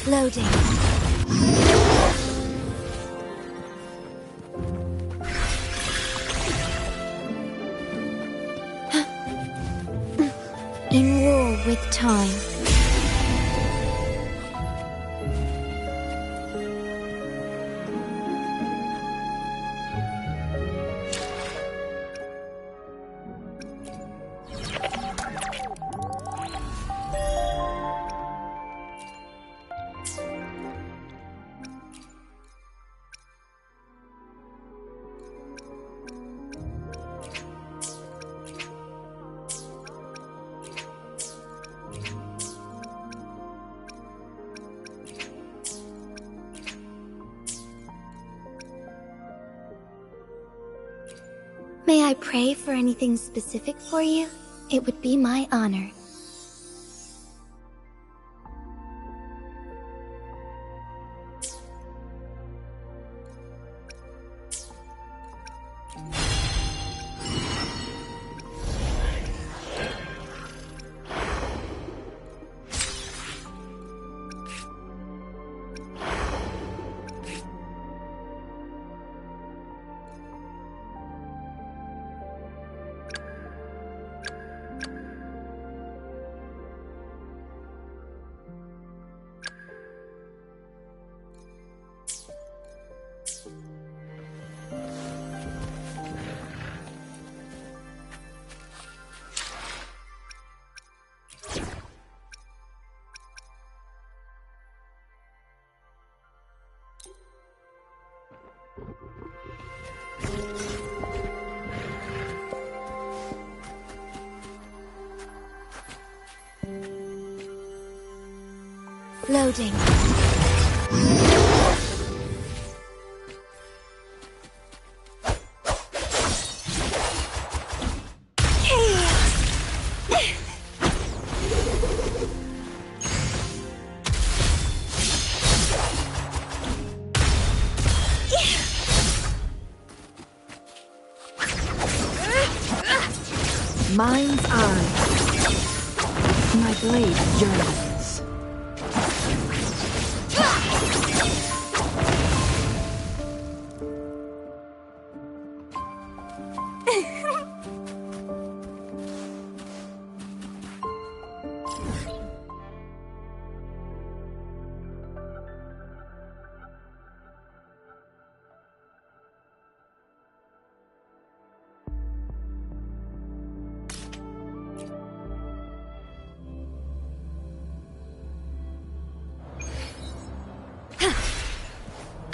Loading. In war with time. May I pray for anything specific for you? It would be my honor. Loading. Mind's eye. My blade yearns.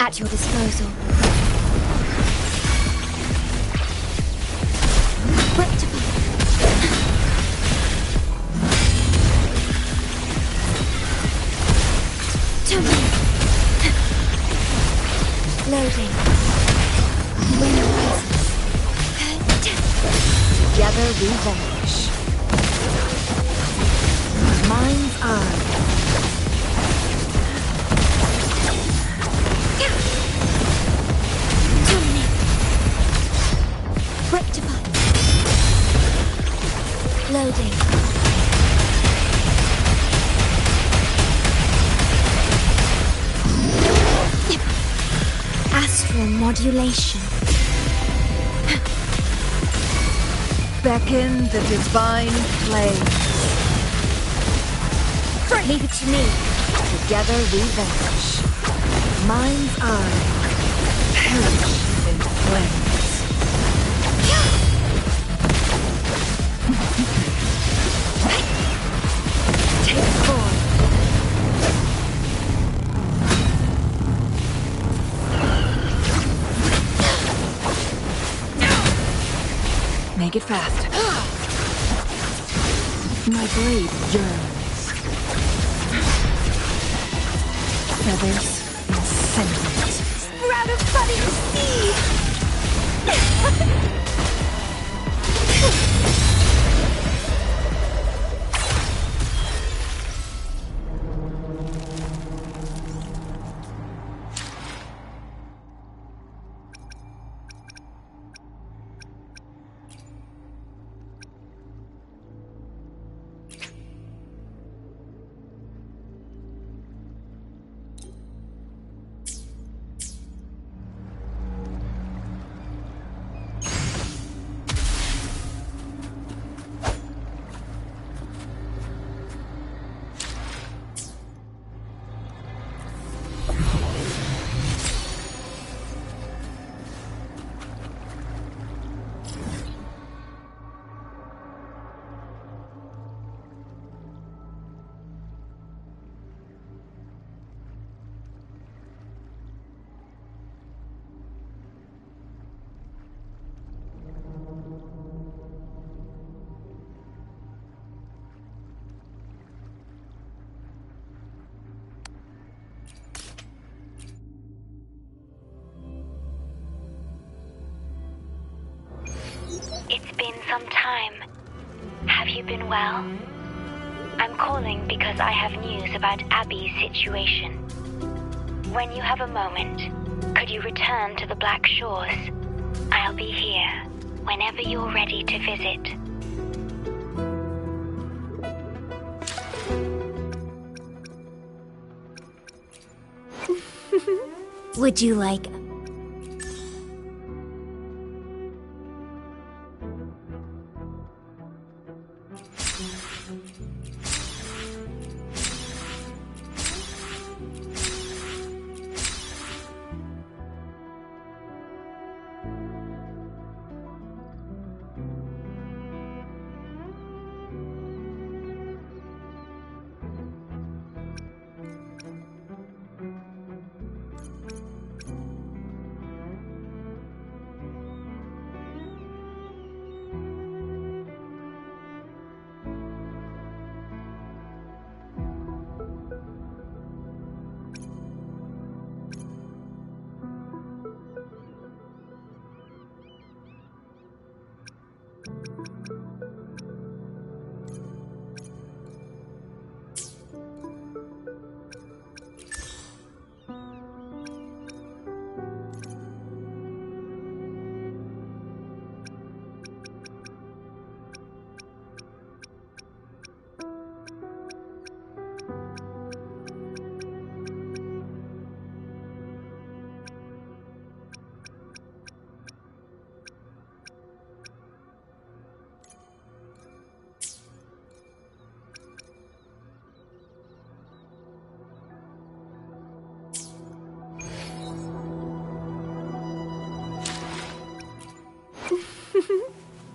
At your disposal. Rectify. Loading. Wind rises. Together we vanish. Mind's eye. Rectify. Loading. Astral modulation. Beckon the divine flame. Leave it to me. Together we vanish. Mind's eye. Perish in flames. Take form. Make it fast. My blade yearns. Feathers incendiate. Sprout of budding seed! It's been some time. Have you been well? I'm calling because I have news about Abby's situation. When you have a moment, could you return to the Black Shores? I'll be here whenever you're ready to visit. Would you like...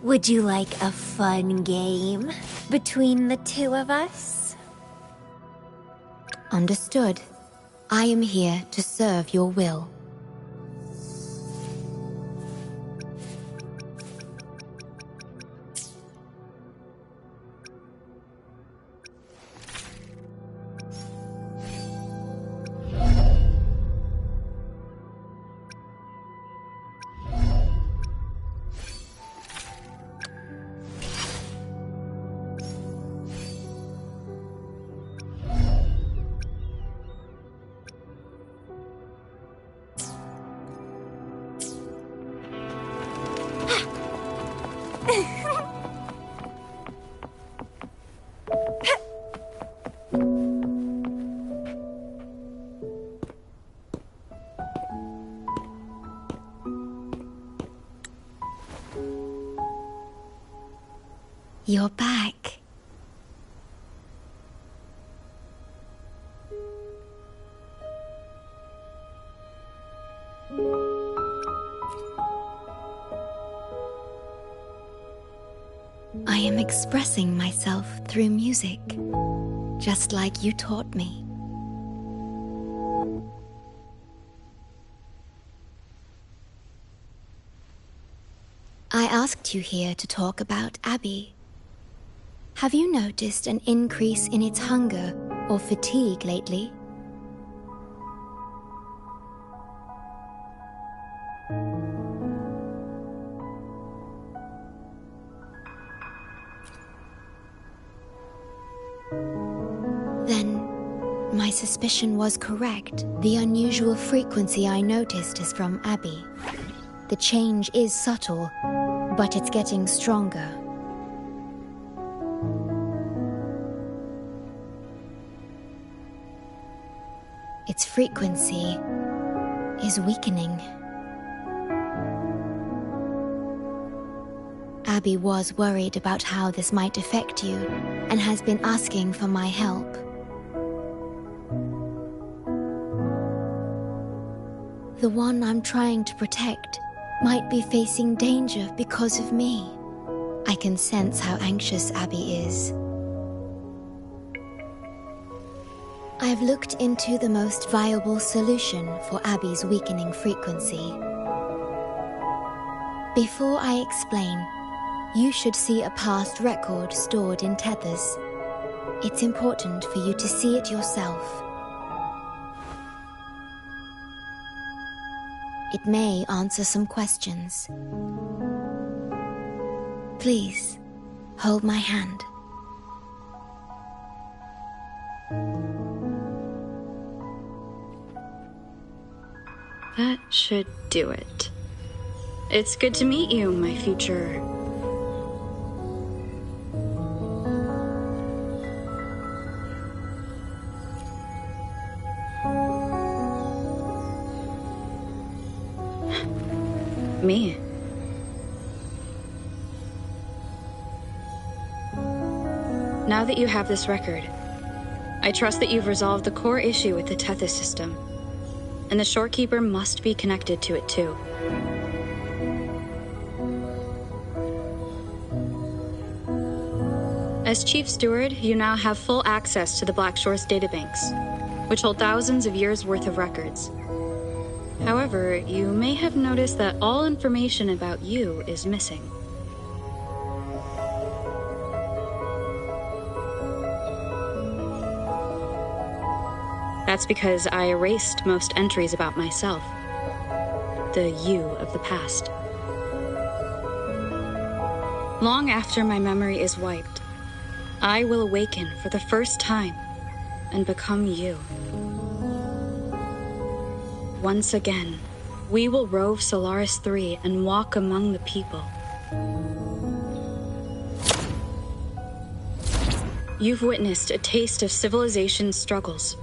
Would you like a fun game between the two of us? Understood. I am here to serve your will. You're back. am expressing myself through music, just like you taught me. I asked you here to talk about Abby. Have you noticed an increase in its hunger or fatigue lately? Then, my suspicion was correct. The unusual frequency I noticed is from Abby. The change is subtle, but it's getting stronger. Its frequency is weakening. Abby was worried about how this might affect you and has been asking for my help. The one I'm trying to protect might be facing danger because of me. I can sense how anxious Abby is. I've looked into the most viable solution for Abby's weakening frequency. Before I explain, you should see a past record stored in tethers. It's important for you to see it yourself. It may answer some questions. Please, hold my hand. That should do it. It's good to meet you, my future... me. Now that you have this record, I trust that you've resolved the core issue with the Tethys system, and the Shorekeeper must be connected to it too. As Chief Steward, you now have full access to the Black Shore's databanks, which hold thousands of years' worth of records. However, you may have noticed that all information about you is missing. That's because I erased most entries about myself, the you of the past. Long after my memory is wiped, I will awaken for the first time and become you. Once again, we will rove Solaris 3 and walk among the people. You've witnessed a taste of civilization's struggles,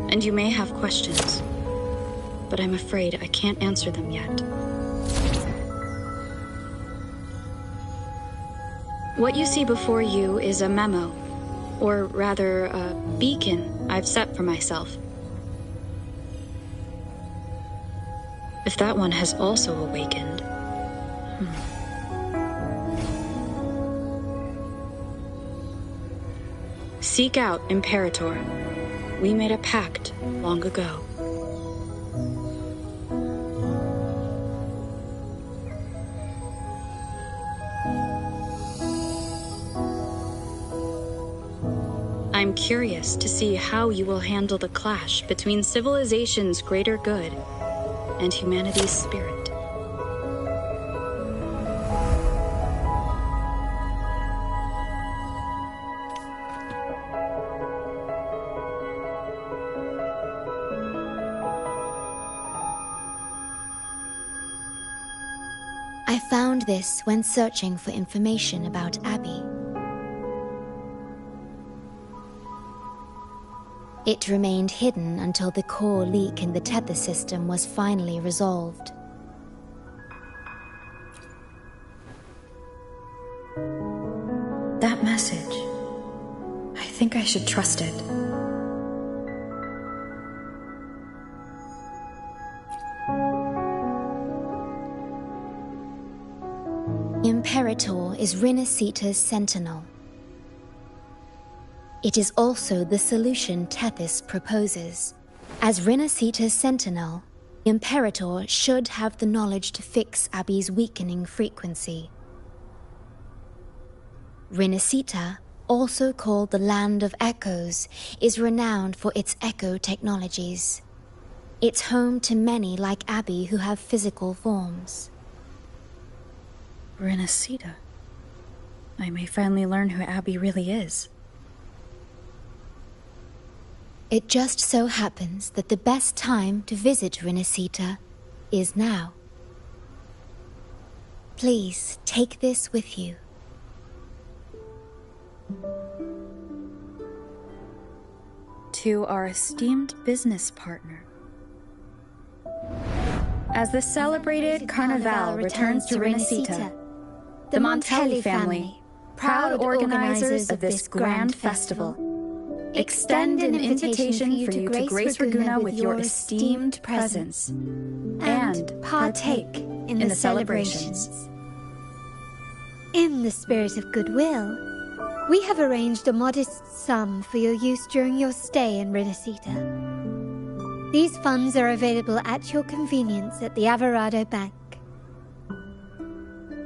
and you may have questions, but I'm afraid I can't answer them yet. What you see before you is a memo, or rather, a beacon I've set for myself. If that one has also awakened... Seek out Imperator. We made a pact long ago. I'm curious to see how you will handle the clash between civilization's greater good and humanity's spirit. I found this when searching for information about Abby. It remained hidden until the core leak in the tether system was finally resolved. That message. I think I should trust it. Imperator is Rinascita's sentinel. It is also the solution Tethys proposes. As Rinascita's sentinel, Imperator should have the knowledge to fix Abby's weakening frequency. Rinascita, also called the Land of Echoes, is renowned for its echo technologies. It's home to many like Abby who have physical forms. Rinascita. I may finally learn who Abby really is. It just so happens that the best time to visit Rinascita is now. Please take this with you. To our esteemed business partner. As the celebrated Carnival returns to Rinascita, the Montelli family, proud organizers of this grand festival, extend an invitation for you to grace Ragunna with your esteemed presence and partake in the celebrations. In the spirit of goodwill, we have arranged a modest sum for your use during your stay in Rinascita. These funds are available at your convenience at the Averado Bank.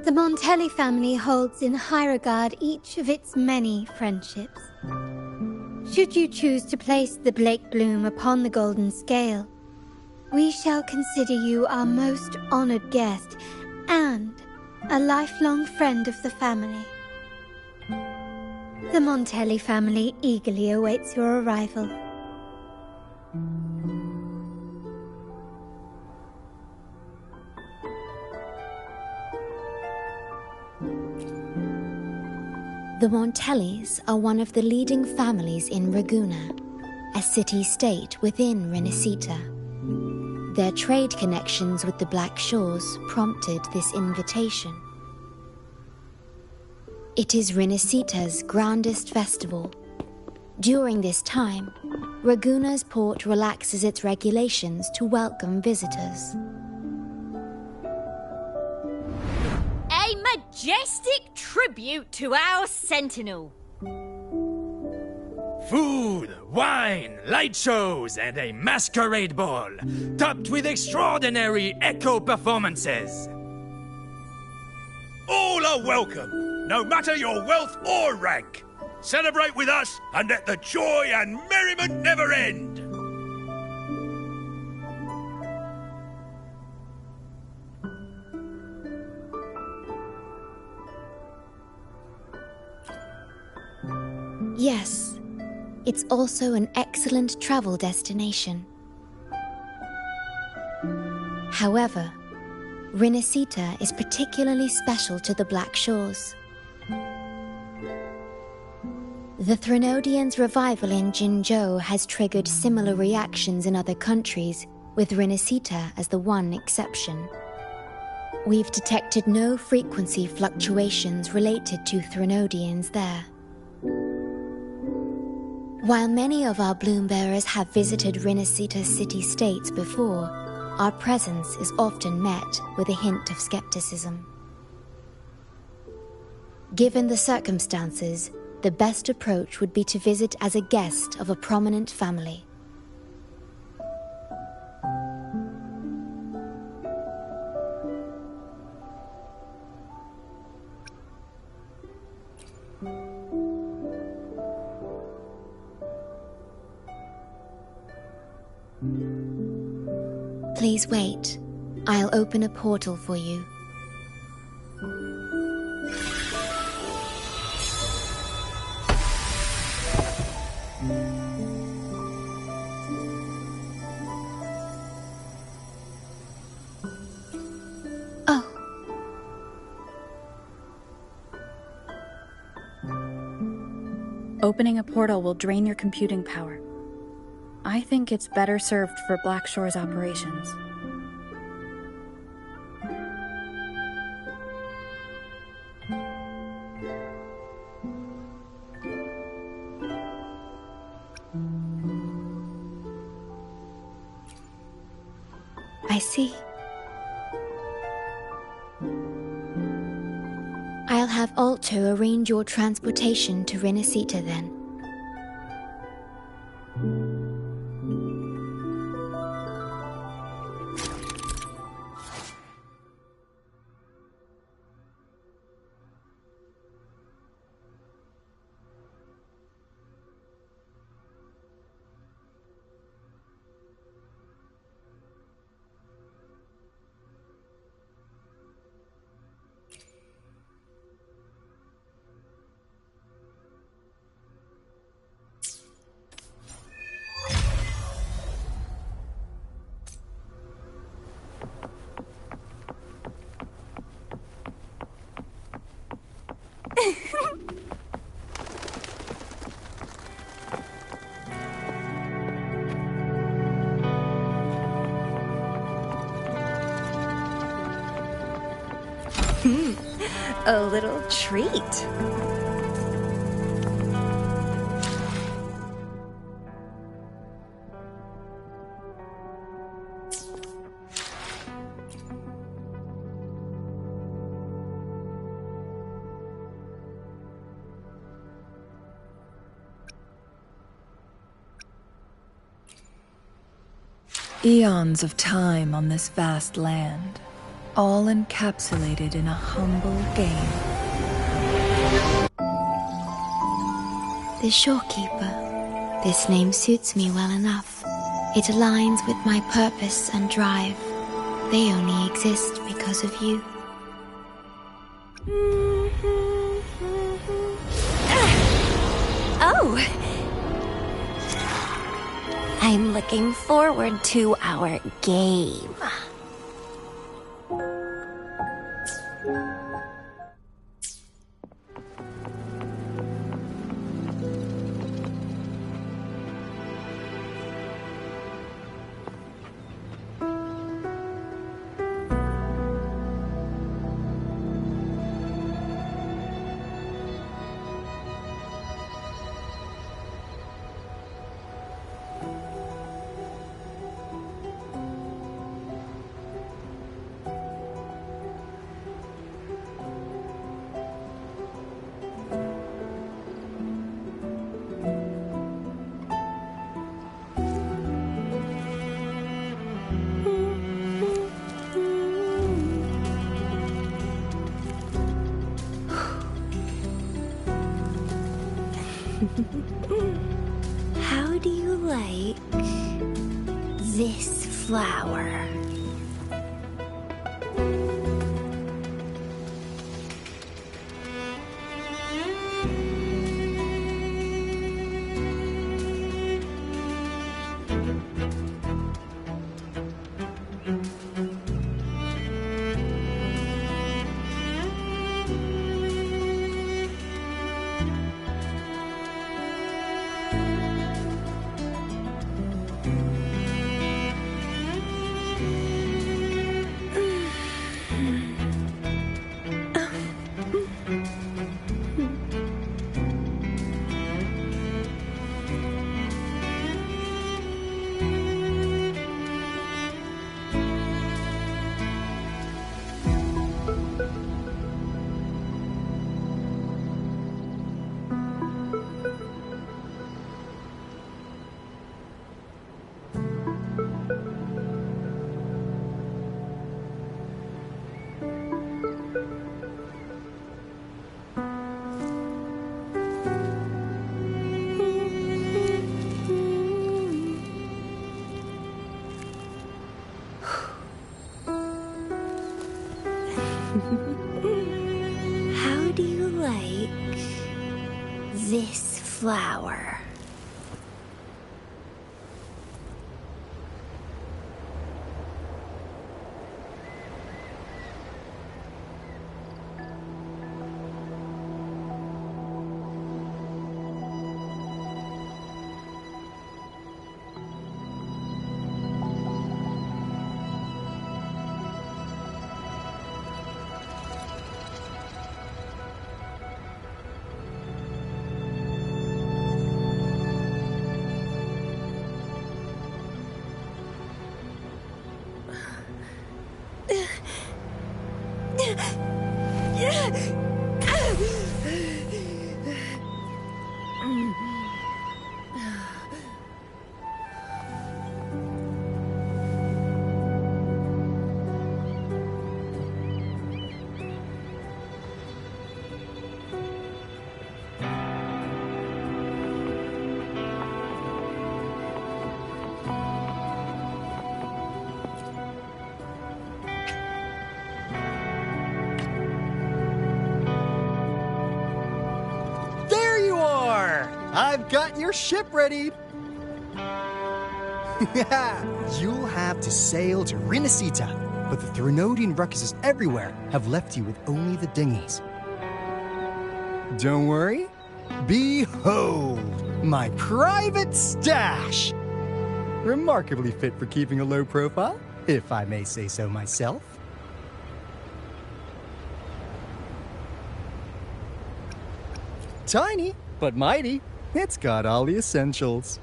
The Montelli family holds in high regard each of its many friendships. Should you choose to place the Blake Bloom upon the golden scale, we shall consider you our most honored guest and a lifelong friend of the family. The Montelli family eagerly awaits your arrival. The Montellis are one of the leading families in Ragunna, a city-state within Rinascita. Their trade connections with the Black Shores prompted this invitation. It is Rinascita's grandest festival. During this time, Ragunna's port relaxes its regulations to welcome visitors. A majestic tribute to our sentinel. Food, wine, light shows, and a masquerade ball, topped with extraordinary echo performances. All are welcome, no matter your wealth or rank. Celebrate with us and let the joy and merriment never end. Yes, it's also an excellent travel destination. However, Rinascita is particularly special to the Black Shores. The Threnodians' revival in Jinzhou has triggered similar reactions in other countries, with Rinascita as the one exception. We've detected no frequency fluctuations related to Threnodians there. While many of our bloom-bearers have visited Rinascita city-states before, our presence is often met with a hint of skepticism. Given the circumstances, the best approach would be to visit as a guest of a prominent family. Please wait. I'll open a portal for you. Oh. Opening a portal will drain your computing power. I think it's better served for Black Shore's operations. I see. Alto arrange your transportation to Rinascita then. A little treat. Eons of time on this vast land, all encapsulated in a humble game. The Shorekeeper. This name suits me well enough. It aligns with my purpose and drive. They only exist because of you. Oh! I'm looking forward to our game. How do you like this flower? How do you like this flower? I've got your ship ready. You'll have to sail to Rinascita, but the Threnodian ruckuses everywhere have left you with only the dinghies. Don't worry. Behold, my private stash! Remarkably fit for keeping a low profile, if I may say so myself. Tiny, but mighty. It's got all the essentials.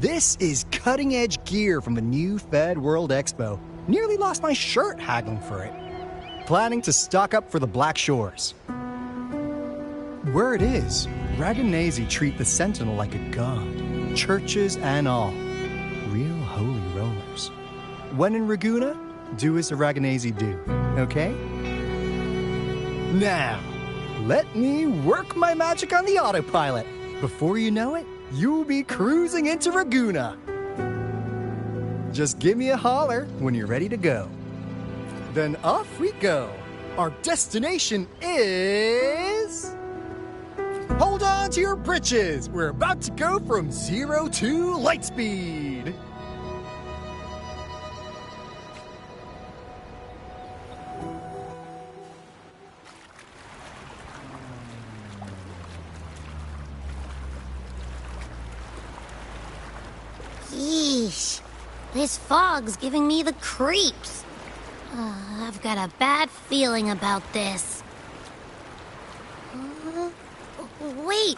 This is cutting-edge gear from the new Fed World Expo. Nearly lost my shirt haggling for it. Planning to stock up for the Black Shores. Word is, Raganazi treat the Sentinel like a god. Churches and all. Real holy rollers. When in Raguna, do as the Raganazi do, okay? Now, let me work my magic on the autopilot. Before you know it, you'll be cruising into Raguna. Just give me a holler when you're ready to go. Then off we go. Our destination is... Hold on to your britches. We're about to go from 0 to light speed. Yeesh. This fog's giving me the creeps. I've got a bad feeling about this. Wait!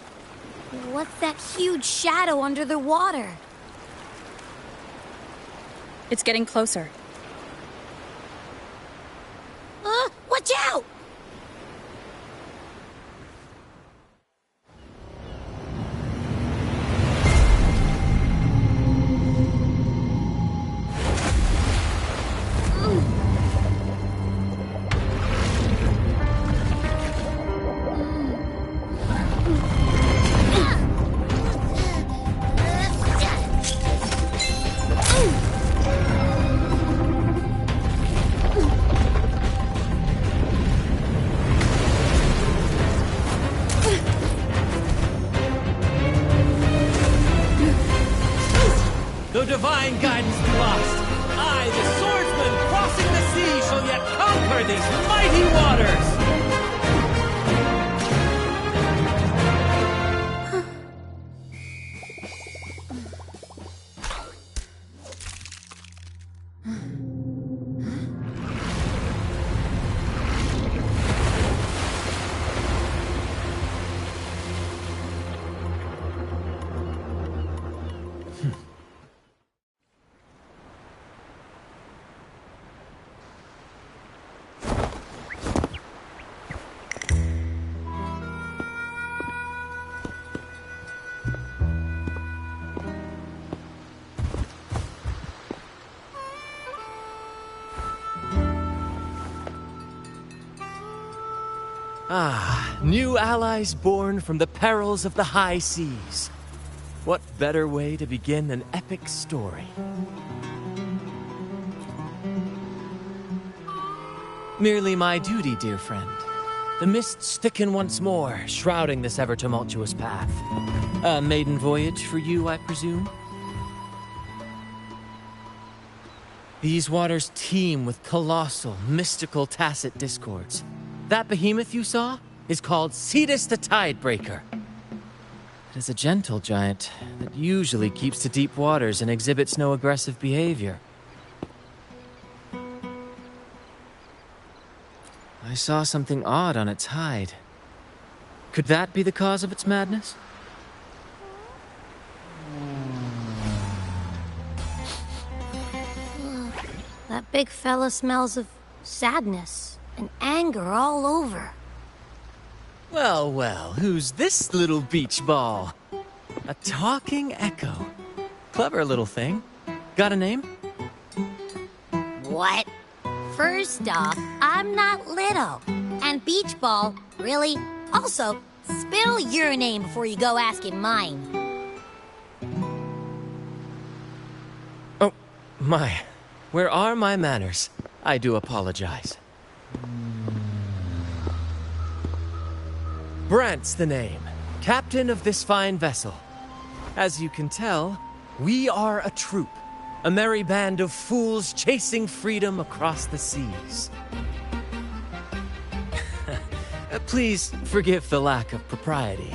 What's that huge shadow under the water? It's getting closer. Watch out! No divine guidance be lost. I, the swordsman crossing the sea, shall yet conquer these mighty waters. Ah, new allies born from the perils of the high seas. What better way to begin an epic story? Merely my duty, dear friend. The mists thicken once more, shrouding this ever-tumultuous path. A maiden voyage for you, I presume? These waters teem with colossal, mystical, tacit discords. That behemoth you saw is called Cetus the Tidebreaker. It is a gentle giant that usually keeps to deep waters and exhibits no aggressive behavior. I saw something odd on its hide. Could that be the cause of its madness? That big fella smells of sadness and anger all over. Well, well, who's this little beach ball? A talking echo. Clever little thing. Got a name? What? First off, I'm not little. And beach ball, really? Also, spill your name before you go asking mine. Oh, my. Where are my manners? I do apologize. Brant's the name. captain of this fine vessel. As you can tell, we are a troop, a merry band of fools chasing freedom across the seas. Please forgive the lack of propriety.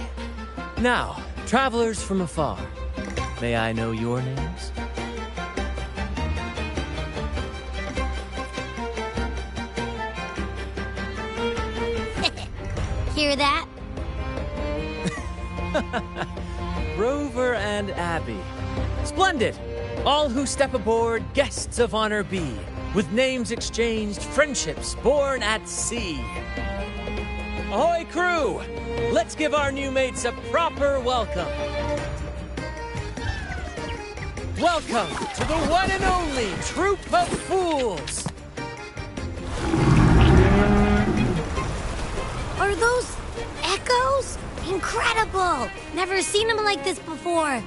Now, travelers from afar, may I know your names? Hear that? Rover and Abby. Splendid! All who step aboard, guests of honor be. With names exchanged, friendships born at sea. Ahoy, crew! Let's give our new mates a proper welcome. Welcome to the one and only Troop of Fools! Are those echoes? Incredible! Never seen them like this before.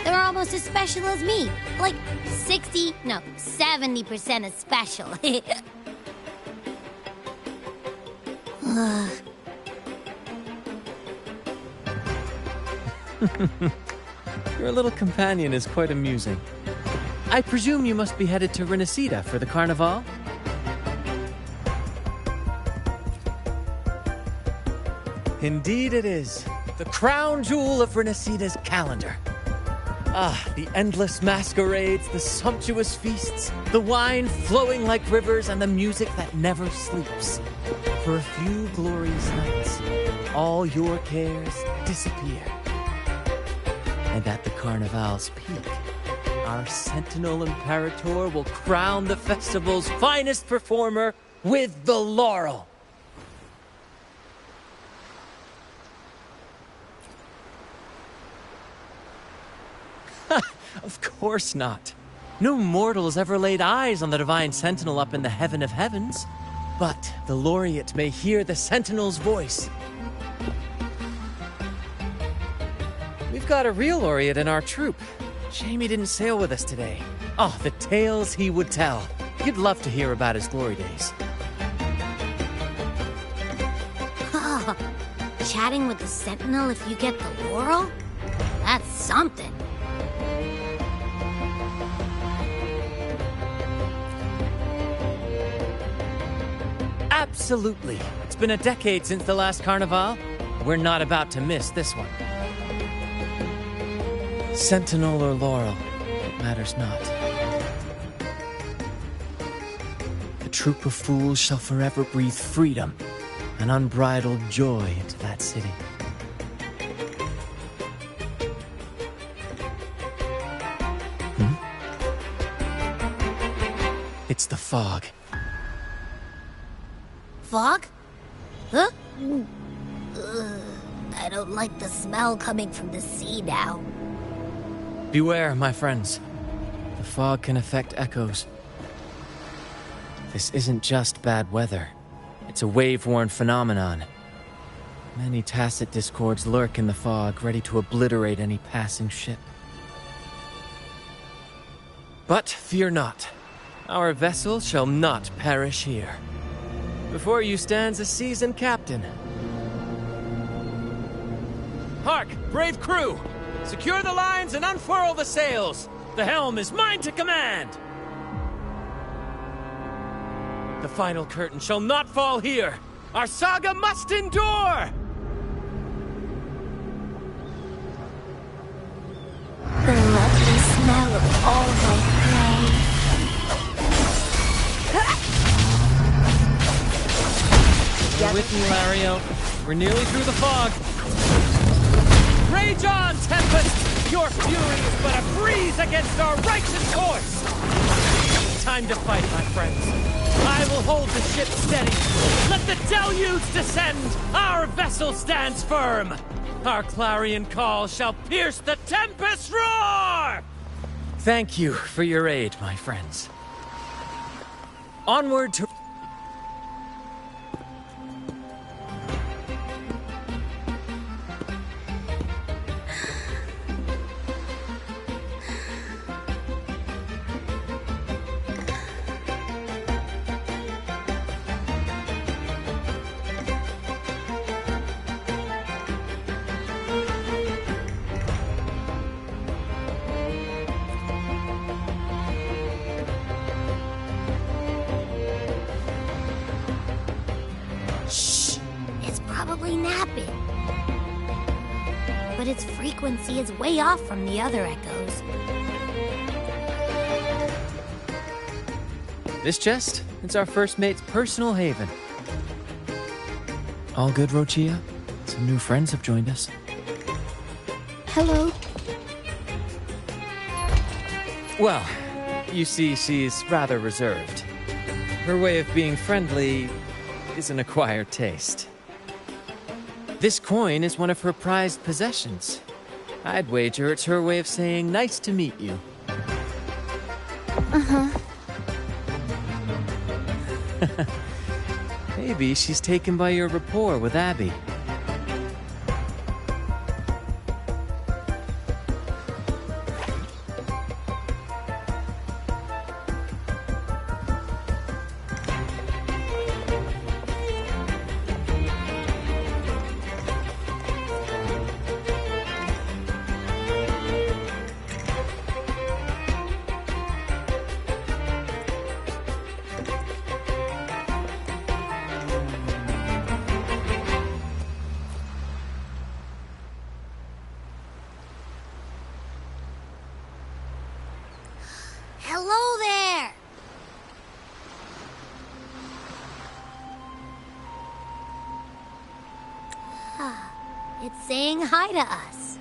They're almost as special as me. Like 70% as special. Your little companion is quite amusing. I presume you must be headed to Rinascita for the Carnival? Indeed it is. The crown jewel of Rinascita's calendar. Ah, the endless masquerades, the sumptuous feasts, the wine flowing like rivers, and the music that never sleeps. For a few glorious nights, all your cares disappear. And at the Carnival's peak, our Sentinel Imperator will crown the festival's finest performer with the laurel. Of course not. No mortal has ever laid eyes on the Divine Sentinel up in the heaven of heavens. But the laureate may hear the Sentinel's voice. We've got a real laureate in our troop. Shame he didn't sail with us today. Oh, the tales he would tell. You'd love to hear about his glory days. Chatting with the Sentinel if you get the laurel? That's something. Absolutely. It's been a decade since the last Carnival. We're not about to miss this one. Sentinel or laurel, it matters not. The troop of fools shall forever breathe freedom and unbridled joy into that city. It's the fog. Fog? Huh? I don't like the smell coming from the sea now. Beware, my friends. The fog can affect echoes. This isn't just bad weather. It's a wave-worn phenomenon. Many tacit discords lurk in the fog, ready to obliterate any passing ship. But fear not. Our vessel shall not perish here. Before you stands a seasoned captain. Hark, brave crew! Secure the lines and unfurl the sails! The helm is mine to command! The final curtain shall not fall here! Our saga must endure! The lovely smell of all my prey. You're with me, Lario. We're nearly through the fog. Rage on, Tempest! Your fury is but a breeze against our righteous course! Time to fight, my friends. I will hold the ship steady. Let the deluge descend! Our vessel stands firm! Our clarion call shall pierce the tempest roar! Thank you for your aid, my friends. Onward to... frequency is way off from the other echoes. This chest, it's our first mate's personal haven. All good, Rochia? Some new friends have joined us. Hello. Well, you see, she's rather reserved. Her way of being friendly is an acquired taste. This coin is one of her prized possessions. I'd wager it's her way of saying nice to meet you. Uh-huh. Maybe she's taken by your rapport with Abby. Hello there! It's saying hi to us.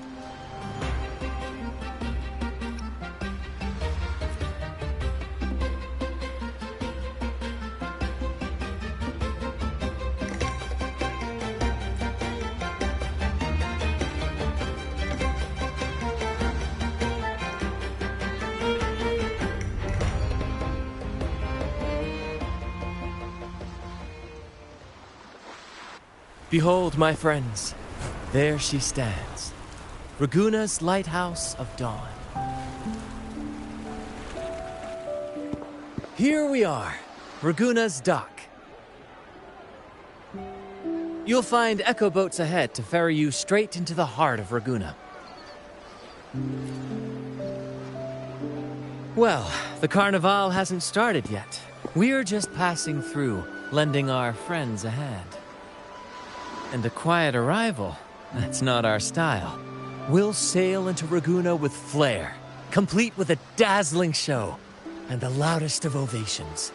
Behold, my friends, there she stands, Raguna's Lighthouse of Dawn. Here we are, Raguna's dock. You'll find echo boats ahead to ferry you straight into the heart of Raguna. Well, the Carnival hasn't started yet. We're just passing through, lending our friends a hand. And a quiet arrival, that's not our style. We'll sail into Raguna with flair, complete with a dazzling show and the loudest of ovations.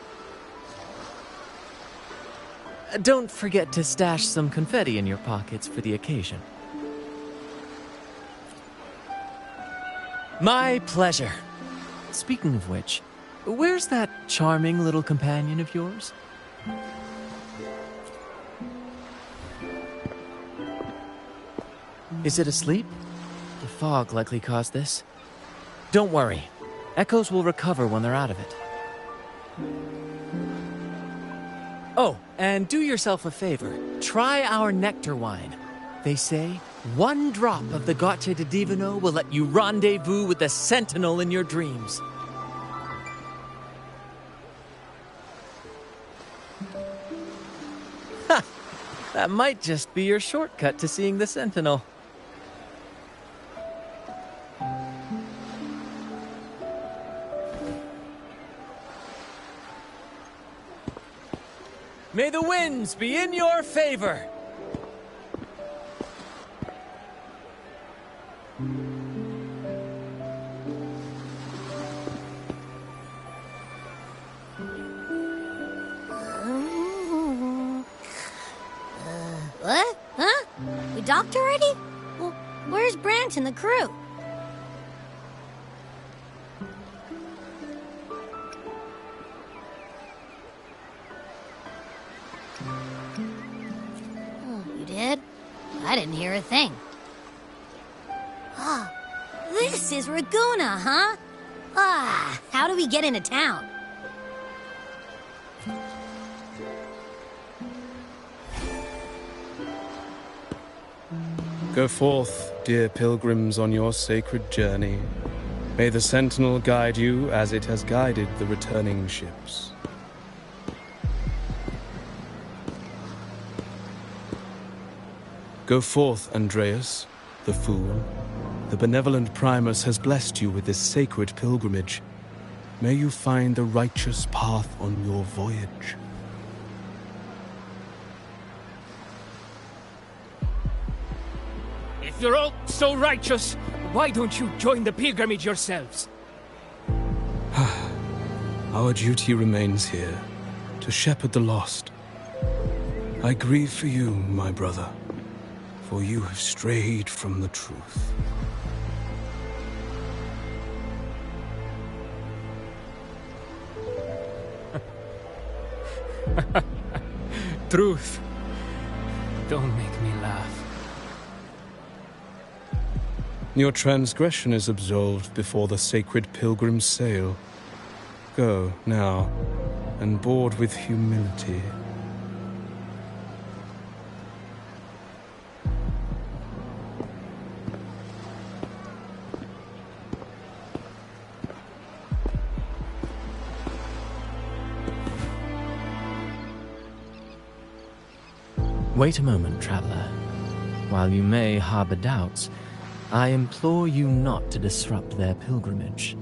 Don't forget to stash some confetti in your pockets for the occasion. My pleasure. Speaking of which, where's that charming little companion of yours? Is it asleep? The fog likely caused this. Don't worry. Echoes will recover when they're out of it. Oh, and do yourself a favor. Try our nectar wine. They say one drop of the Gocce di Divino will let you rendezvous with the Sentinel in your dreams. Ha! That might just be your shortcut to seeing the Sentinel. May the winds be in your favor! What? Huh? We docked already? Well, where's Brant and the crew? You did? I didn't hear a thing. Ah, this is Raguna, huh? Ah, how do we get into town? Go forth, dear pilgrims, on your sacred journey. May the Sentinel guide you as it has guided the returning ships. Go forth, Andreas, the fool. The benevolent Primus has blessed you with this sacred pilgrimage. May you find the righteous path on your voyage. If you're all so righteous, why don't you join the pilgrimage yourselves? Our duty remains here, to shepherd the lost. I grieve for you, my brother, for you have strayed from the truth. Truth. Don't make me laugh. Your transgression is absolved before the sacred pilgrim's sail. Go, now, and board with humility. Wait a moment, traveler. While you may harbor doubts, I implore you not to disrupt their pilgrimage.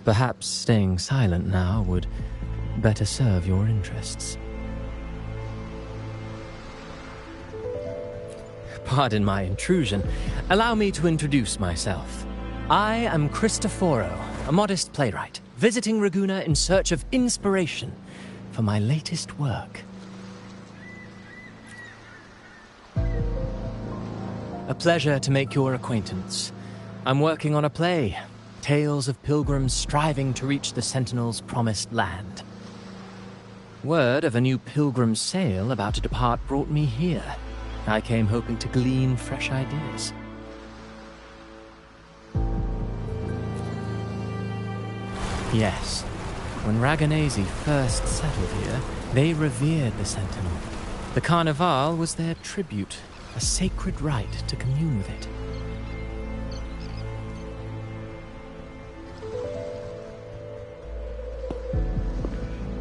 Perhaps staying silent now would better serve your interests. Pardon my intrusion. Allow me to introduce myself. I am Cristoforo, a modest playwright, visiting Ragusa in search of inspiration for my latest work. A pleasure to make your acquaintance. I'm working on a play, tales of pilgrims striving to reach the Sentinel's promised land. Word of a new pilgrim sail about to depart brought me here. I came hoping to glean fresh ideas. Yes, when Raganesi first settled here, they revered the Sentinel. The Carnival was their tribute, a sacred right to commune with it.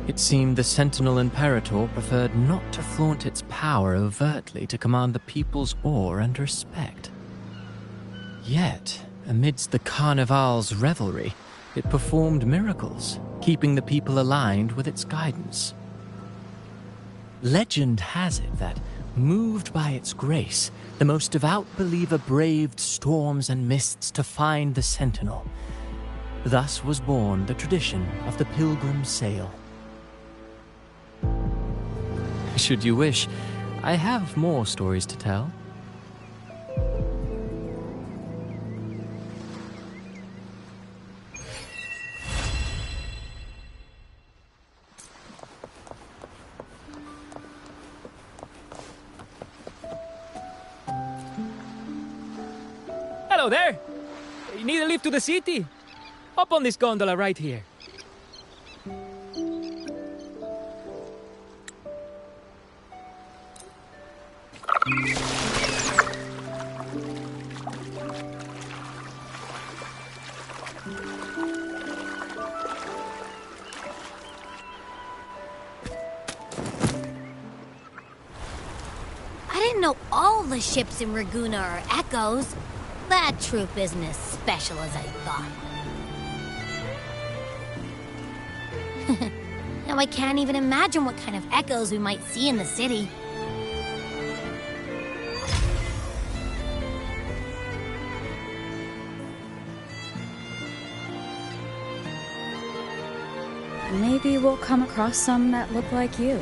It seemed the Sentinel Imperator preferred not to flaunt its power overtly to command the people's awe and respect. Yet, amidst the Carnival's revelry, it performed miracles, keeping the people aligned with its guidance. Legend has it that, moved by its grace, the most devout believer braved storms and mists to find the Sentinel. Thus was born the tradition of the pilgrim sail. Should you wish, I have more stories to tell. Hello there! You need a lift to the city? Hop on this gondola right here. I didn't know all the ships in Ragusa are echoes. That troop isn't as special as I thought. Now I can't even imagine what kind of echoes we might see in the city. Maybe we'll come across some that look like you.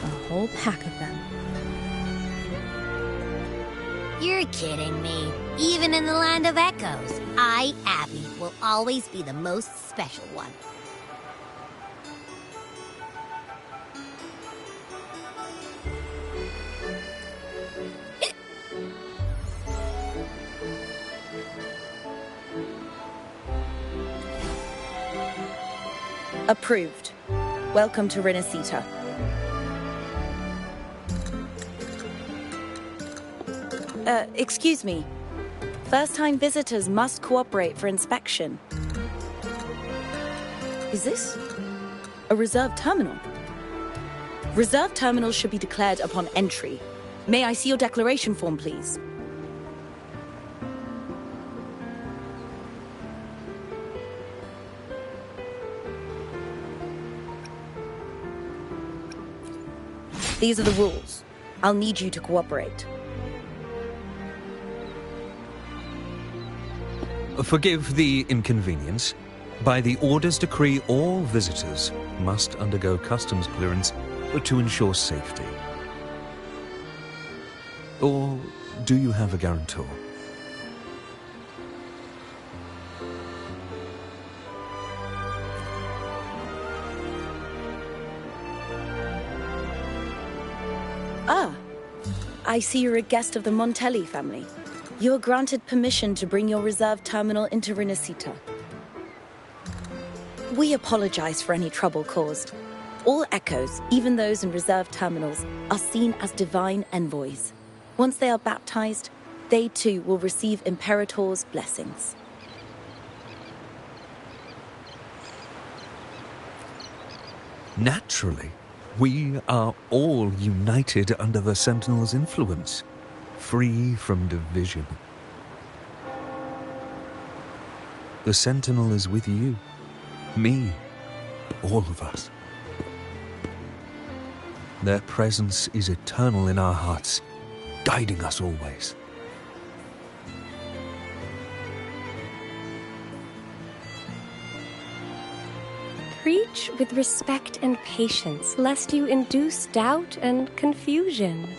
A whole pack of them. You're kidding me. Even in the land of echoes, I, Abby, will always be the most special one. Approved. Welcome to Rinascita. Excuse me. First-time visitors must cooperate for inspection. Is this a reserved terminal? Reserved terminals should be declared upon entry. May I see your declaration form, please? These are the rules. I'll need you to cooperate. Forgive the inconvenience. By the Order's decree, all visitors must undergo customs clearance to ensure safety. Or do you have a guarantor? Ah, I see you're a guest of the Montelli family. You are granted permission to bring your reserve terminal into Rinascita. We apologize for any trouble caused. All echoes, even those in reserve terminals, are seen as divine envoys. Once they are baptized, they too will receive Imperator's blessings. Naturally. We are all united under the Sentinel's influence, free from division. The Sentinel is with you, me, all of us. Their presence is eternal in our hearts, guiding us always. Preach with respect and patience, lest you induce doubt and confusion.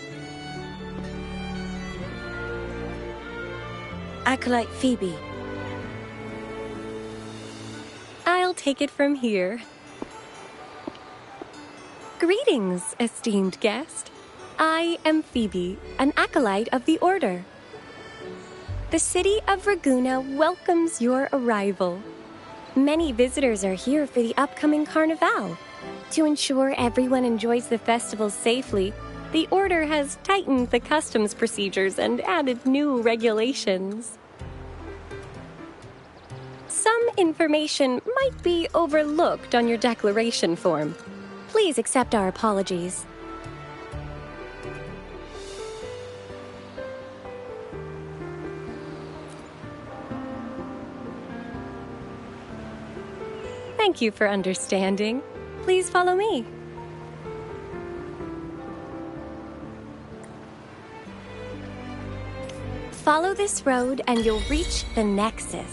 Acolyte Phoebe. I'll take it from here. Greetings, esteemed guest. I am Phoebe, an acolyte of the Order. The city of Ragunna welcomes your arrival. Many visitors are here for the upcoming Carnival. To ensure everyone enjoys the festival safely, the Order has tightened the customs procedures and added new regulations. Some information might be overlooked on your declaration form. Please accept our apologies. Thank you for understanding. Please follow me. Follow this road and you'll reach the Nexus.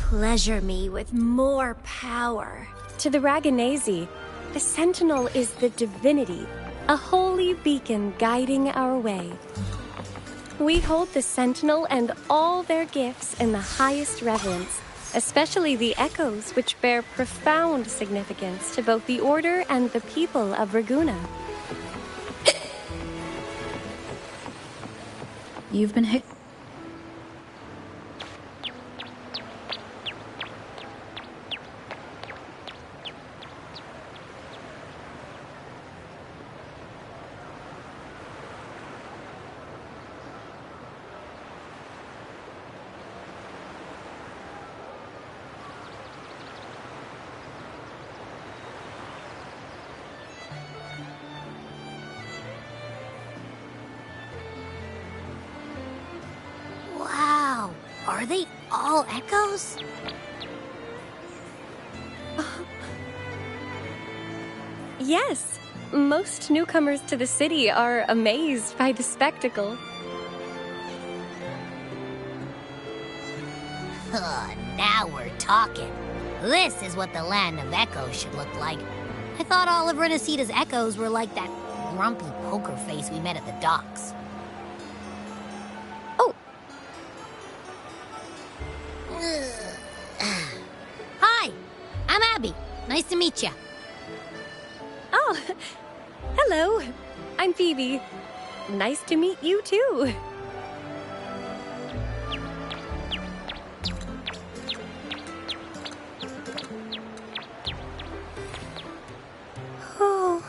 Pleasure me with more power. To the Raganese, the Sentinel is the divinity, a holy beacon guiding our way. We hold the Sentinel and all their gifts in the highest reverence, especially the echoes, which bear profound significance to both the Order and the people of Ragunna. You've been hit. Wow, are they all echoes? Yes, most newcomers to the city are amazed by the spectacle. Now we're talking. This is what the land of echoes should look like. I thought all of Rinascita's echoes were like that grumpy poker face we met at the docks. Oh! Hi, I'm Abby. Nice to meet you. Oh, hello. I'm Phoebe. Nice to meet you too. Oh.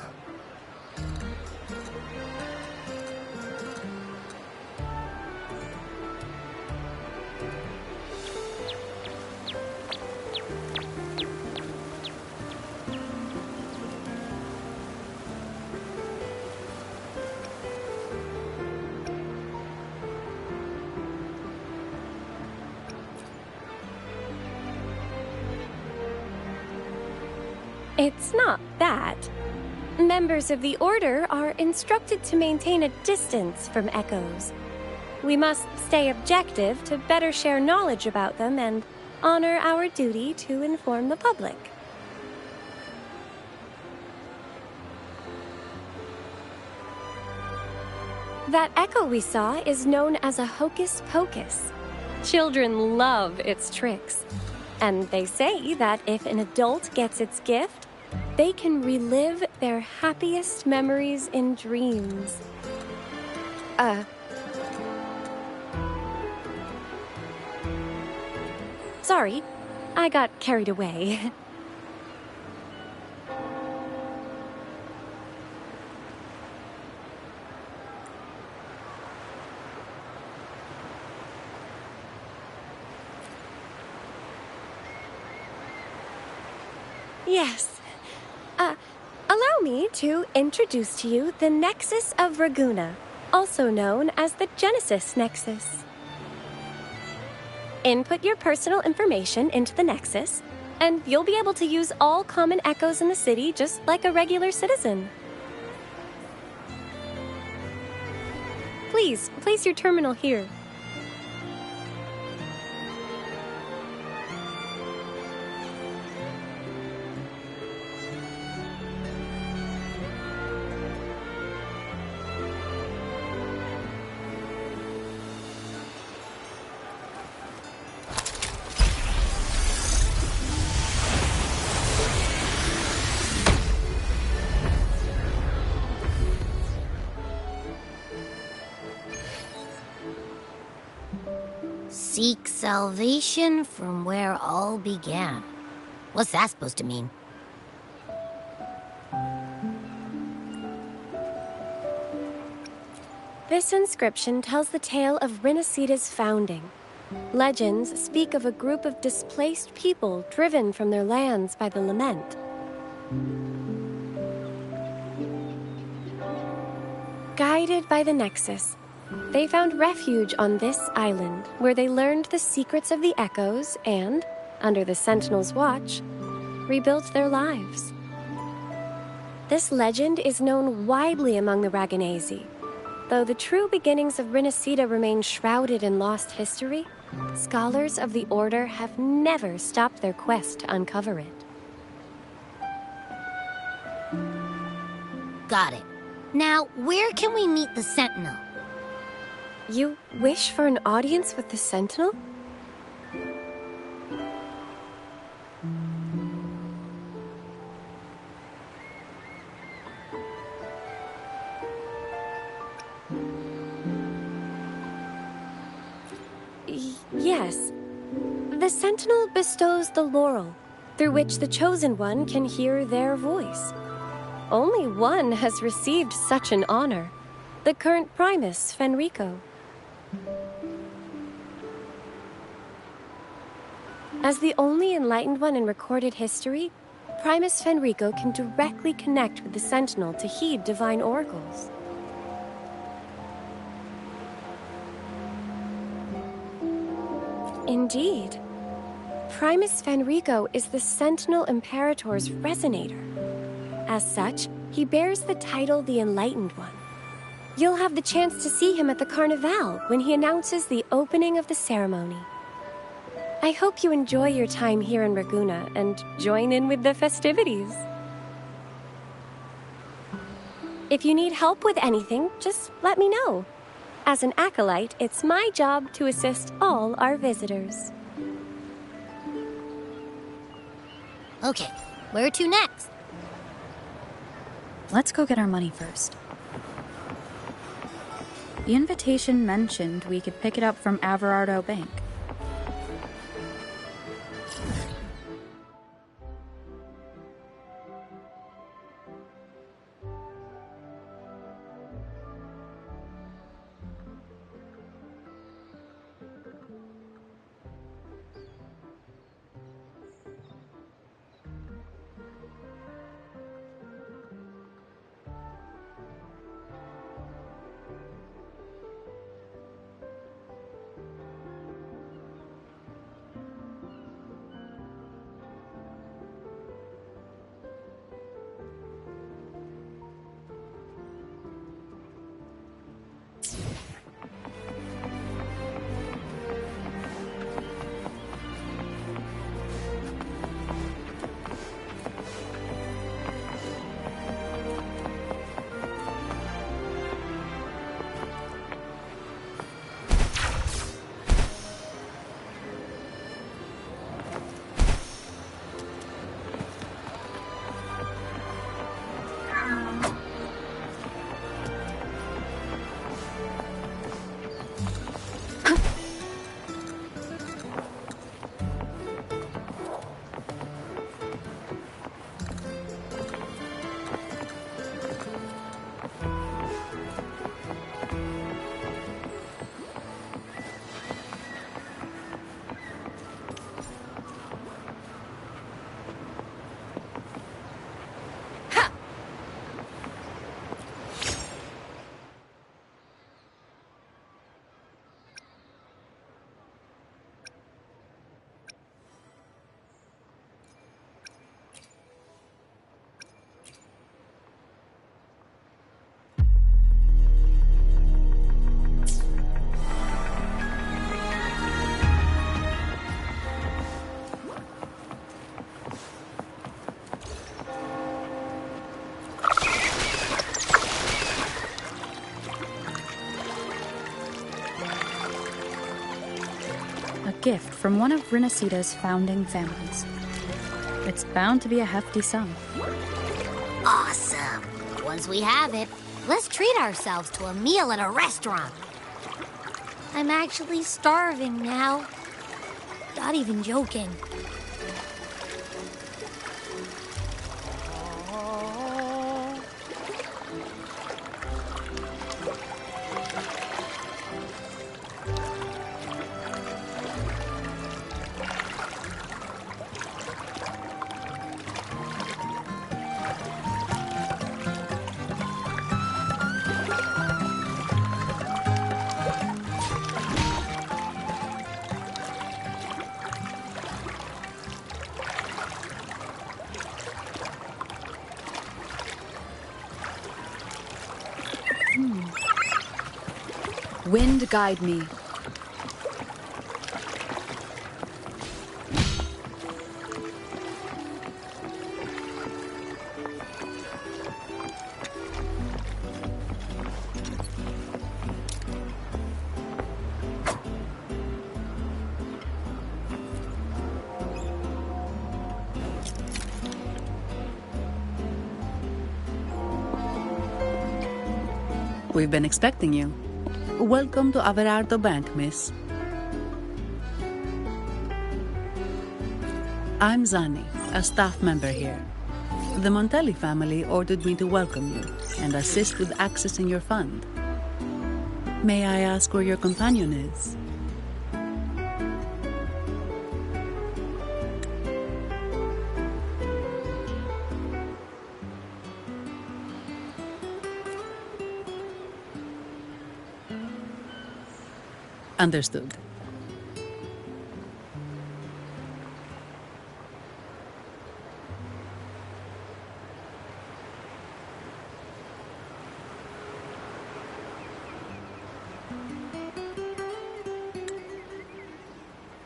It's not that. Members of the Order are instructed to maintain a distance from echoes. We must stay objective to better share knowledge about them and honor our duty to inform the public. That echo we saw is known as a hocus pocus. Children love its tricks. And they say that if an adult gets its gift, they can relive their happiest memories in dreams. Sorry, I got carried away. Yes. Allow me to introduce to you the Nexus of Raguna, also known as the Genesis Nexus. Input your personal information into the Nexus, and you'll be able to use all common echoes in the city just like a regular citizen. Please, place your terminal here. Seek salvation from where all began. What's that supposed to mean? This inscription tells the tale of Rinascita's founding. Legends speak of a group of displaced people driven from their lands by the lament. Guided by the Nexus, they found refuge on this island, where they learned the secrets of the echoes and, under the Sentinel's watch, rebuilt their lives. This legend is known widely among the Raganesi. Though the true beginnings of Rinascita remain shrouded in lost history, scholars of the Order have never stopped their quest to uncover it. Got it. Now, where can we meet the Sentinel? You wish for an audience with the Sentinel? Yes. The Sentinel bestows the laurel, through which the Chosen One can hear their voice. Only one has received such an honor, the current Primus, Fenrico. As the only enlightened one in recorded history, Primus Fenrico can directly connect with the Sentinel to heed divine oracles. Indeed. Primus Fenrico is the Sentinel Imperator's resonator. As such, he bears the title the Enlightened One. You'll have the chance to see him at the Carnival when he announces the opening of the ceremony. I hope you enjoy your time here in Raguna and join in with the festivities. If you need help with anything, just let me know. As an acolyte, it's my job to assist all our visitors. Okay, where to next? Let's go get our money first. The invitation mentioned we could pick it up from Averardo Bank. from one of Rinascita's founding families. It's bound to be a hefty sum. Awesome. Once we have it, let's treat ourselves to a meal at a restaurant. I'm actually starving now. Not even joking. Wind guide me. We've been expecting you. Welcome to Averardo Bank, miss. I'm Zani, a staff member here. The Montelli family ordered me to welcome you and assist with accessing your fund. May I ask where your companion is? Understood.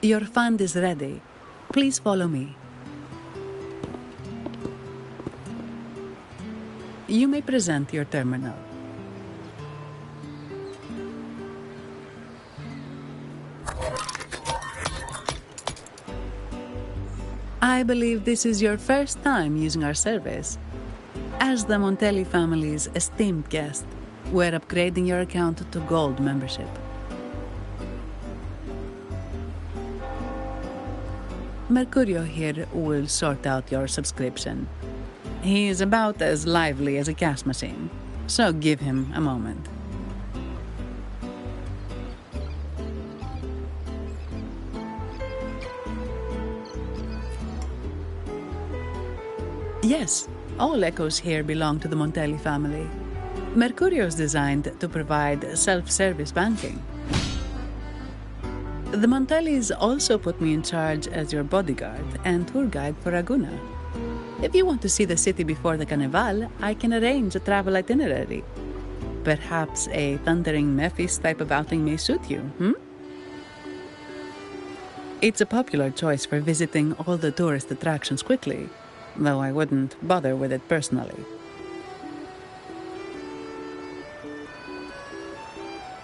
Your fund is ready. Please follow me. You may present your terminal. I believe this is your first time using our service. As the Montelli family's esteemed guest, we're upgrading your account to Gold membership. Mercurio here will sort out your subscription. He is about as lively as a cash machine, so give him a moment. Yes, all echoes here belong to the Montelli family. Mercurio is designed to provide self-service banking. The Montellis also put me in charge as your bodyguard and tour guide for Ragusa. If you want to see the city before the Carnival, I can arrange a travel itinerary. Perhaps a thundering Memphis type of outing may suit you, It's a popular choice for visiting all the tourist attractions quickly, though I wouldn't bother with it personally.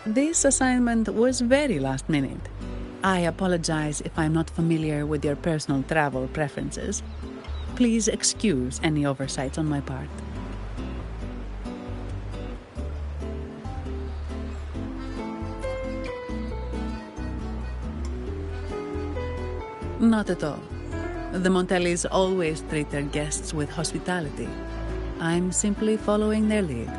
This assignment was very last minute. I apologize if I'm not familiar with your personal travel preferences. Please excuse any oversights on my part. Not at all. The Montellis always treat their guests with hospitality. I'm simply following their lead.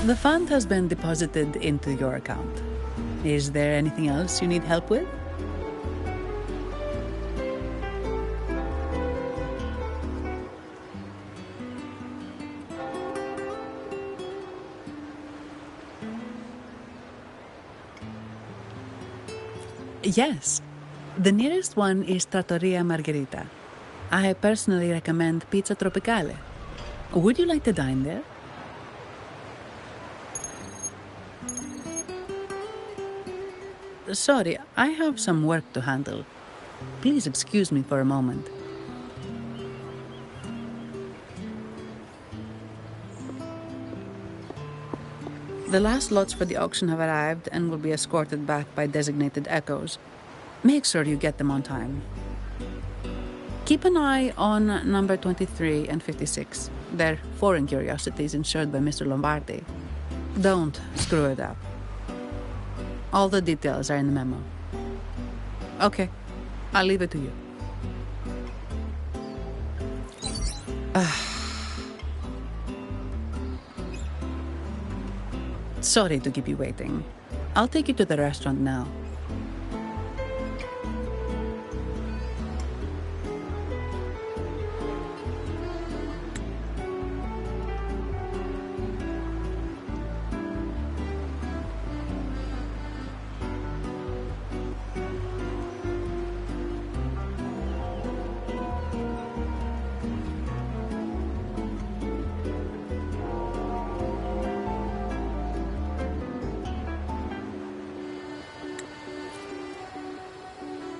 The fund has been deposited into your account. Is there anything else you need help with? Yes. The nearest one is Trattoria Margherita. I personally recommend Pizza Tropicale. Would you like to dine there? Sorry, I have some work to handle. Please excuse me for a moment. The last lots for the auction have arrived and will be escorted back by designated echoes. Make sure you get them on time. Keep an eye on number 23 and 56. They're foreign curiosities insured by Mr. Lombardi. Don't screw it up. All the details are in the memo. Okay, I'll leave it to you. Sorry to keep you waiting. I'll take you to the restaurant now.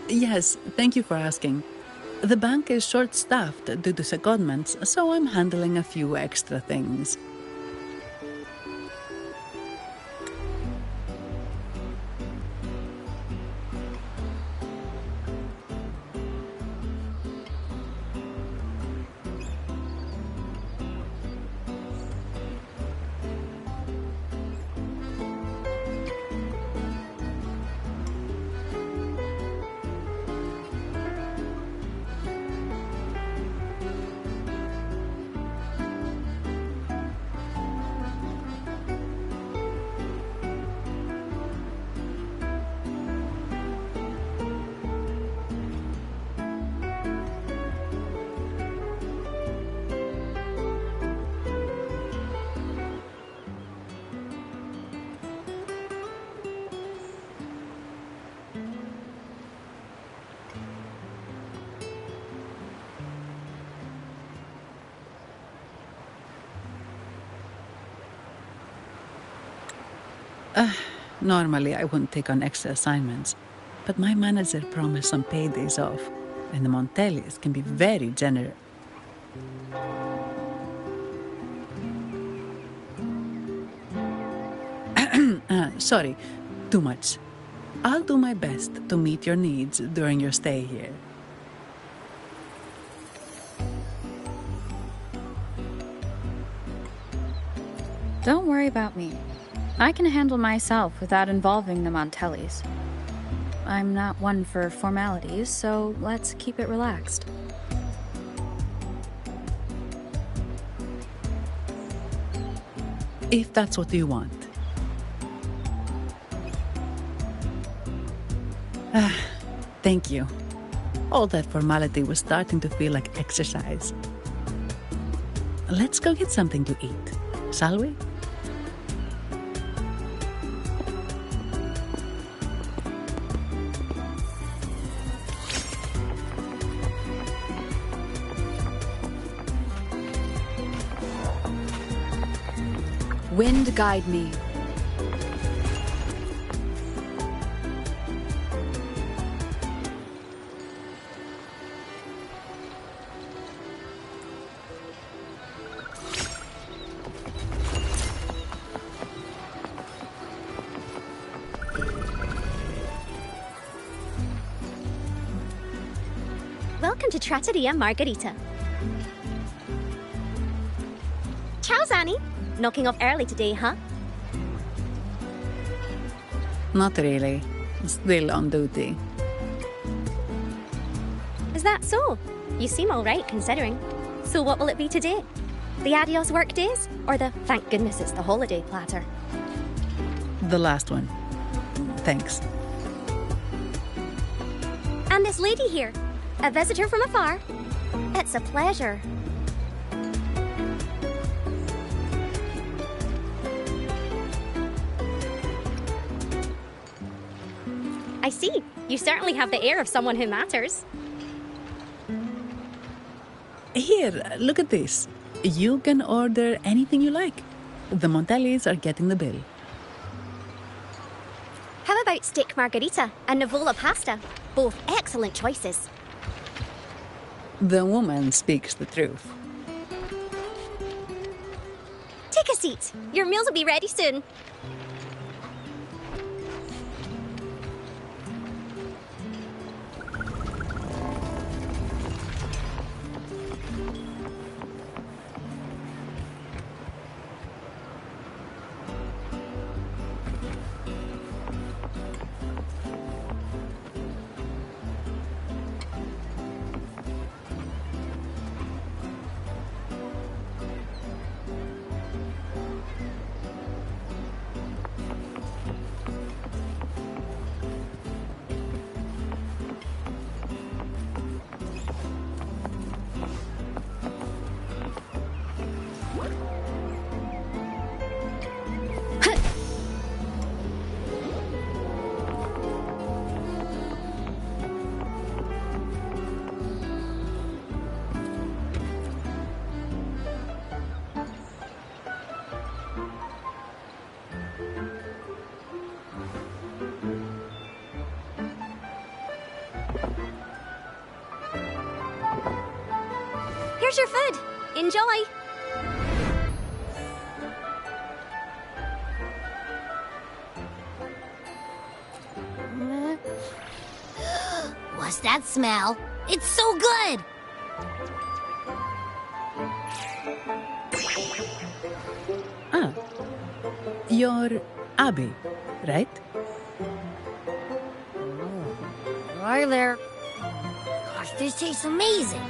Yes, thank you for asking. The bank is short-staffed due to secondments, so I'm handling a few extra things. Normally, I wouldn't take on extra assignments, but my manager promised some paydays off, and the Montellis can be very generous. Sorry, too much. I'll do my best to meet your needs during your stay here. Don't worry about me. I can handle myself without involving the Montellis. I'm not one for formalities, so let's keep it relaxed. If that's what you want. Thank you. All that formality was starting to feel like exercise. Let's go get something to eat, shall we? Wind guide me. Welcome to Trattoria Margherita. Ciao, Zanni. Knocking off early today, huh? Not really. Still on duty. Is that so? You seem all right, considering. So what will it be today? The adios work days? Or the thank goodness it's the holiday platter? The last one. Thanks. And this lady here, a visitor from afar. It's a pleasure. I see. You certainly have the air of someone who matters. Here, look at this. You can order anything you like. The Montellis are getting the bill. How about steak margarita and Nivola pasta? Both excellent choices. The woman speaks the truth. Take a seat. Your meals will be ready soon. Here's your food. Enjoy. What's that smell? It's so good! Ah, you're Abby, right? Hi there. Gosh, this tastes amazing.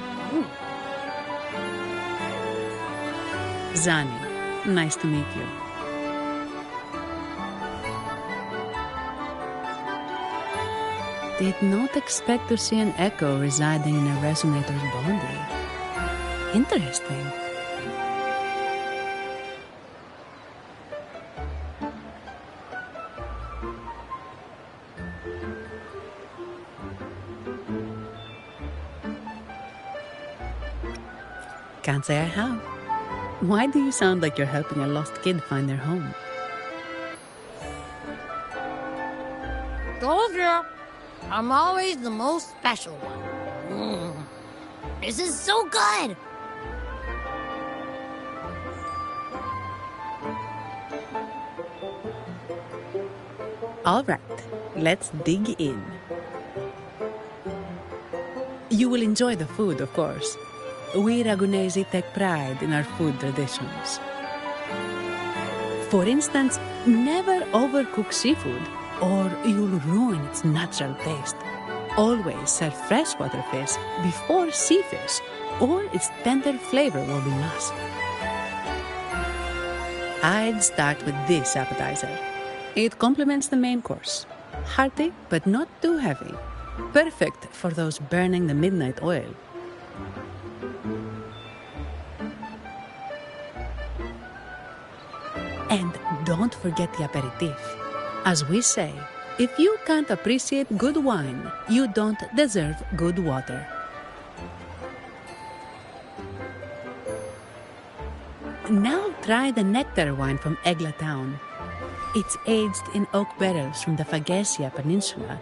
Zani, nice to meet you. Did not expect to see an echo residing in a resonator's body. Interesting. Can't say I have. Why do you sound like you're helping a lost kid find their home? Told you. I'm always the most special one. This is so good! All right, let's dig in. You will enjoy the food, of course. We Ragunesi take pride in our food traditions. For instance, never overcook seafood, or you'll ruin its natural taste. Always serve freshwater fish before sea fish, or its tender flavor will be lost. I'd start with this appetizer. It complements the main course. Hearty, but not too heavy. Perfect for those burning the midnight oil. And don't forget the aperitif. As we say, if you can't appreciate good wine, you don't deserve good water. Now try the nectar wine from Egla town. It's aged in oak barrels from the Faghesia Peninsula,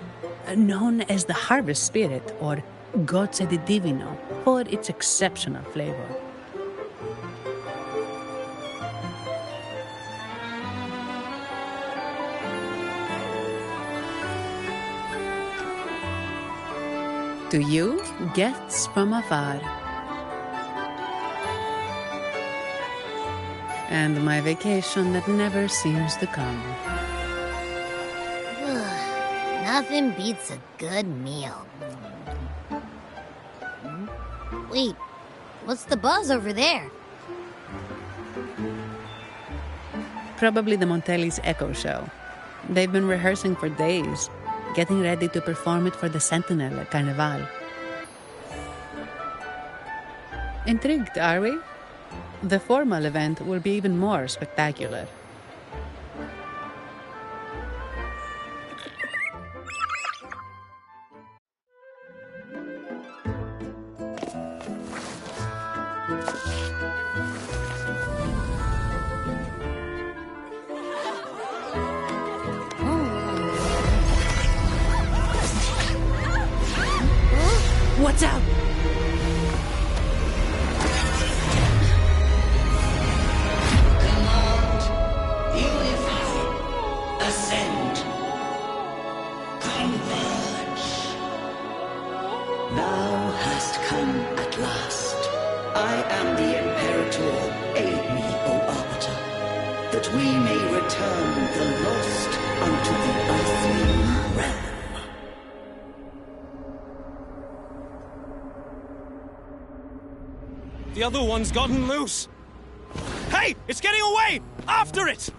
known as the harvest spirit or Gozze di Divino for its exceptional flavor. To you, guests from afar. And my vacation that never seems to come. Nothing beats a good meal. Wait, what's the buzz over there? Probably the Montelli's Echo Show. They've been rehearsing for days, getting ready to perform it for the Sentinel at Carnival. Intrigued, are we? The formal event will be even more spectacular. Watch out! converge. Thou hast come at last. I am the Imperator. Aid me, O Arbiter, that we may return the lost unto the earthly realm. The other one's gotten loose. Hey, it's getting away! After it!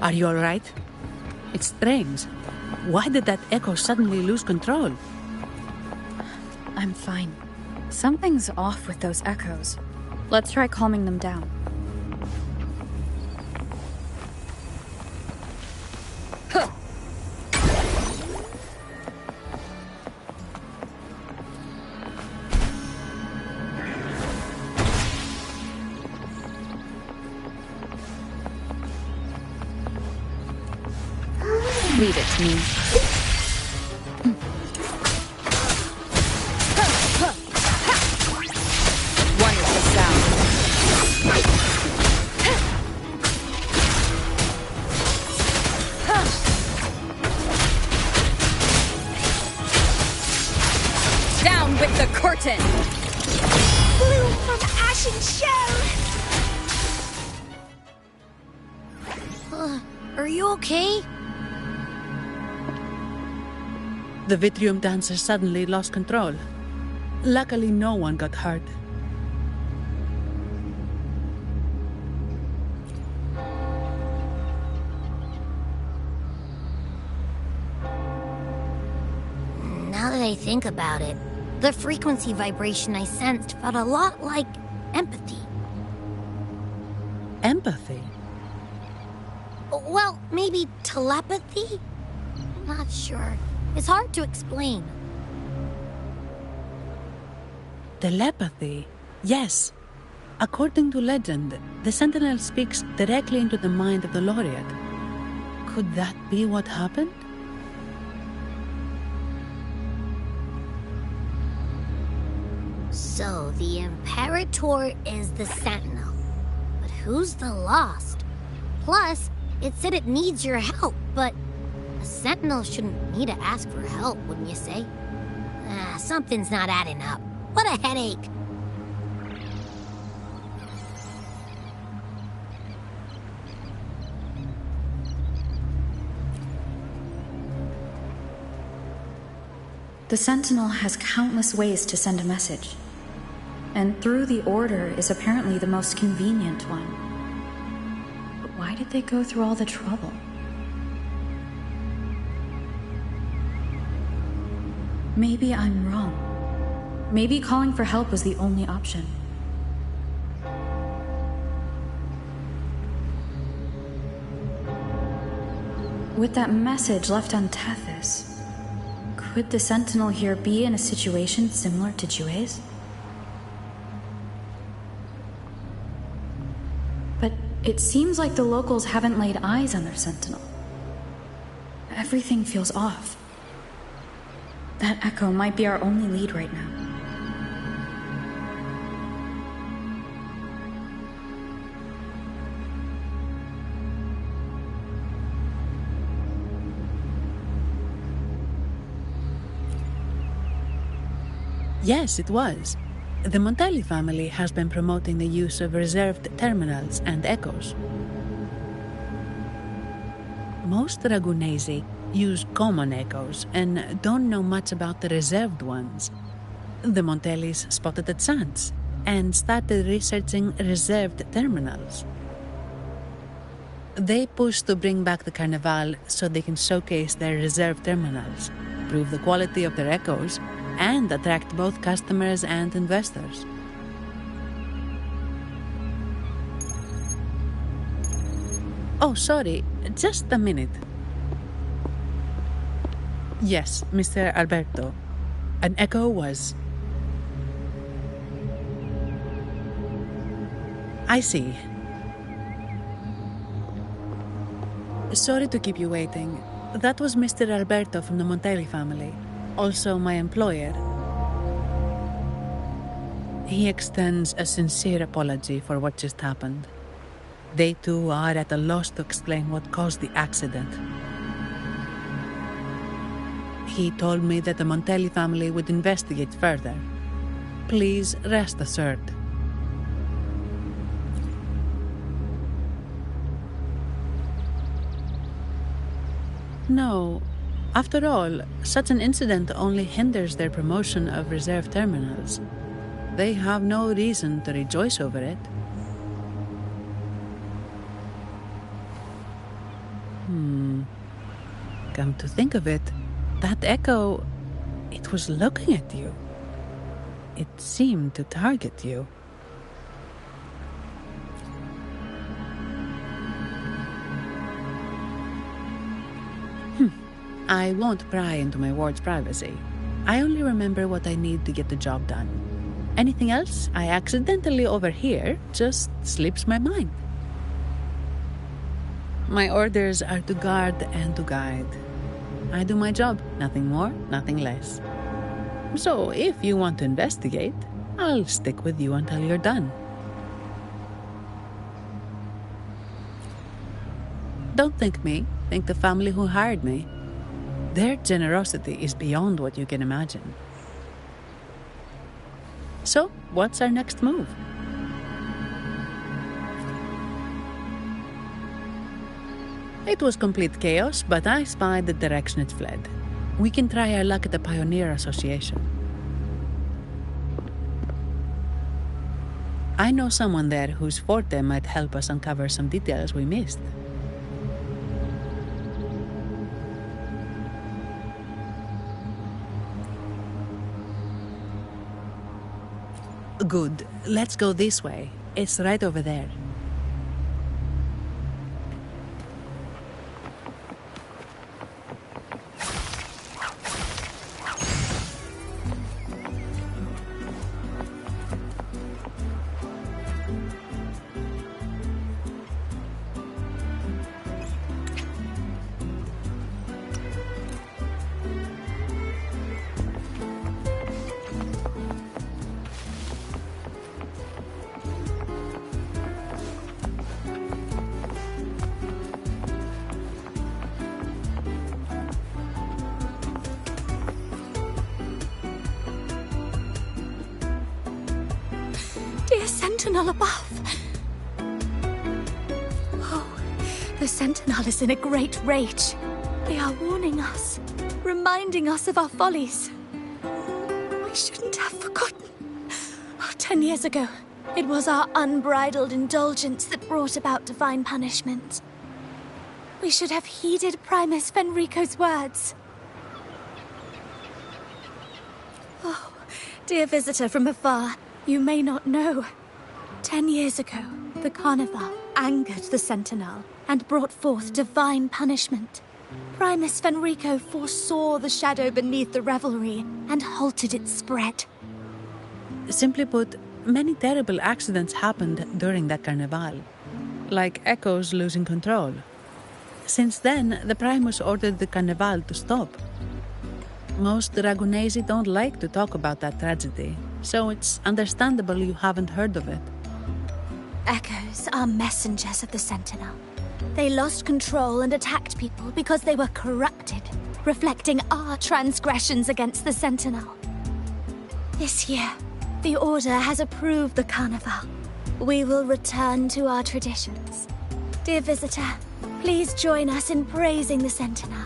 Are you all right? It's strange. Why did that echo suddenly lose control? I'm fine. Something's off with those echoes. Let's try calming them down. Leave it to me. One is the sound. Down with the curtain! Bloom from ashen shell! Are you okay? The Vitrium dancer suddenly lost control. Luckily, no one got hurt. Now that I think about it, the frequency vibration I sensed felt a lot like empathy. Empathy? Well, maybe telepathy? Not sure. It's hard to explain. Telepathy? Yes. According to legend, the Sentinel speaks directly into the mind of the laureate. Could that be what happened? So, the Imperator is the Sentinel. But who's the Lost? Plus, it said it needs your help, but a Sentinel shouldn't need to ask for help, wouldn't you say? Something's not adding up. What a headache. The Sentinel has countless ways to send a message. And through the Order is apparently the most convenient one. But why did they go through all the trouble? Maybe I'm wrong. Maybe calling for help was the only option. With that message left on Tethys, could the Sentinel here be in a situation similar to Jue's? But it seems like the locals haven't laid eyes on their Sentinel. Everything feels off. That echo might be our only lead right now. Yes, it was. The Montelli family has been promoting the use of reserved terminals and echoes. Most Ragunesi use common echoes and don't know much about the reserved ones. The Montellis spotted a chance and started researching reserved terminals. They pushed to bring back the Carnival so they can showcase their reserved terminals, prove the quality of their echoes, and attract both customers and investors. Oh, sorry, just a minute. Yes, Mr. Alberto. An echo was... I see. Sorry to keep you waiting. That was Mr. Alberto from the Montelli family, also my employer. He extends a sincere apology for what just happened. They too are at a loss to explain what caused the accident. He told me that the Montelli family would investigate further. Please rest assured. No. After all, such an incident only hinders their promotion of reserve terminals. They have no reason to rejoice over it. Come to think of it, that echo, it was looking at you. It seemed to target you. I won't pry into my ward's privacy. I only remember what I need to get the job done. Anything else I accidentally overhear just slips my mind. My orders are to guard and to guide. I do my job, nothing more, nothing less. So if you want to investigate, I'll stick with you until you're done. Don't thank me, thank the family who hired me. Their generosity is beyond what you can imagine. So, what's our next move? It was complete chaos, but I spied the direction it fled. We can try our luck at the Pioneer Association. I know someone there whose forte might help us uncover some details we missed. Good. Let's go this way. It's right over there. Dear Sentinel above. Oh, the Sentinel is in a great rage. They are warning us, reminding us of our follies. We shouldn't have forgotten. 10 years ago, it was our unbridled indulgence that brought about divine punishment. We should have heeded Primus Fenrico's words. Oh, dear visitor from afar, you may not know. 10 years ago, the Carnival angered the Sentinel and brought forth divine punishment. Primus Fenrico foresaw the shadow beneath the revelry and halted its spread. Simply put, many terrible accidents happened during that Carnival, like Echo's losing control. Since then, the Primus ordered the Carnival to stop. Most Dragonesi don't like to talk about that tragedy, so it's understandable you haven't heard of it. Echoes are messengers of the Sentinel. They lost control and attacked people because they were corrupted, reflecting our transgressions against the Sentinel. This year, the Order has approved the Carnival. We will return to our traditions. Dear visitor, please join us in praising the Sentinel.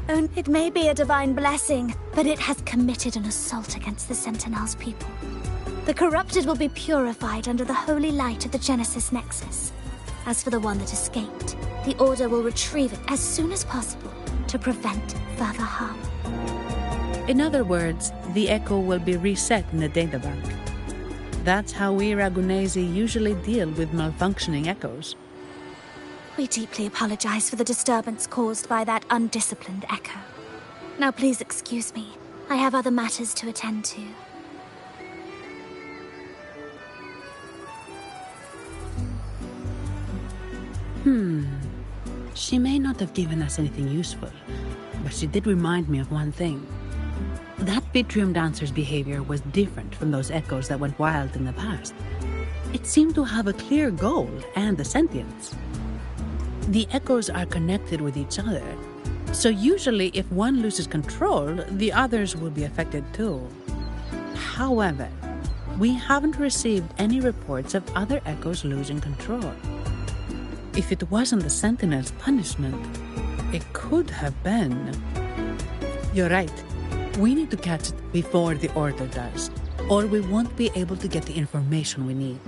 It may be a divine blessing, but it has committed an assault against the Sentinel's people. The corrupted will be purified under the holy light of the Genesis Nexus. As for the one that escaped, the Order will retrieve it as soon as possible to prevent further harm. In other words, the Echo will be reset in the databank. That's how we Ragunesi usually deal with malfunctioning Echoes. We deeply apologize for the disturbance caused by that undisciplined Echo. Now please excuse me. I have other matters to attend to. She may not have given us anything useful, but she did remind me of one thing. That Vitrium dancer's behavior was different from those Echoes that went wild in the past. It seemed to have a clear goal and a sentience. The echoes are connected with each other, so usually if one loses control, the others will be affected too. However, we haven't received any reports of other echoes losing control. If it wasn't the Sentinel's punishment, it could have been. You're right. We need to catch it before the Order does, or we won't be able to get the information we need.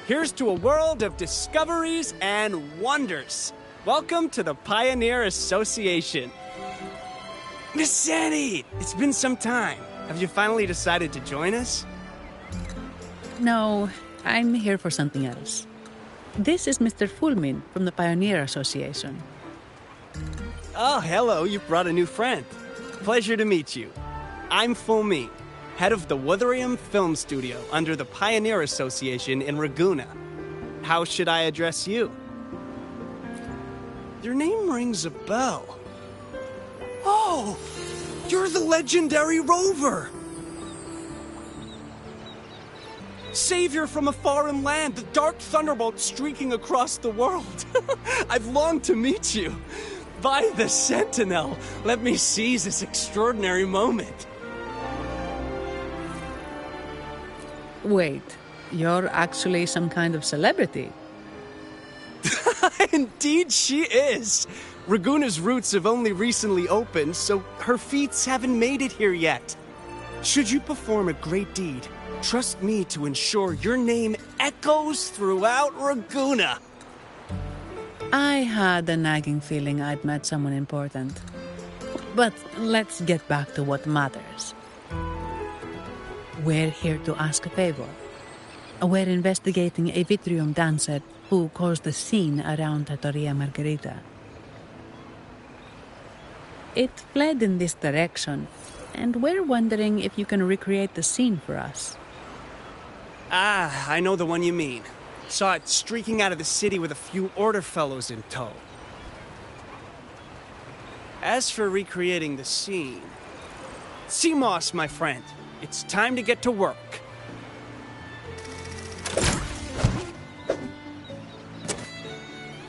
Here's to a world of discoveries and wonders. Welcome to the Pioneer Association. Miss Sandy, it's been some time. Have you finally decided to join us? No, I'm here for something else. This is Mr. Fulmin from the Pioneer Association. Oh, hello, you've brought a new friend. Pleasure to meet you. I'm Fulmin, head of the Wuthering Film Studio under the Pioneer Association in Raguna. How should I address you? Your name rings a bell. Oh, you're the legendary Rover! Savior from a foreign land, the dark thunderbolt streaking across the world. I've longed to meet you. By the Sentinel, let me seize this extraordinary moment. Wait, you're actually some kind of celebrity. Indeed she is. Raguna's roots have only recently opened, so her feats haven't made it here yet. Should you perform a great deed, trust me to ensure your name echoes throughout Raguna. I had a nagging feeling I'd met someone important. But let's get back to what matters. We're here to ask a favor. We're investigating a Vitrium dancer who caused a scene around Trattoria Margherita. It fled in this direction, and we're wondering if you can recreate the scene for us. Ah, I know the one you mean. Saw it streaking out of the city with a few Order fellows in tow. As for recreating the scene... Seamoss, my friend, it's time to get to work.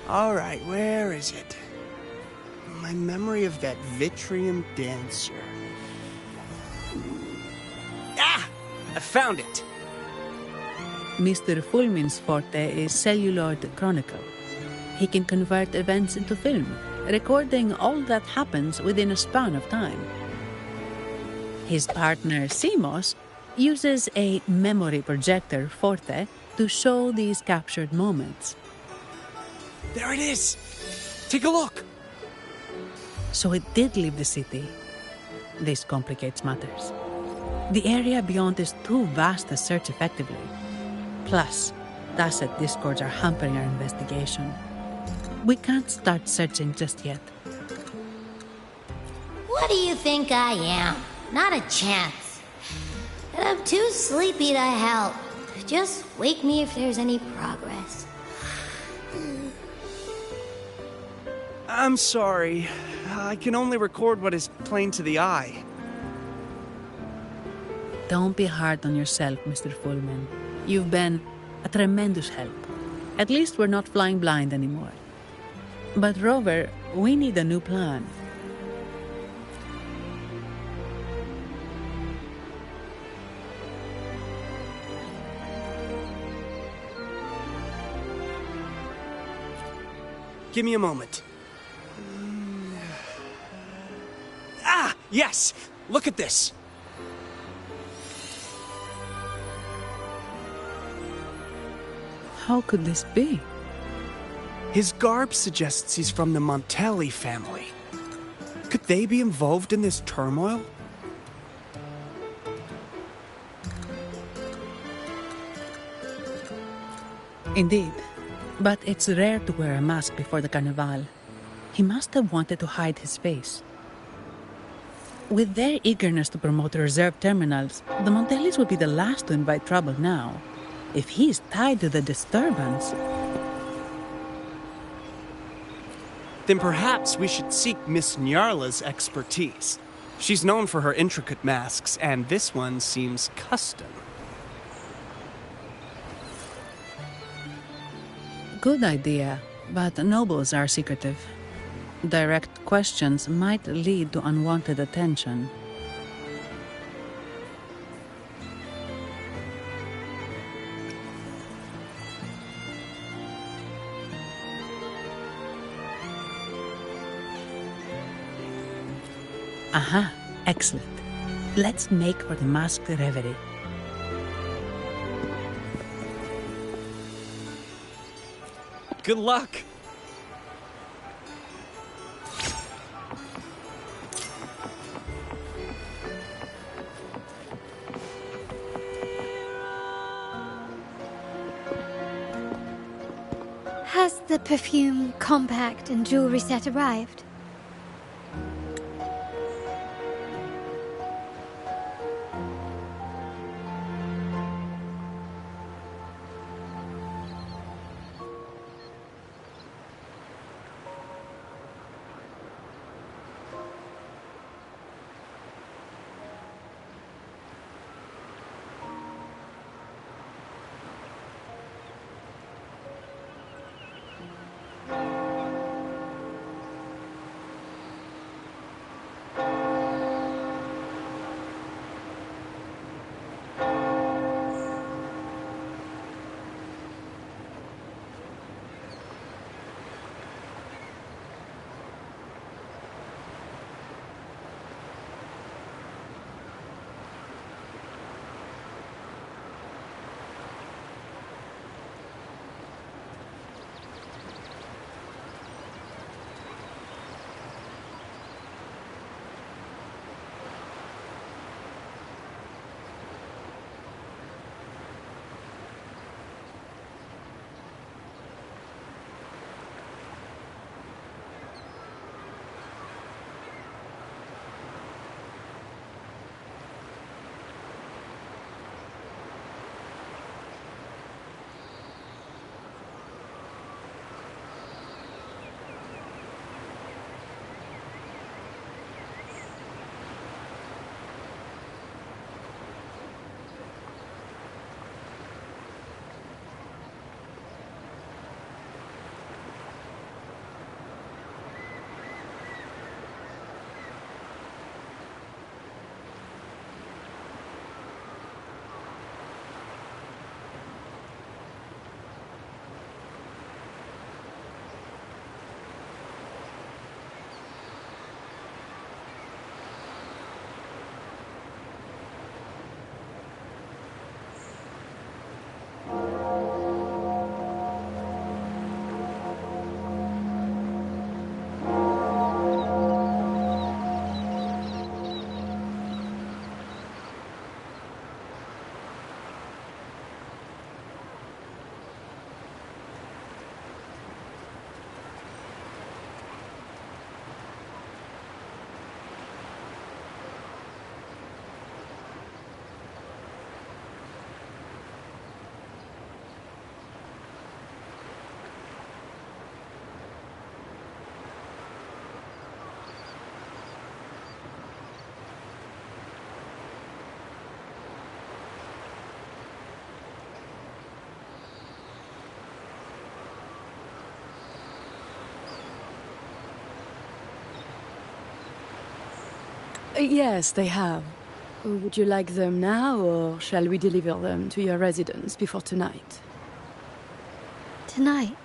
All right, where is it? My memory of that Vitrium dancer. Ah! I found it! Mr. Fulmin's forte is celluloid chronicle. He can convert events into film, recording all that happens within a span of time. His partner, Seamoss, uses a memory projector forte to show these captured moments. There it is! Take a look! So it did leave the city. This complicates matters. The area beyond is too vast to search effectively. Plus, Tacet discords are hampering our investigation. We can't start searching just yet. What do you think I am? Not a chance. And I'm too sleepy to help. Just wake me if there's any progress. I'm sorry. I can only record what is plain to the eye. Don't be hard on yourself, Mr. Fulmin. You've been a tremendous help. At least we're not flying blind anymore. But Rover, we need a new plan. Give me a moment. Ah! Yes! Look at this! How could this be? His garb suggests he's from the Montelli family. Could they be involved in this turmoil? Indeed. But it's rare to wear a mask before the Carnival. He must have wanted to hide his face. With their eagerness to promote reserve terminals, the Montellis would be the last to invite trouble now. If he is tied to the disturbance... Then perhaps we should seek Miss Nyarla's expertise. She's known for her intricate masks, and this one seems custom. Good idea, but nobles are secretive. Direct questions might lead to unwanted attention. Aha, excellent. Let's make for the masked reverie. Good luck! Has the perfume, compact, and jewelry set arrived? Yes, they have. Would you like them now, or shall we deliver them to your residence before tonight? Tonight?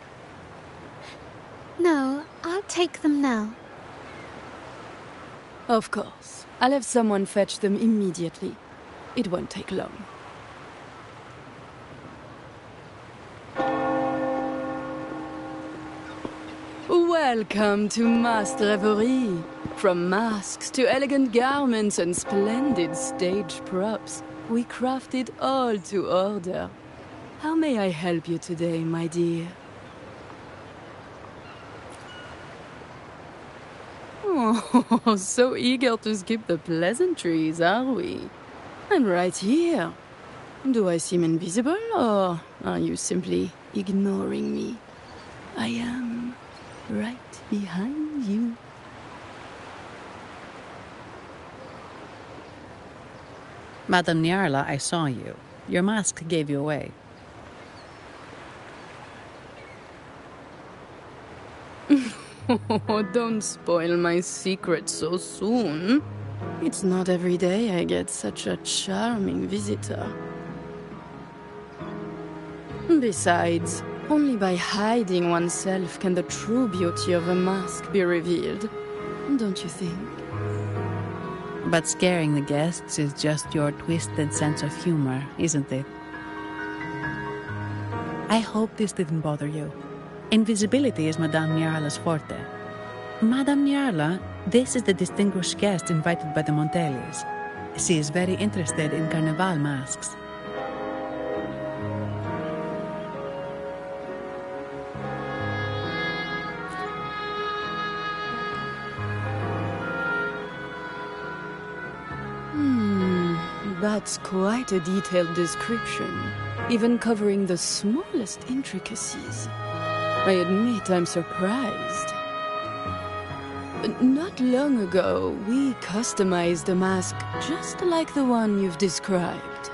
No, I'll take them now. Of course. I'll have someone fetch them immediately. It won't take long. Welcome to Masked Revelry. From masks to elegant garments and splendid stage props, we craft it all to order. How may I help you today, my dear? Oh, so eager to skip the pleasantries, are we? I'm right here. Do I seem invisible, or are you simply ignoring me? I am right behind you. Madame Nyarla, I saw you. Your mask gave you away. Oh, don't spoil my secret so soon. It's not every day I get such a charming visitor. Besides, only by hiding oneself can the true beauty of a mask be revealed. Don't you think? But scaring the guests is just your twisted sense of humor, isn't it? I hope this didn't bother you. Invisibility is Madame Nyarla's forte. Madame Nyarla, this is the distinguished guest invited by the Montelis. She is very interested in Carnival masks. That's quite a detailed description, even covering the smallest intricacies. I admit I'm surprised. Not long ago, we customized a mask just like the one you've described.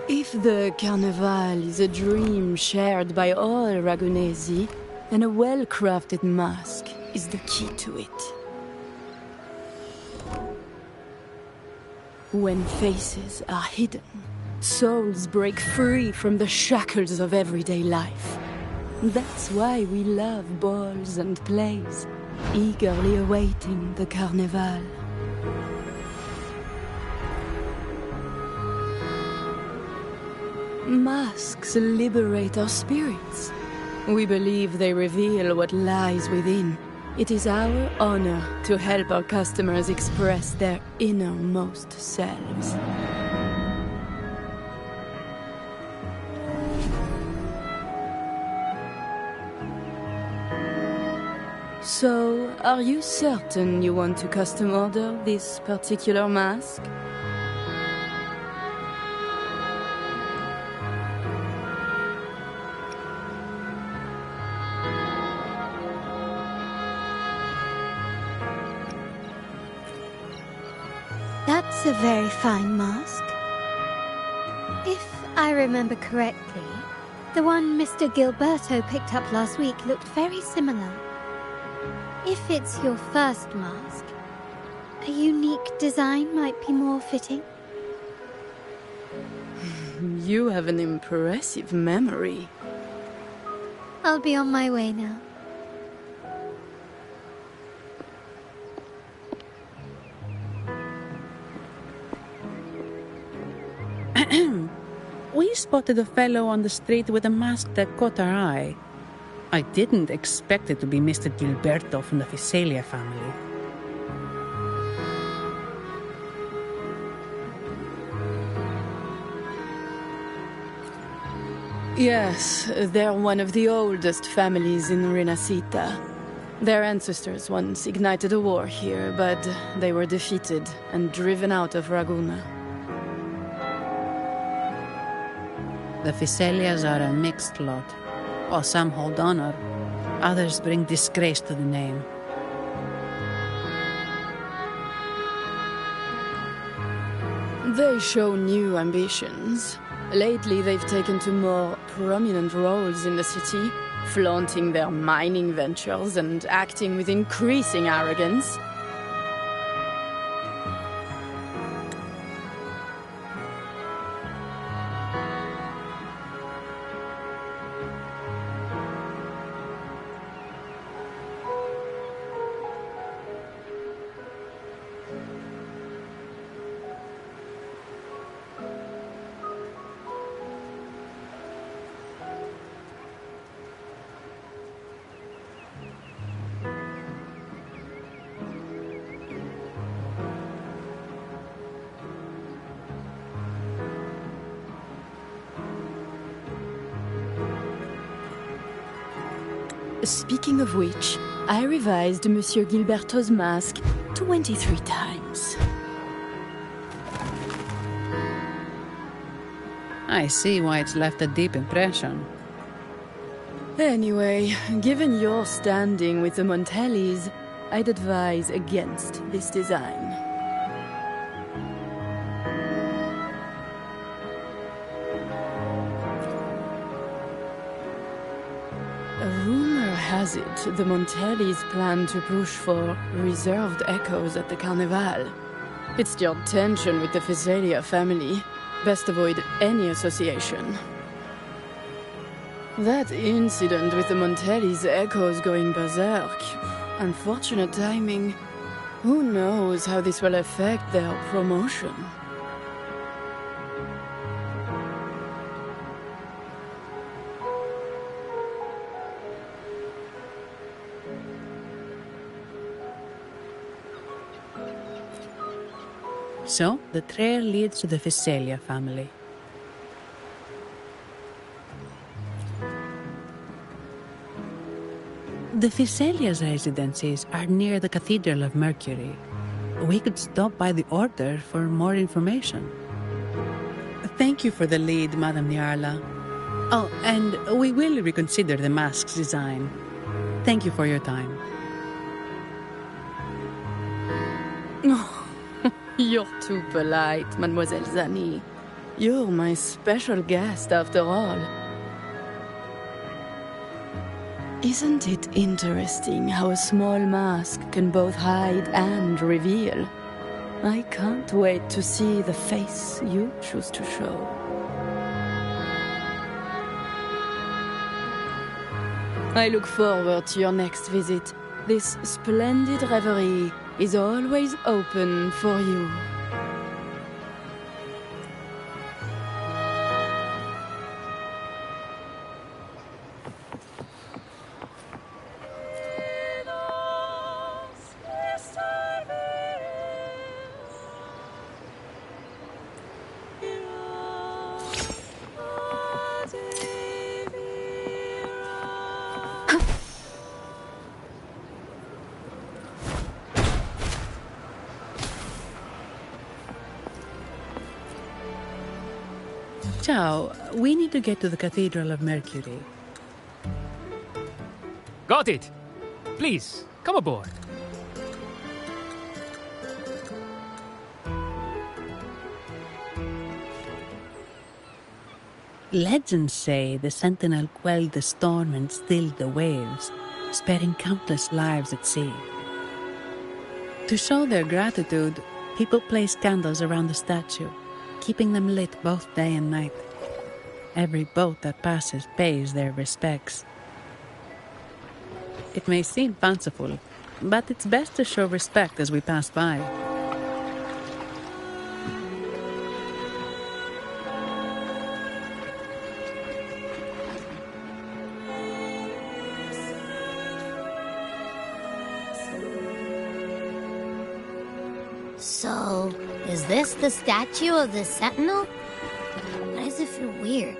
If the Carnival is a dream shared by all Ragunesi, then a well-crafted mask is the key to it. When faces are hidden, souls break free from the shackles of everyday life. That's why we love balls and plays, eagerly awaiting the Carnival. Masks liberate our spirits. We believe they reveal what lies within. It is our honor to help our customers express their innermost selves. So, are you certain you want to custom order this particular mask? That's a very fine mask. If I remember correctly, the one Mr. Gilberto picked up last week looked very similar. If it's your first mask, a unique design might be more fitting. You have an impressive memory. I'll be on my way now. We spotted a fellow on the street with a mask that caught our eye. I didn't expect it to be Mr. Gilberto from the Visalia family. Yes, they're one of the oldest families in Rinascita. Their ancestors once ignited a war here, but they were defeated and driven out of Ragunna. The Visalias are a mixed lot. While some hold honor, others bring disgrace to the name. They show new ambitions. Lately, they've taken to more prominent roles in the city, flaunting their mining ventures and acting with increasing arrogance. speaking of which, I revised Monsieur Gilberto's mask 23 times. I see why it's left a deep impression. Anyway, given your standing with the Montellis, I'd advise against this design. Rumor has it the Montellis plan to push for reserved echoes at the Carnival. It stirred tension with the Physalia family. Best avoid any association. That incident with the Montellis' echoes going berserk. Unfortunate timing. Who knows how this will affect their promotion? So, the trail leads to the Physalia family. The Physalia's residencies are near the Cathedral of Mercury. We could stop by the Order for more information. Thank you for the lead, Madame Niarla. Oh, and we will reconsider the mask's design. Thank you for your time. You're too polite, Mademoiselle Zani. You're my special guest, after all. Isn't it interesting how a small mask can both hide and reveal? I can't wait to see the face you choose to show. I look forward to your next visit. This splendid reverie is always open for you. Ciao, we need to get to the Cathedral of Mercury. Got it! Please, come aboard. Legends say the Sentinel quelled the storm and stilled the waves, sparing countless lives at sea. To show their gratitude, people place candles around the statue, keeping them lit both day and night. Every boat that passes pays their respects. It may seem fanciful, but it's best to show respect as we pass by. So, is this the statue of the Sentinel? Why does it feel weird?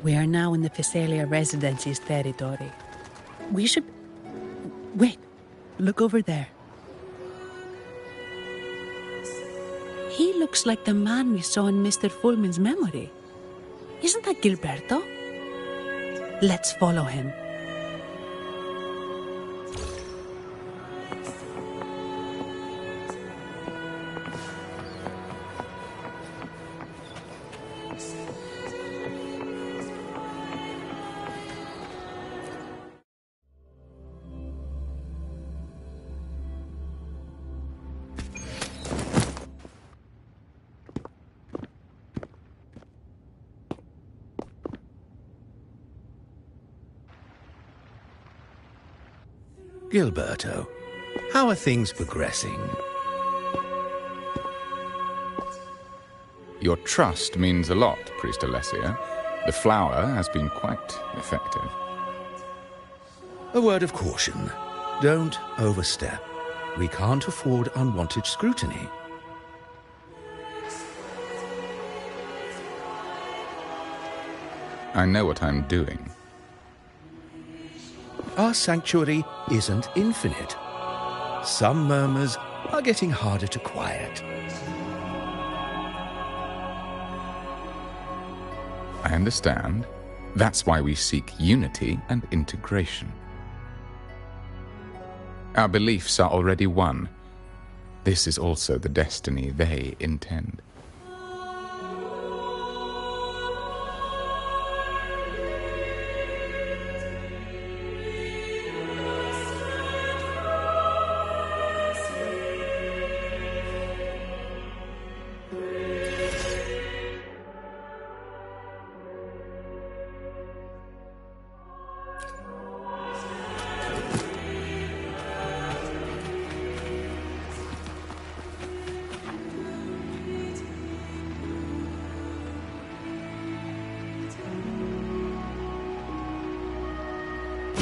We are now in the Physalia Residency's territory. We should... Wait, look over there. He looks like the man we saw in Mr. Fulmin's memory. Isn't that Gilberto? Let's follow him. Gilberto, How are things progressing? Your trust means a lot, Priest Alessia. The flower has been quite effective. A word of caution. Don't overstep. We can't afford unwanted scrutiny. I know what I'm doing. Our sanctuary isn't infinite. Some murmurs are getting harder to quiet. I understand. That's why we seek unity and integration. Our beliefs are already one. This is also the destiny they intend.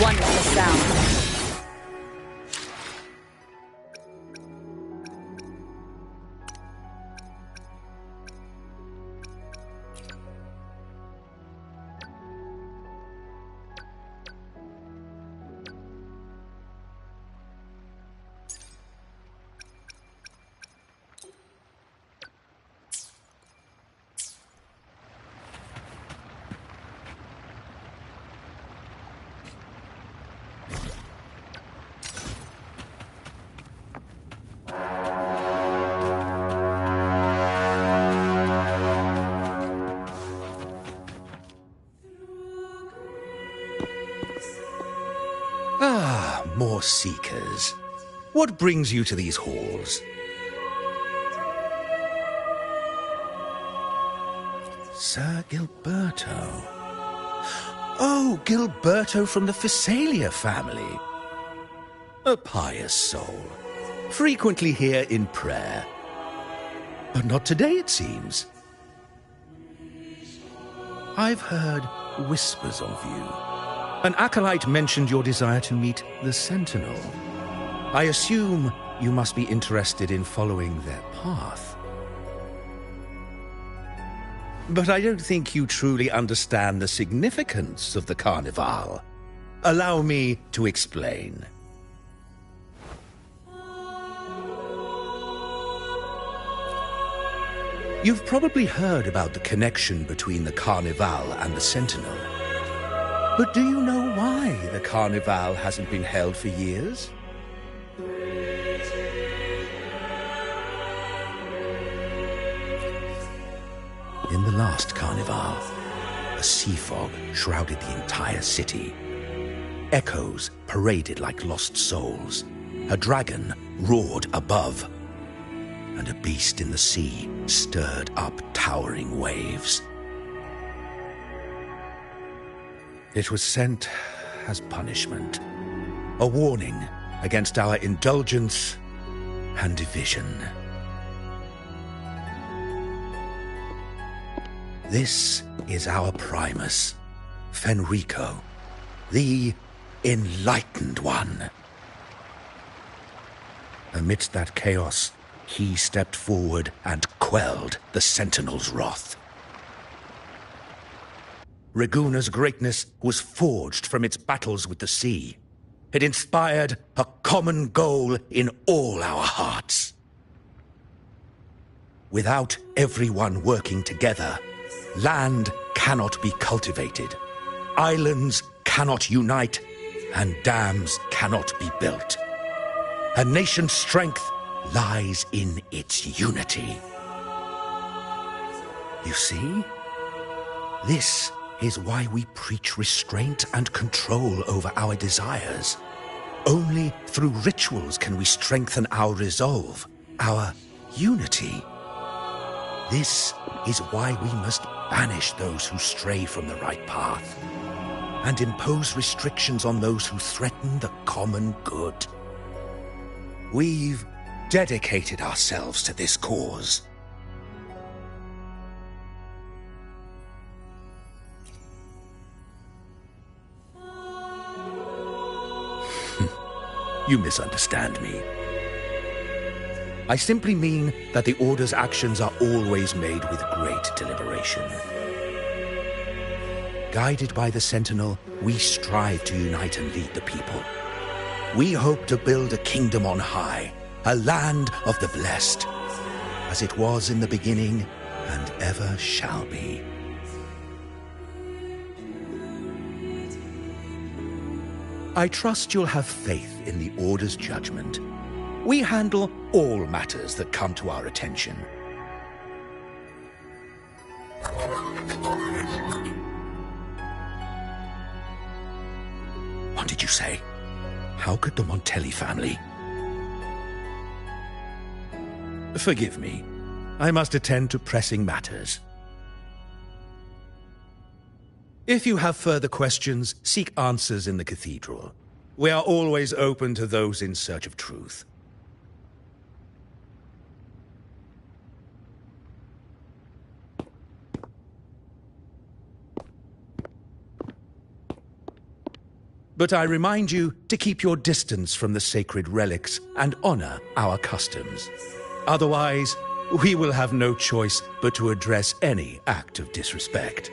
Wonderful sound. More seekers. What brings you to these halls? Sir Gilberto. Oh, Gilberto from the Physalia family. A pious soul. Frequently here in prayer. But not today, it seems. I've heard whispers of you. An acolyte mentioned your desire to meet the Sentinel. I assume you must be interested in following their path. But I don't think you truly understand the significance of the Carnival. Allow me to explain. You've probably heard about the connection between the Carnival and the Sentinel. But do you know why the Carnival hasn't been held for years? In the last Carnival, a sea fog shrouded the entire city. Echoes paraded like lost souls. A dragon roared above. And a beast in the sea stirred up towering waves. It was sent as punishment, a warning against our indulgence and division. This is our Primus, Fenrico, the Enlightened One. Amidst that chaos, he stepped forward and quelled the Sentinel's wrath. Raguna's greatness was forged from its battles with the sea. It inspired a common goal in all our hearts. Without everyone working together, land cannot be cultivated, islands cannot unite, and dams cannot be built. A nation's strength lies in its unity. You see? This is why we preach restraint and control over our desires. Only through rituals can we strengthen our resolve, our unity. This is why we must banish those who stray from the right path, and impose restrictions on those who threaten the common good. We've dedicated ourselves to this cause. You misunderstand me. I simply mean that the Order's actions are always made with great deliberation. Guided by the Sentinel, we strive to unite and lead the people. We hope to build a kingdom on high, a land of the blessed, as it was in the beginning and ever shall be. I trust you'll have faith in the Order's judgment. We handle all matters that come to our attention. What did you say? How could the Montelli family? Forgive me. I must attend to pressing matters. If you have further questions, seek answers in the cathedral. We are always open to those in search of truth. But I remind you to keep your distance from the sacred relics and honor our customs. Otherwise, we will have no choice but to address any act of disrespect.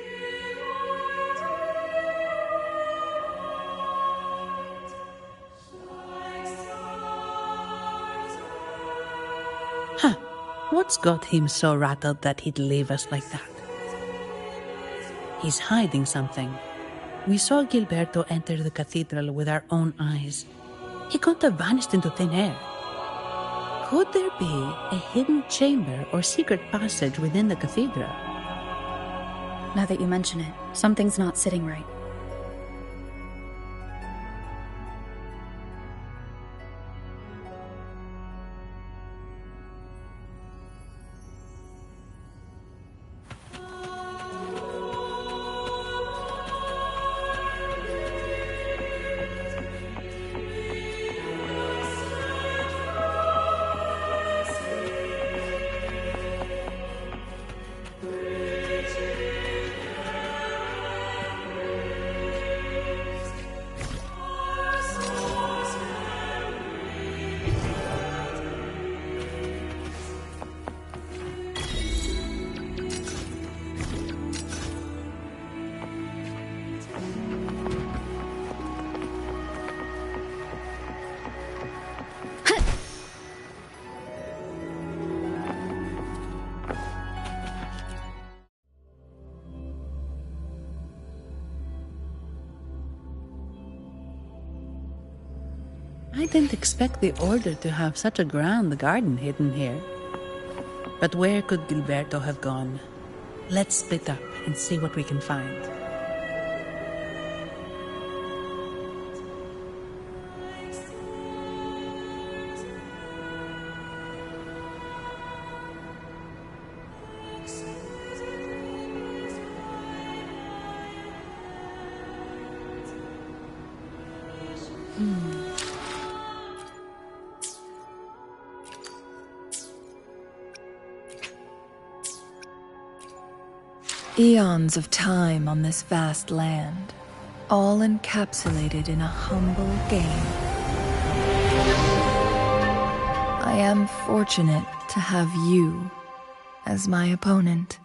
Huh. What's got him so rattled that he'd leave us like that? He's hiding something. We saw Gilberto enter the cathedral with our own eyes. He couldn't have vanished into thin air. Could there be a hidden chamber or secret passage within the cathedral? Now that you mention it, something's not sitting right. I didn't expect the Order to have such a grand garden hidden here. But where could Gilberto have gone? Let's split up and see what we can find. Eons of time on this vast land, all encapsulated in a humble game. I am fortunate to have you as my opponent.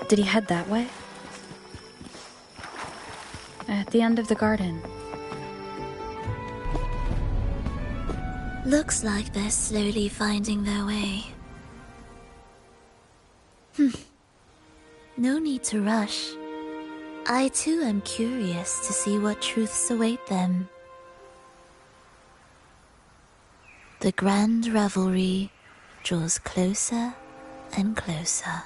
Did he head that way? At the end of the garden. Looks like they're slowly finding their way. No need to rush. I too am curious to see what truths await them. The grand revelry draws closer and closer.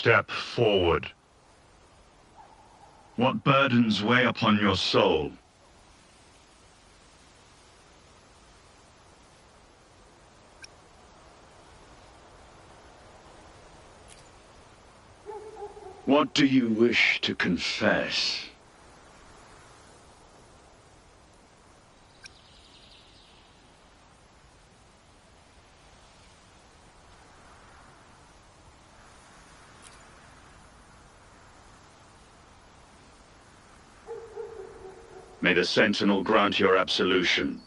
Step forward. What burdens weigh upon your soul? What do you wish to confess? May the Sentinel grant your absolution.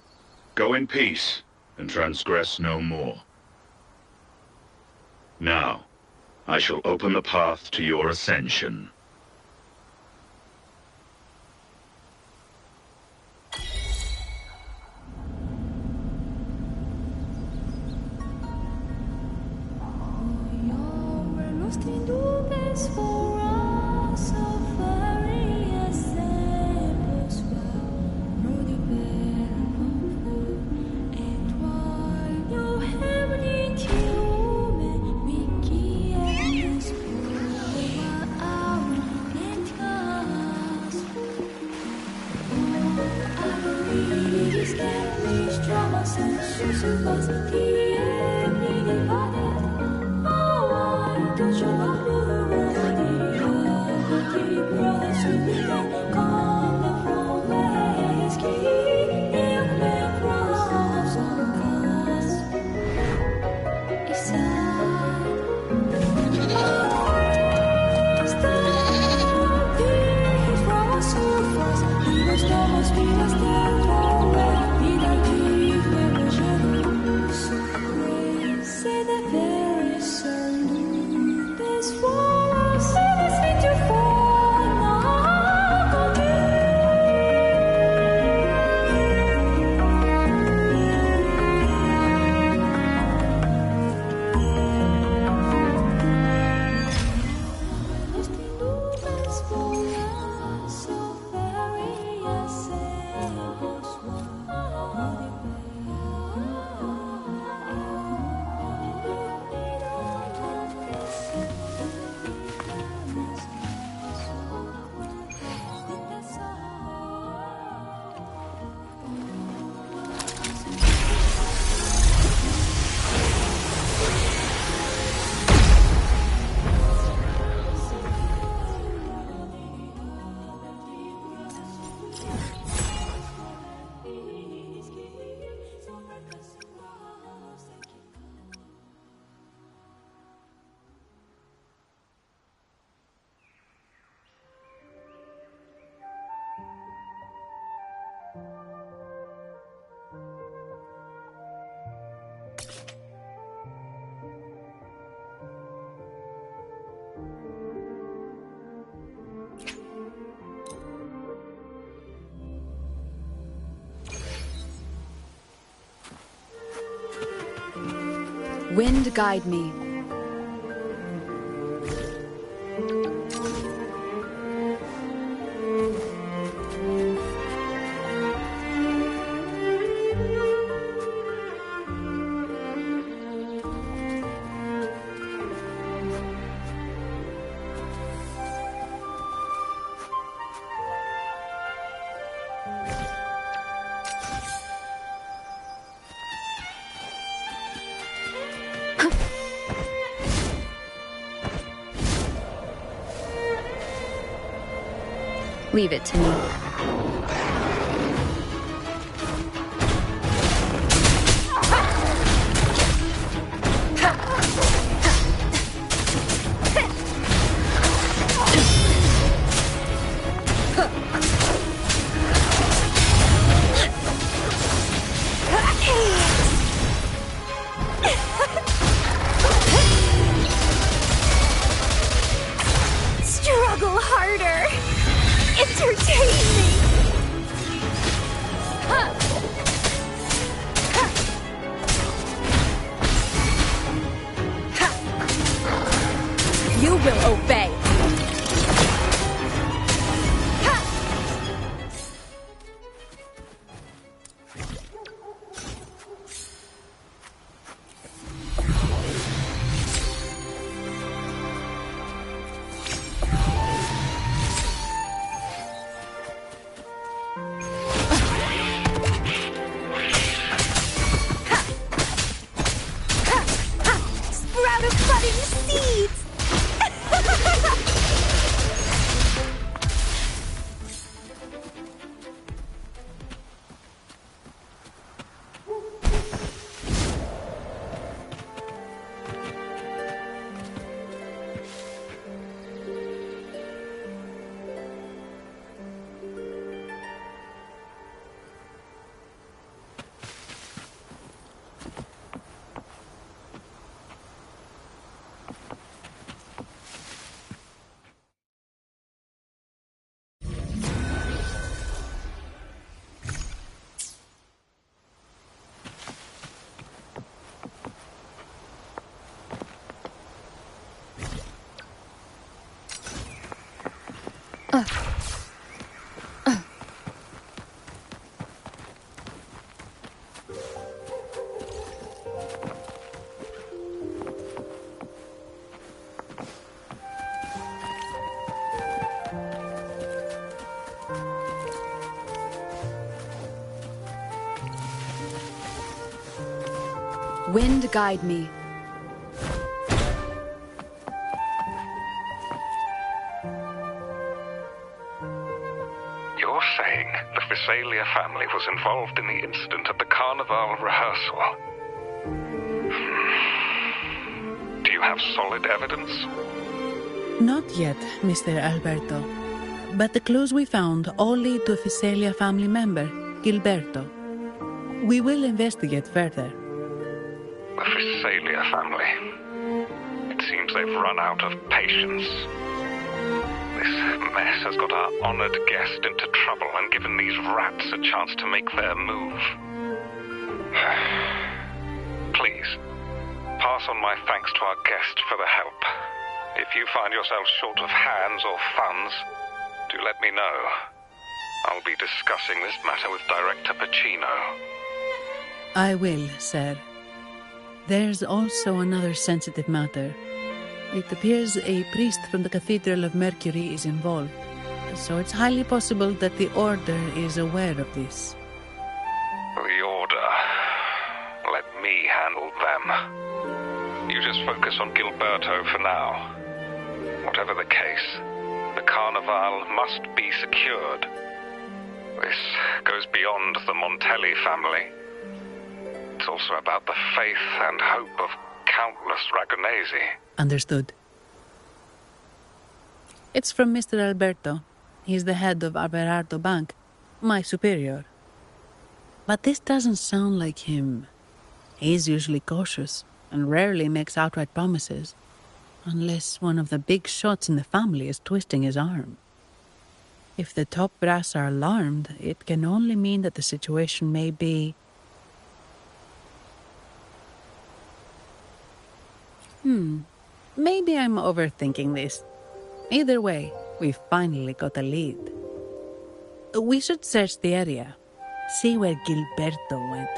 Go in peace, and transgress no more. Now, I shall open the path to your ascension. Don't you Wind guide me. Leave it to me. Struggle harder! Entertain me! You will obey. Sprout of budding seeds! Wind guide me. You're saying the Visalia family was involved in the incident at the Carnival rehearsal? Do you have solid evidence? Not yet, Mr. Alberto. But the clues we found all lead to a Visalia family member, Gilberto. We will investigate further. The Visalia family. It seems they've run out of patience. This mess has got our honored guest into trouble and given these rats a chance to make their move. Please, pass on my thanks to our guest for the help. If you find yourself short of hands or funds, do let me know. I'll be discussing this matter with Director Pacino. I will, sir. There's also another sensitive matter. It appears a priest from the Cathedral of Mercury is involved, so it's highly possible that the Order is aware of this. The Order. Let me handle them. You just focus on Gilberto for now. Whatever the case, the Carnival must be secured. This goes beyond the Montelli family. It's also about the faith and hope of countless Ragonesi. Understood. It's from Mr. Alberto. He's the head of Averardo Bank, my superior. But this doesn't sound like him. He's usually cautious and rarely makes outright promises, unless one of the big shots in the family is twisting his arm. If the top brass are alarmed, it can only mean that the situation may be... Maybe I'm overthinking this. Either way, we finally got a lead. We should search the area. See where Gilberto went.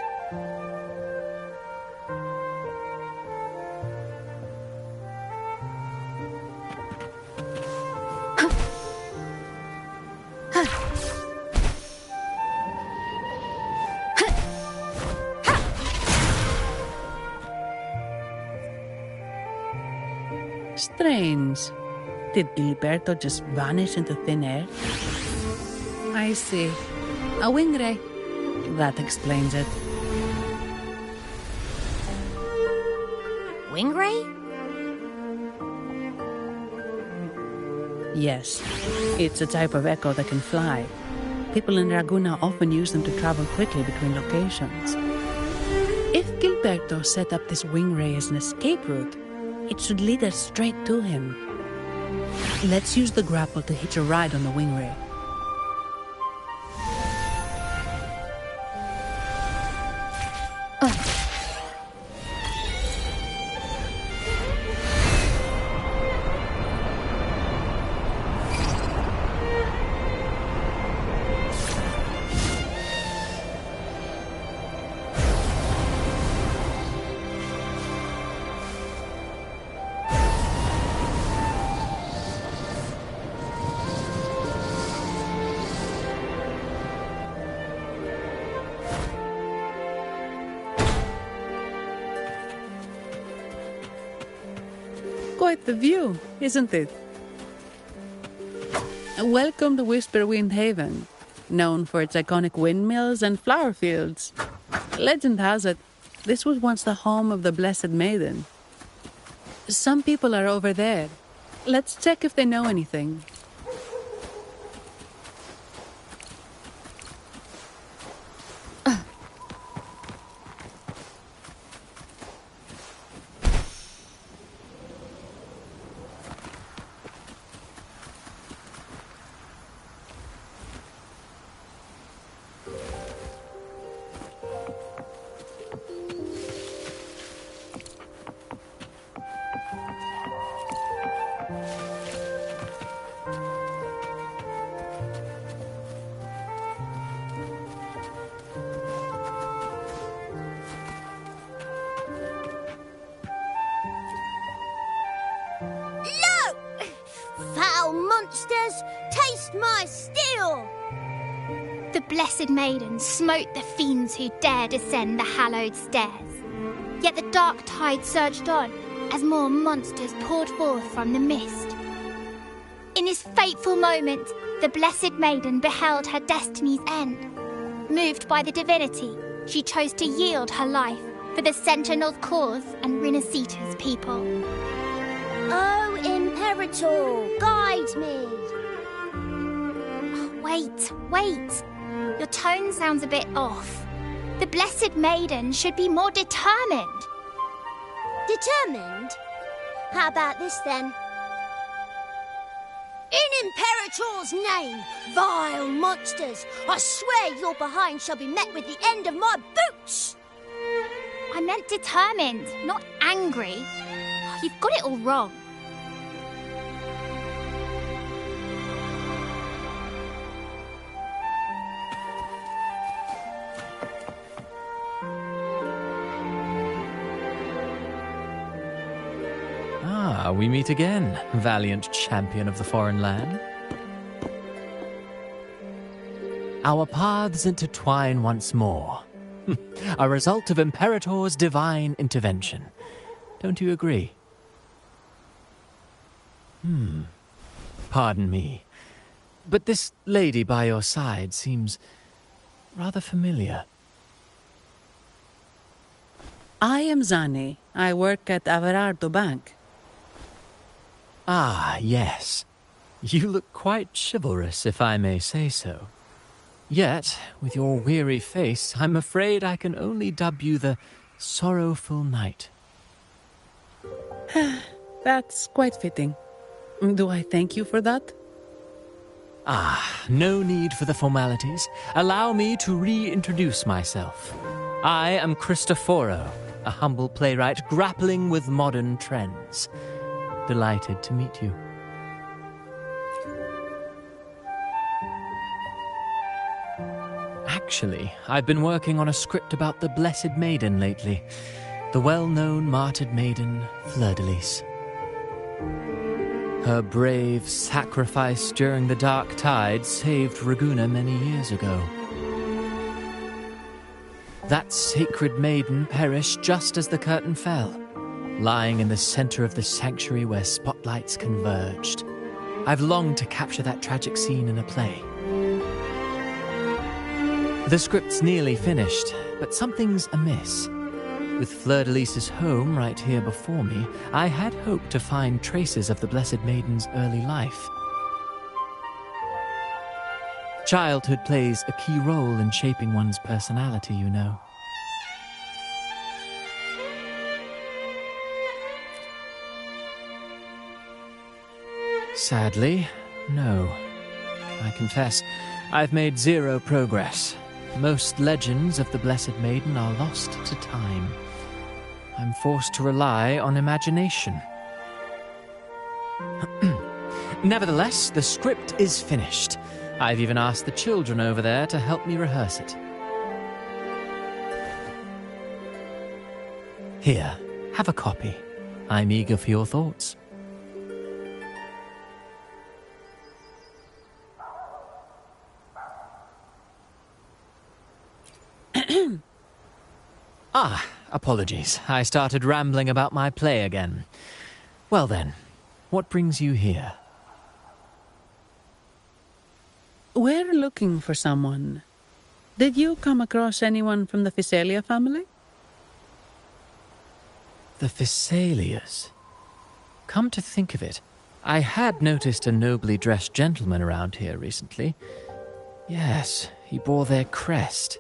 Strange. Did Gilberto just vanish into thin air? I see. A wing ray. That explains it. Wing ray? Yes. It's a type of echo that can fly. People in Raguna often use them to travel quickly between locations. If Gilberto set up this wing ray as an escape route, it should lead us straight to him. Let's use the grapple to hitch a ride on the wing ray. Quite the view, isn't it? Welcome to Whisperwind Haven, known for its iconic windmills and flower fields. Legend has it, this was once the home of the Blessed Maiden. Some people are over there. Let's check if they know anything. Foul monsters, taste my steel! The Blessed Maiden smote the fiends who dared ascend the hallowed stairs. Yet the dark tide surged on as more monsters poured forth from the mist. In this fateful moment, the Blessed Maiden beheld her destiny's end. Moved by the divinity, she chose to yield her life for the Sentinel's cause and Rinascita's people. Oh, Imperator, guide me! Wait. Your tone sounds a bit off. The Blessed Maiden should be more determined. Determined? How about this then? In Imperator's name, vile monsters, I swear your behind shall be met with the end of my boots! I meant determined, not angry. You've got it all wrong. We meet again, valiant champion of the foreign land. Our paths intertwine once more. A result of Imperator's divine intervention. Don't you agree? Pardon me, but this lady by your side seems rather familiar. I am Zani. I work at Averardo Bank. Ah, yes. You look quite chivalrous, if I may say so. Yet, with your weary face, I'm afraid I can only dub you the Sorrowful Knight. That's quite fitting. Do I thank you for that? No need for the formalities. Allow me to reintroduce myself. I am Cristoforo, a humble playwright grappling with modern trends. Delighted to meet you. Actually, I've been working on a script about the Blessed Maiden lately. The well-known martyred maiden, Fleur-de-Lis. Her brave sacrifice during the Dark Tide saved Raguna many years ago. That sacred maiden perished just as the curtain fell, lying in the center of the sanctuary where spotlights converged. I've longed to capture that tragic scene in a play. The script's nearly finished, but something's amiss. With Fleur-de-Lis's home right here before me, I had hoped to find traces of the Blessed Maiden's early life. Childhood plays a key role in shaping one's personality, you know. Sadly, no. I confess, I've made zero progress. Most legends of the Blessed Maiden are lost to time. I'm forced to rely on imagination. Nevertheless, the script is finished. I've even asked the children over there to help me rehearse it. Here, have a copy. I'm eager for your thoughts. Apologies. I started rambling about my play again. Well then, what brings you here? We're looking for someone. Did you come across anyone from the Physalia family? The Physalias? Come to think of it, I had noticed a nobly dressed gentleman around here recently. Yes, he bore their crest.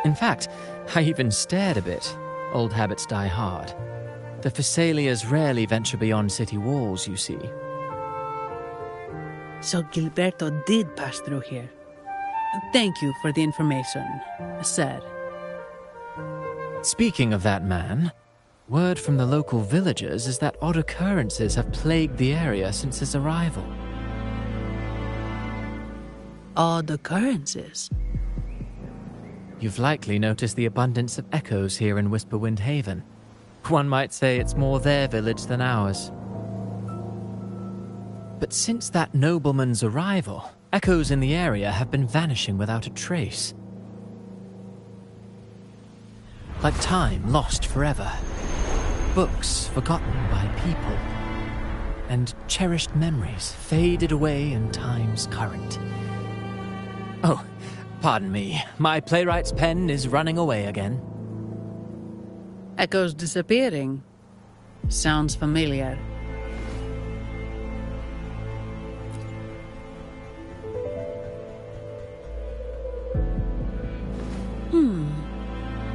In fact, I even stared a bit. Old habits die hard. The Physalias rarely venture beyond city walls, you see. So Gilberto did pass through here. Thank you for the information, sir. Speaking of that man, word from the local villagers is that odd occurrences have plagued the area since his arrival. Odd occurrences? You've likely noticed the abundance of echoes here in Whisperwind Haven. One might say it's more their village than ours. But since that nobleman's arrival, echoes in the area have been vanishing without a trace. Like time lost forever. Books forgotten by people. And cherished memories faded away in time's current. Oh, pardon me. My playwright's pen is running away again. Echoes disappearing. Sounds familiar.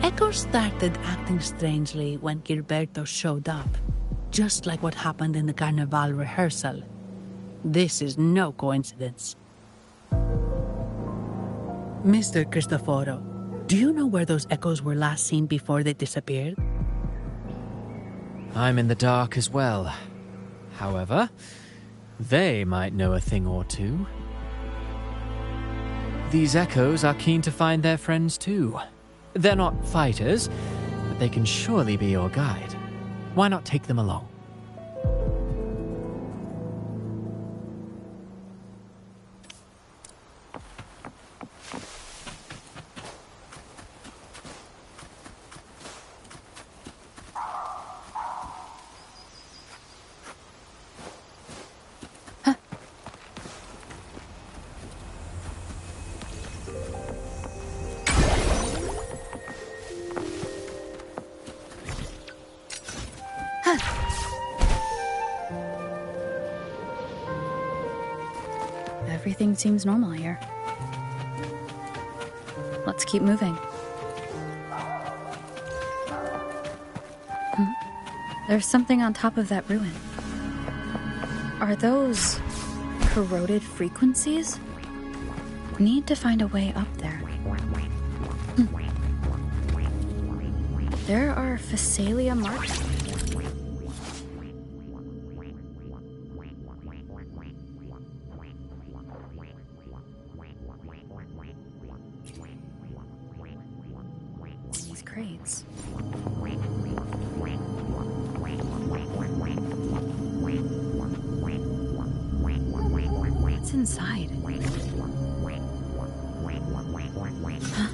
Echoes started acting strangely when Gilberto showed up. Just like what happened in the Carnival rehearsal. This is no coincidence. Mr. Cristoforo, do you know where those echoes were last seen before they disappeared? I'm in the dark as well. However, they might know a thing or two. These echoes are keen to find their friends too. They're not fighters, but they can surely be your guide. Why not take them along? Everything seems normal here. Let's keep moving. There's something on top of that ruin. Are those corroded frequencies? Need to find a way up there. There are Phasalia marks. These crates. What's inside? Huh?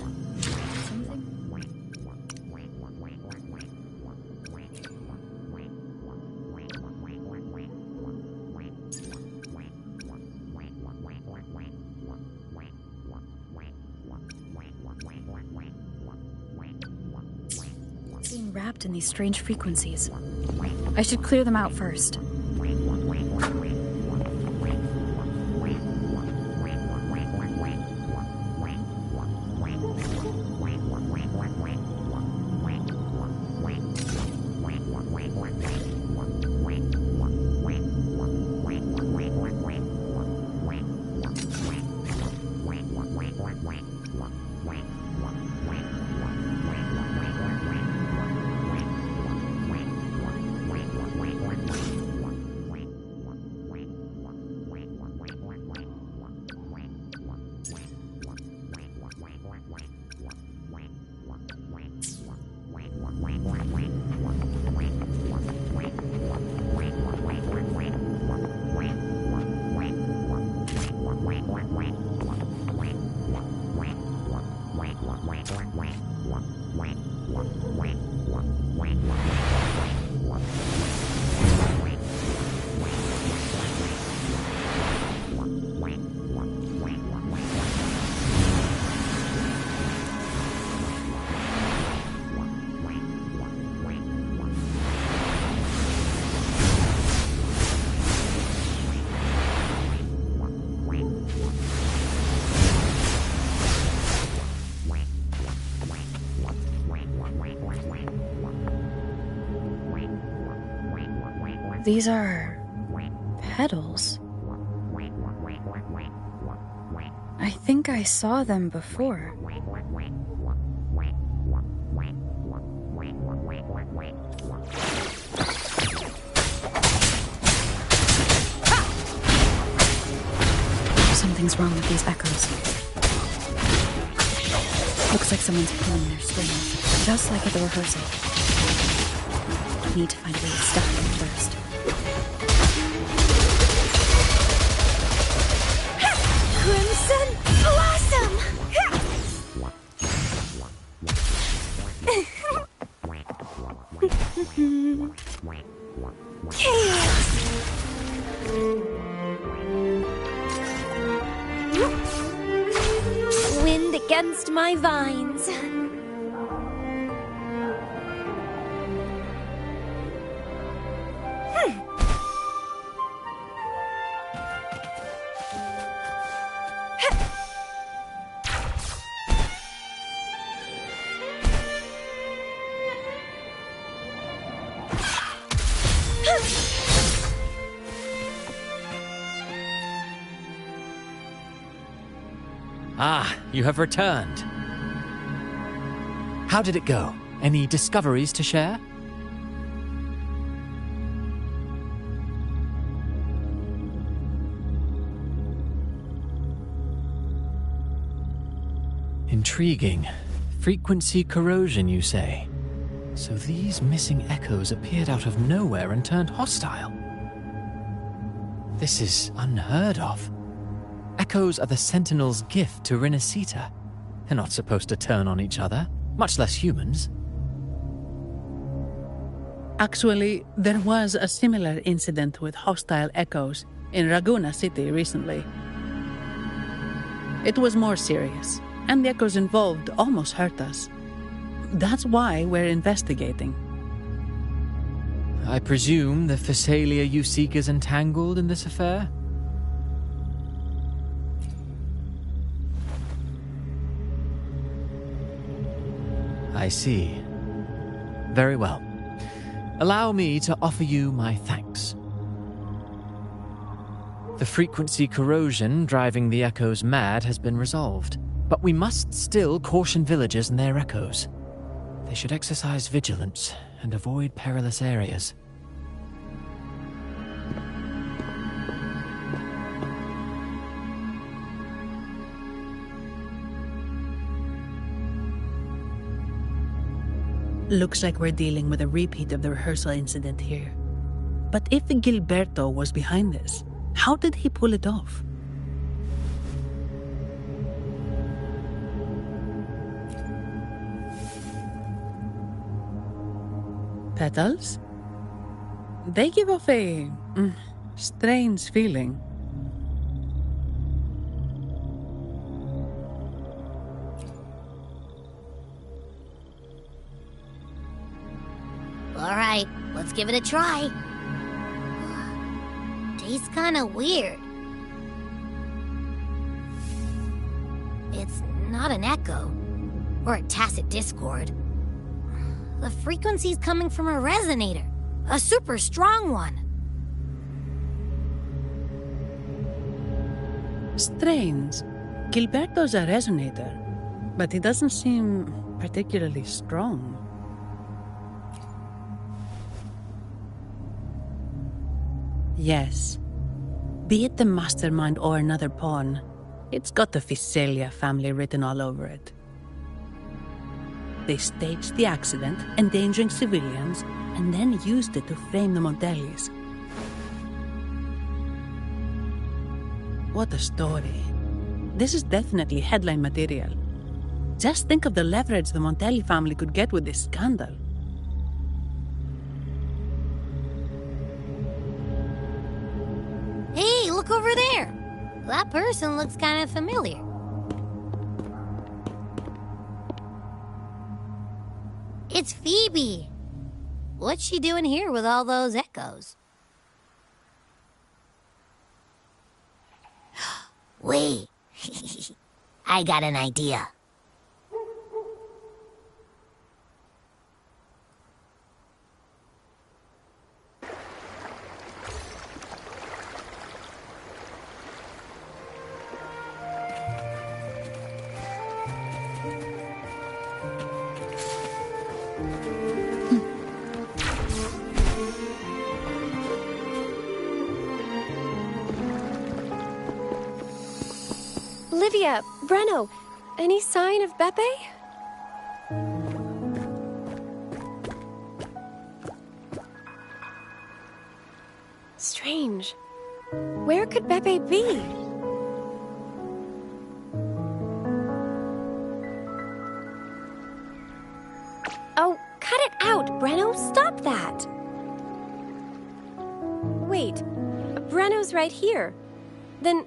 Being wrapped in these strange frequencies. I should clear them out first. These are petals. I think I saw them before. Something's wrong with these echoes. Looks like someone's pulling their strings, just like at the rehearsal. Need to find a way to stop them first. Crimson Blossom! Chaos! Wind against my vines. Ah, you have returned. How did it go? Any discoveries to share? Intriguing. Frequency corrosion, you say? So these missing echoes appeared out of nowhere and turned hostile. This is unheard of. Echoes are the Sentinel's gift to Rinascita. They're not supposed to turn on each other, much less humans. Actually, there was a similar incident with hostile echoes in Raguna City recently. It was more serious, and the echoes involved almost hurt us. That's why we're investigating. I presume the Phasalia you seek is entangled in this affair? I see. Very well. Allow me to offer you my thanks. The frequency corrosion driving the echoes mad has been resolved, but we must still caution villagers and their echoes. They should exercise vigilance and avoid perilous areas. Looks like we're dealing with a repeat of the rehearsal incident here. But if Gilberto was behind this, how did he pull it off? Petals? They give off a strange feeling. All right, let's give it a try. Tastes kind of weird. It's not an echo or a tacit discord. The frequency's coming from a resonator, a super strong one. Strange. Gilberto's a resonator, but he doesn't seem particularly strong. Yes. Be it the mastermind or another pawn, it's got the Visalia family written all over it. They staged the accident, endangering civilians, and then used it to frame the Montellis. What a story. This is definitely headline material. Just think of the leverage the Montelli family could get with this scandal. Hey, look over there! That person looks kind of familiar. It's Phoebe! What's she doing here with all those echoes? Wait, I got an idea. Olivia, Breno, any sign of Beppe? Strange. Where could Beppe be? Oh, cut it out, Breno. Stop that. Wait, Breno's right here. Then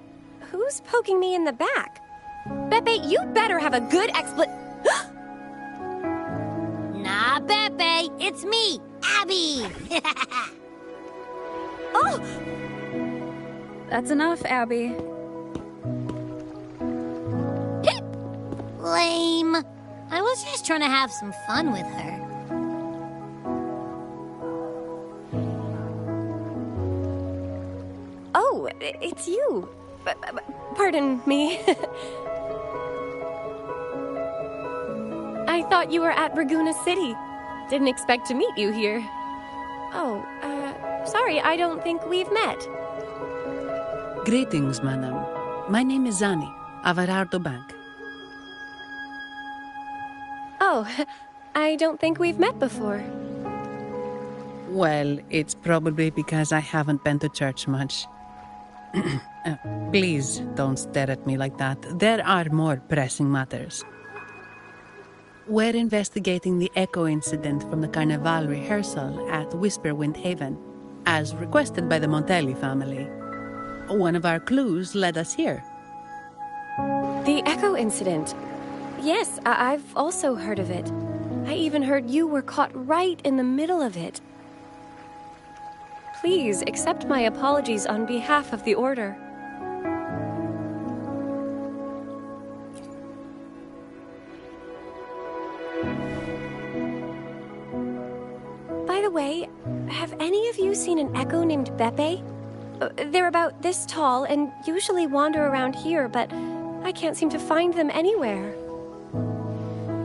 who's poking me in the back? Beppe, you better have a good Nah, Beppe, it's me, Abby! Oh! That's enough, Abby. Lame. I was just trying to have some fun with her. Oh, it's you. Pardon me. I thought you were at Raguena City. Didn't expect to meet you here. Oh, sorry, I don't think we've met. Greetings, madam. My name is Zani, Avarardo Bank. Oh, I don't think we've met before. Well, it's probably because I haven't been to church much. Please don't stare at me like that. There are more pressing matters. We're investigating the echo incident from the Carnival rehearsal at Whisperwind Haven, as requested by the Montelli family. One of our clues led us here. The echo incident. Yes, I've also heard of it. I even heard you were caught right in the middle of it. Please accept my apologies on behalf of the Order. By the way, have any of you seen an echo named Beppe? They're about this tall and usually wander around here, but I can't seem to find them anywhere.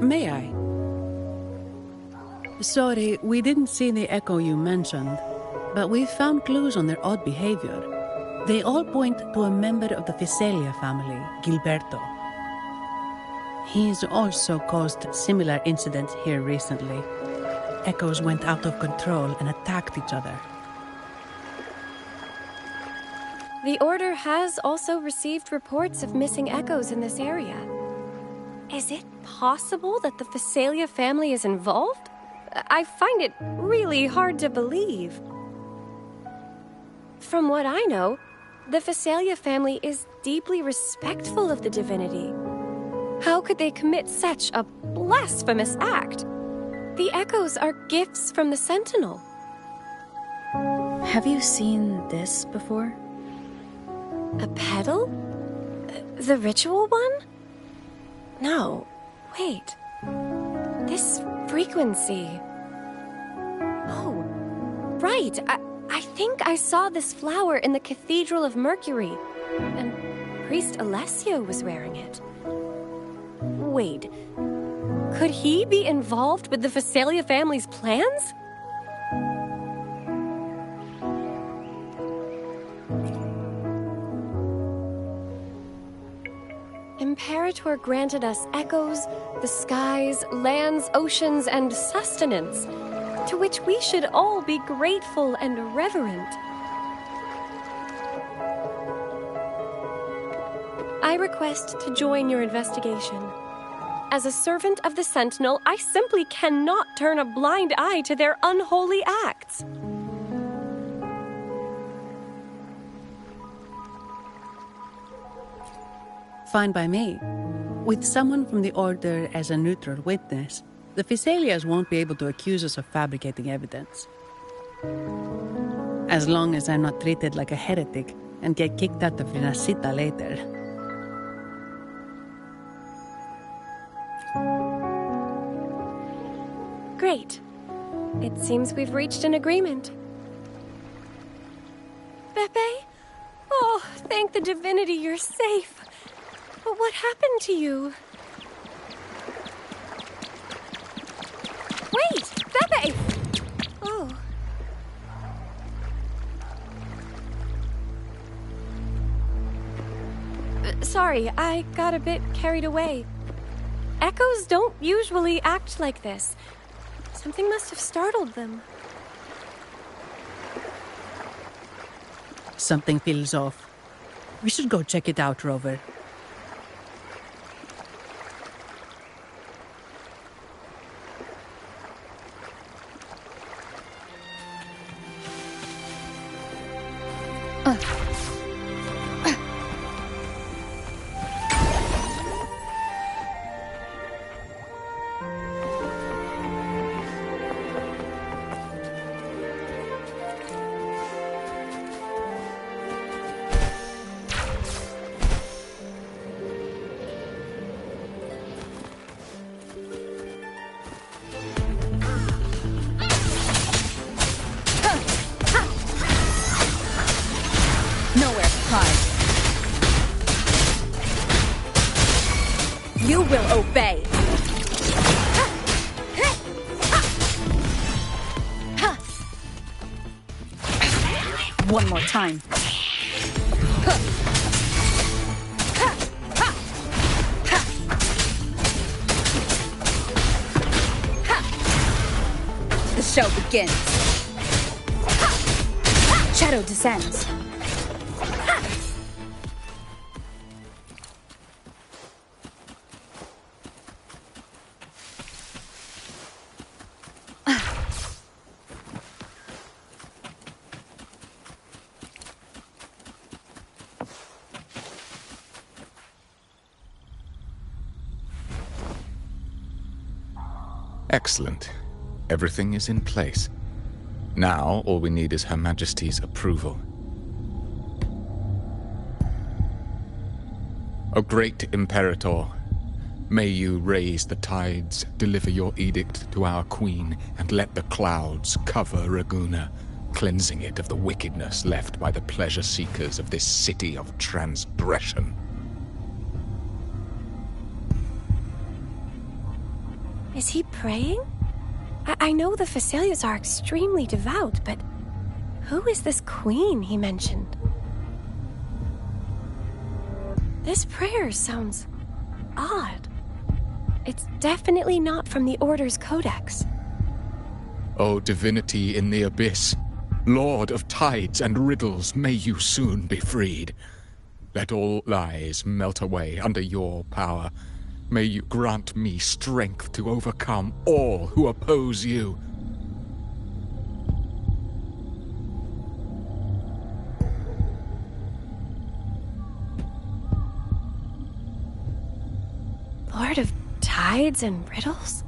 May I? Sorry, we didn't see the echo you mentioned, but we found clues on their odd behavior. They all point to a member of the Physalia family, Gilberto. He's also caused similar incidents here recently. Echoes went out of control and attacked each other. The Order has also received reports of missing echoes in this area. Is it possible that the Physalia family is involved? I find it really hard to believe. From what I know, the Physalia family is deeply respectful of the divinity. How could they commit such a blasphemous act? The echoes are gifts from the Sentinel. Have you seen this before? A pedal? The ritual one? No. Wait. This frequency. Oh, right. I think I saw this flower in the Cathedral of Mercury, and Priest Alessio was wearing it. Wait. Could he be involved with the Physalia family's plans? Imperator granted us echoes, the skies, lands, oceans, and sustenance, to which we should all be grateful and reverent. I request to join your investigation. As a servant of the Sentinel, I simply cannot turn a blind eye to their unholy acts. Fine by me. With someone from the Order as a neutral witness, the Physalias won't be able to accuse us of fabricating evidence. As long as I'm not treated like a heretic and get kicked out of Rinascita later. Great. It seems we've reached an agreement. Pepe? Oh, thank the divinity you're safe. But what happened to you? Wait! Pepe! Oh. Sorry, I got a bit carried away. Echoes don't usually act like this. Something must have startled them. Something feels off. We should go check it out, Rover. You will obey. One more time. The show begins. Shadow descends. Excellent. Everything is in place. Now, all we need is Her Majesty's approval. O great Imperator, may you raise the tides, deliver your edict to our Queen, and let the clouds cover Raguna. cleansing it of the wickedness left by the pleasure seekers of this city of transgression. Is he praying? I know the Facilias are extremely devout, but who is this queen he mentioned? This prayer sounds odd. It's definitely not from the Order's codex. O divinity in the abyss, Lord of tides and riddles, may you soon be freed. Let all lies melt away under your power. May you grant me strength to overcome all who oppose you. Lord of tides and riddles?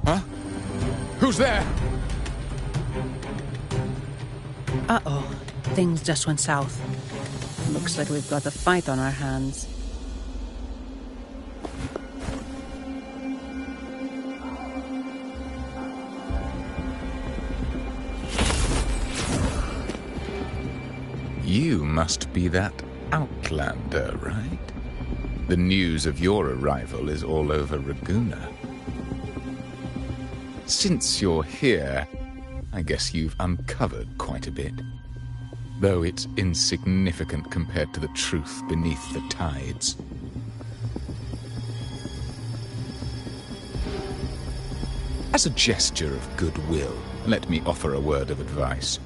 Huh? Who's there? Uh-oh. Things just went south. Looks like we've got a fight on our hands. You must be that outlander, right? The news of your arrival is all over Raguna. Since you're here, I guess you've uncovered quite a bit. Though it's insignificant compared to the truth beneath the tides. As a gesture of goodwill, let me offer a word of advice.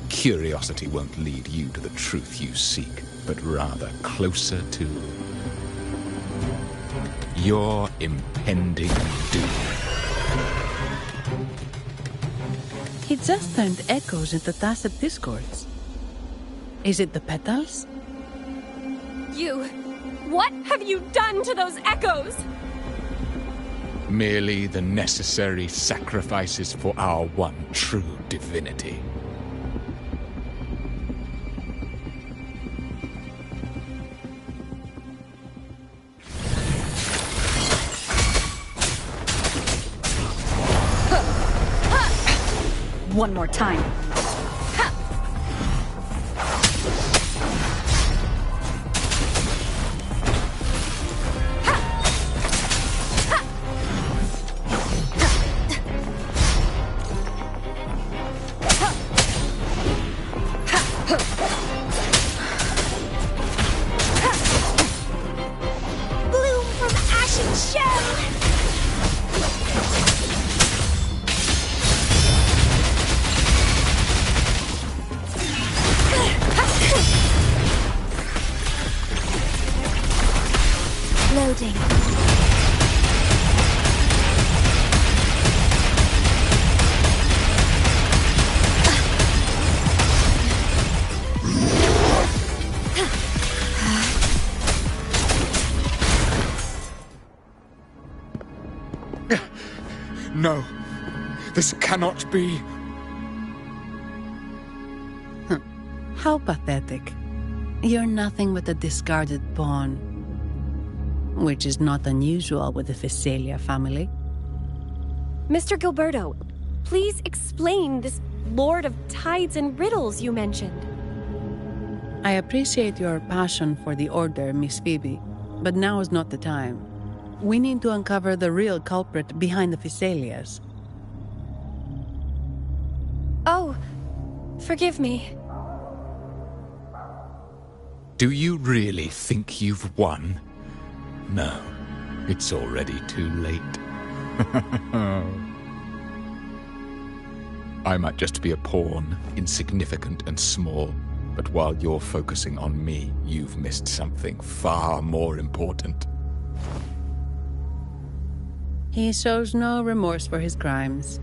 Curiosity won't lead you to the truth you seek, but rather closer to your impending doom. He just turned echoes into tacit discords. Is it the petals? What have you done to those echoes? Merely the necessary sacrifices for our one true divinity. One more time. Bloom from ashen shell! Loading. No, this cannot be. How pathetic. You're nothing but a discarded pawn. Which is not unusual with the Visalia family. Mr. Gilberto, please explain this Lord of Tides and Riddles you mentioned. I appreciate your passion for the Order, Miss Phoebe, but now is not the time. We need to uncover the real culprit behind the Visalias. Oh, forgive me. Do you really think you've won? No, it's already too late. I might just be a pawn, insignificant and small, but while you're focusing on me, you've missed something far more important. He shows no remorse for his crimes.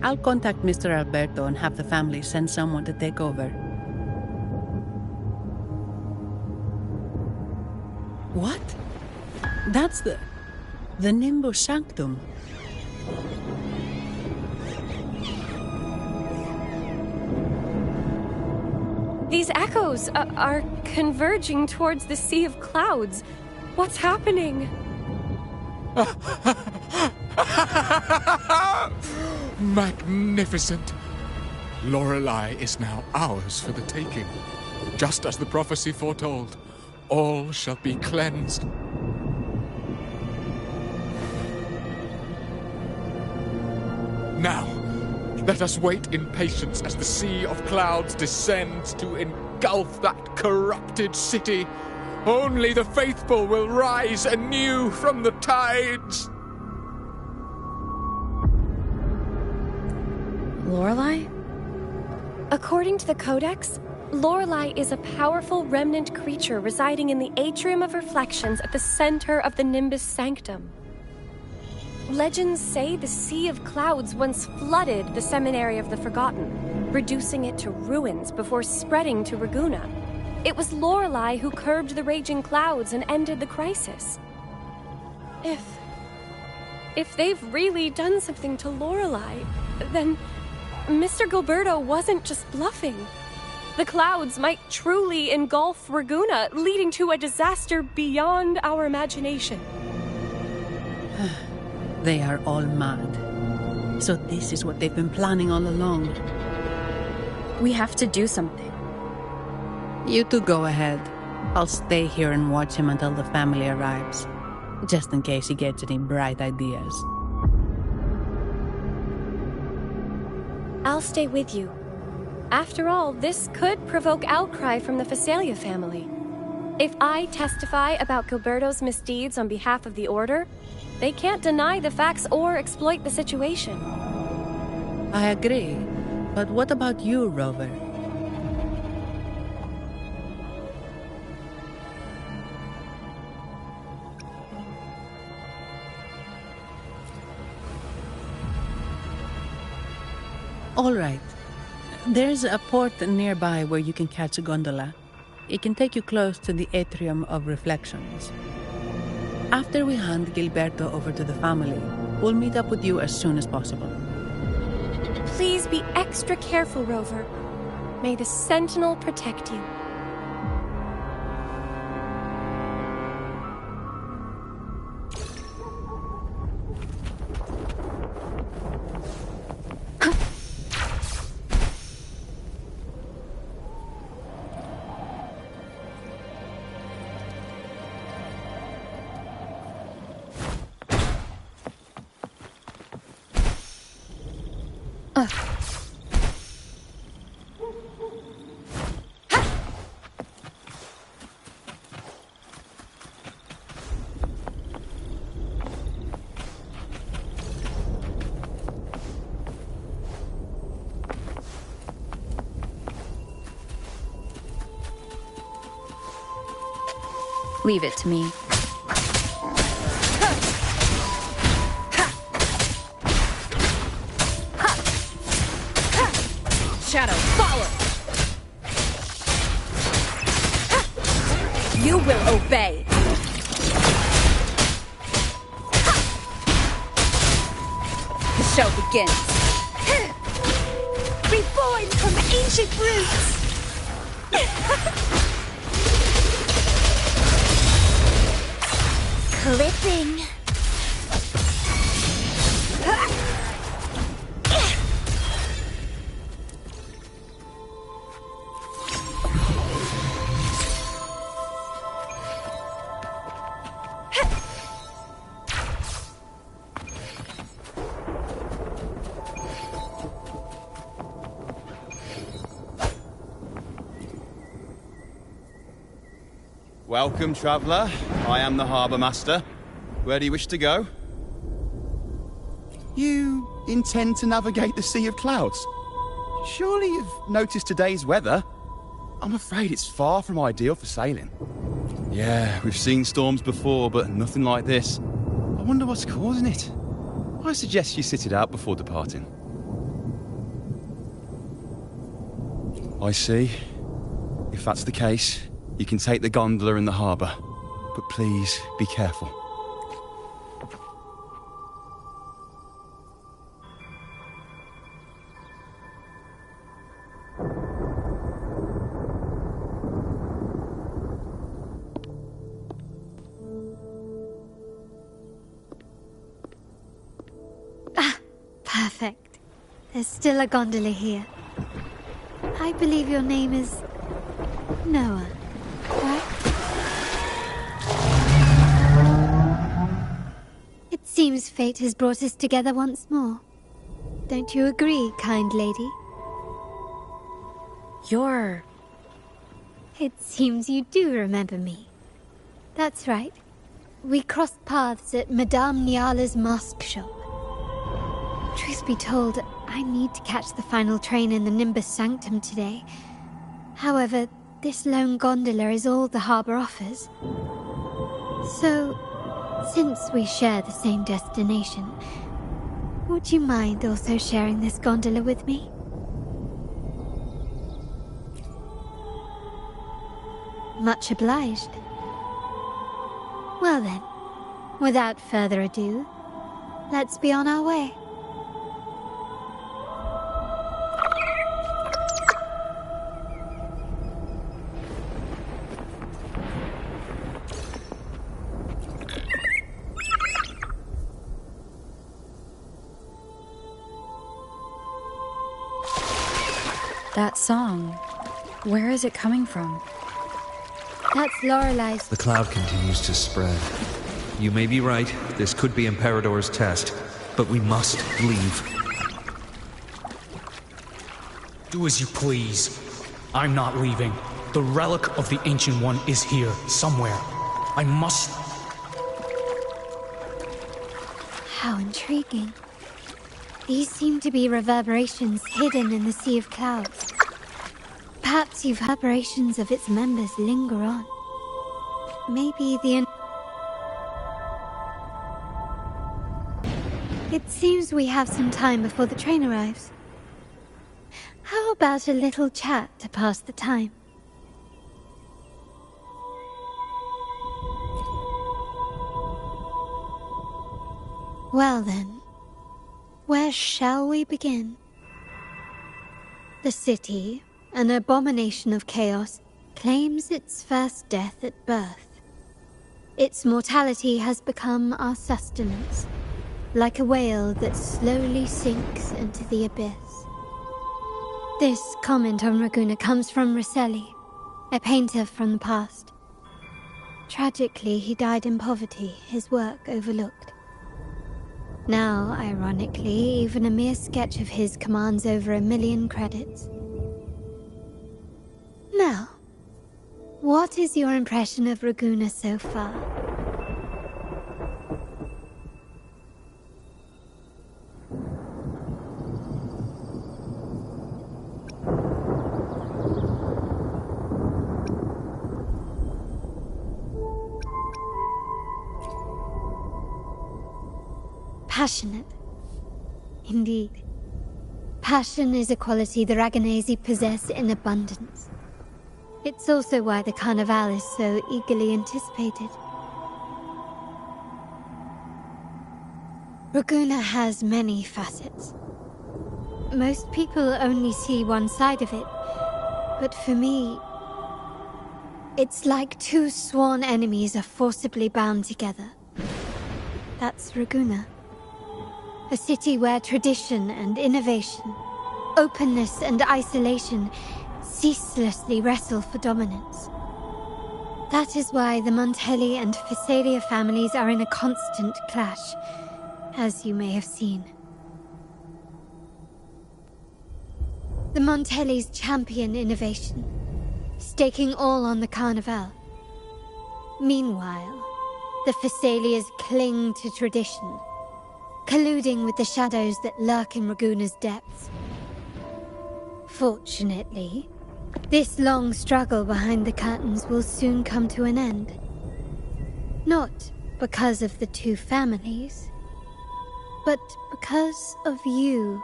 I'll contact Mr. Alberto and have the family send someone to take over. What? That's the Nimbus Sanctum. These echoes are converging towards the Sea of Clouds. What's happening? Magnificent. Lorelei is now ours for the taking. Just as the prophecy foretold, all shall be cleansed. Now, let us wait in patience as the sea of clouds descends to engulf that corrupted city. Only the faithful will rise anew from the tides. Lorelei? According to the Codex, Lorelei is a powerful remnant creature residing in the Atrium of Reflections at the center of the Nimbus Sanctum. Legends say the Sea of Clouds once flooded the Seminary of the Forgotten, reducing it to ruins before spreading to Raguna. It was Lorelei who curbed the raging clouds and ended the crisis. If they've really done something to Lorelei, then Mr. Gilberto wasn't just bluffing. The clouds might truly engulf Raguna, leading to a disaster beyond our imagination. They are all mad. So this is what they've been planning all along. We have to do something. You two go ahead. I'll stay here and watch him until the family arrives, just in case he gets any bright ideas. I'll stay with you. After all, this could provoke outcry from the Phasalia family. If I testify about Gilberto's misdeeds on behalf of the Order, they can't deny the facts or exploit the situation. I agree. But what about you, Rover? All right. There's a port nearby where you can catch a gondola. It can take you close to the Atrium of Reflections. After we hand Gilberto over to the family, we'll meet up with you as soon as possible. Please be extra careful, Rover. May the Sentinel protect you. Leave it to me. Shadow, follow! You will obey! The show begins! Reborn from ancient roots! Clipping. Welcome, traveller. I am the Harbour Master. Where do you wish to go? You intend to navigate the Sea of Clouds? Surely you've noticed today's weather? I'm afraid it's far from ideal for sailing. Yeah, we've seen storms before, but nothing like this. I wonder what's causing it. I suggest you sit it out before departing. I see. If that's the case, you can take the gondola in the harbour. But please, be careful. Perfect. There's still a gondola here. I believe your name is Noah, right? It seems fate has brought us together once more. Don't you agree, kind lady? It seems you do remember me. That's right. We crossed paths at Madame Niala's mask shop. Truth be told, I need to catch the final train in the Nimbus Sanctum today. However, this lone gondola is all the harbor offers. So, since we share the same destination, would you mind also sharing this gondola with me? Much obliged. Well then, without further ado, let's be on our way. That song, where is it coming from? That's Lorelai's. The cloud continues to spread. You may be right, this could be Imperador's test, but we must leave. Do as you please. I'm not leaving. The relic of the Ancient One is here, somewhere. I must... How intriguing. These seem to be reverberations hidden in the Sea of Clouds. Perhaps reverberations of its members linger on. Maybe the... It seems we have some time before the train arrives. How about a little chat to pass the time? Well then, where shall we begin? The city, an abomination of chaos, claims its first death at birth. Its mortality has become our sustenance, like a whale that slowly sinks into the abyss. This comment on Raguna comes from Rosselli, a painter from the past. Tragically, he died in poverty, his work overlooked. Now, ironically, even a mere sketch of his commands over 1 million credits. Now, what is your impression of Raguna so far? Passionate. Indeed. Passion is a quality the Raganesi possess in abundance. It's also why the Carnival is so eagerly anticipated. Raguna has many facets. Most people only see one side of it, but for me, it's like two sworn enemies are forcibly bound together. That's Raguna. A city where tradition and innovation, openness and isolation ceaselessly wrestle for dominance. That is why the Montelli and Phasalia families are in a constant clash, as you may have seen. The Montellis champion innovation, staking all on the Carnival. Meanwhile, the Phasalias cling to tradition, colluding with the shadows that lurk in Raguna's depths. Fortunately, this long struggle behind the curtains will soon come to an end. Not because of the two families, but because of you.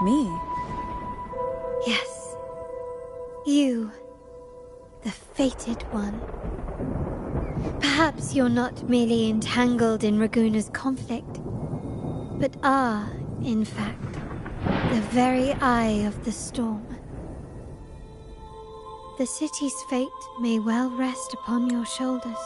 Me? Yes. You. The fated one. Perhaps you're not merely entangled in Raguna's conflict, but are, in fact, the very eye of the storm. The city's fate may well rest upon your shoulders.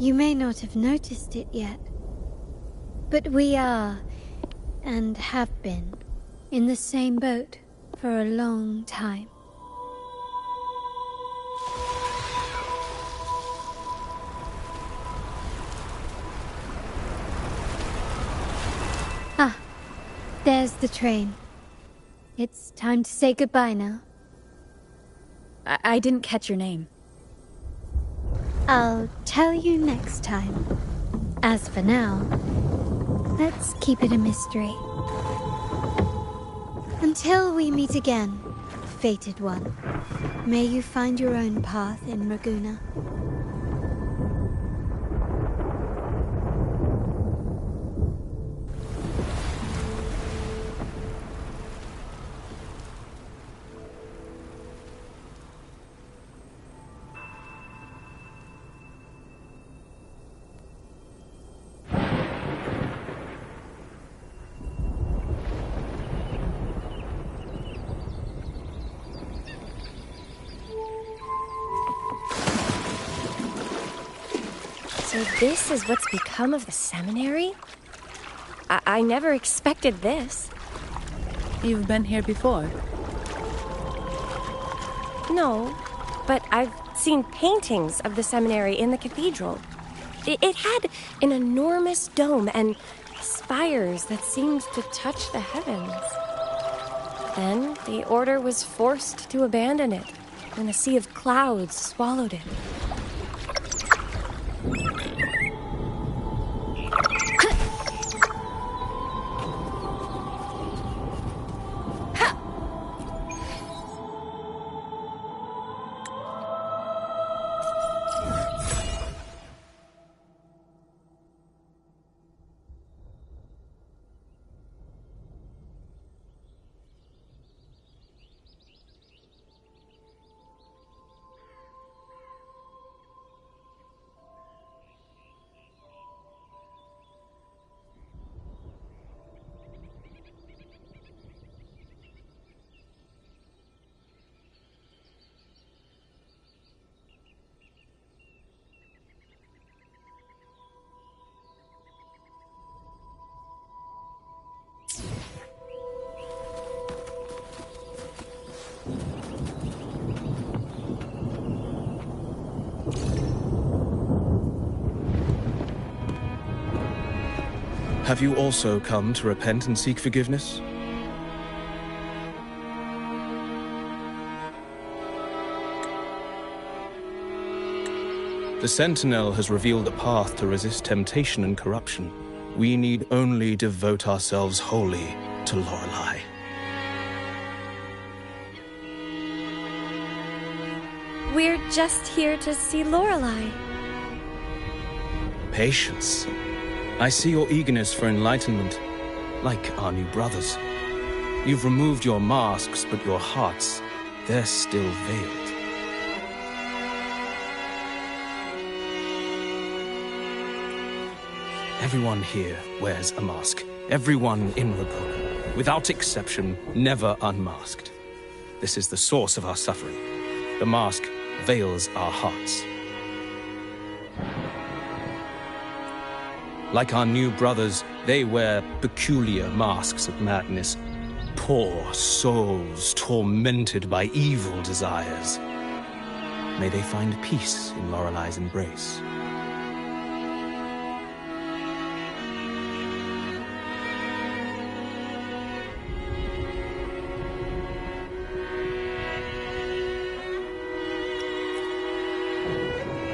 You may not have noticed it yet, but we are, and have been, in the same boat for a long time. Ah, there's the train. It's time to say goodbye now. I didn't catch your name. I'll tell you next time. As for now, let's keep it a mystery. Until we meet again, fated one, may you find your own path in Raguna. So this is what's become of the seminary? I never expected this. You've been here before? No, but I've seen paintings of the seminary in the cathedral. It had an enormous dome and spires that seemed to touch the heavens. Then the order was forced to abandon it when a sea of clouds swallowed it. Have you also come to repent and seek forgiveness? The Sentinel has revealed a path to resist temptation and corruption. We need only devote ourselves wholly to Lorelei. We're just here to see Lorelei. Patience. I see your eagerness for enlightenment, like our new brothers. You've removed your masks, but your hearts, they're still veiled. Everyone here wears a mask. Everyone in Raguna, without exception, never unmasked. This is the source of our suffering. The mask veils our hearts. Like our new brothers, they wear peculiar masks of madness. Poor souls tormented by evil desires. May they find peace in Lorelei's embrace.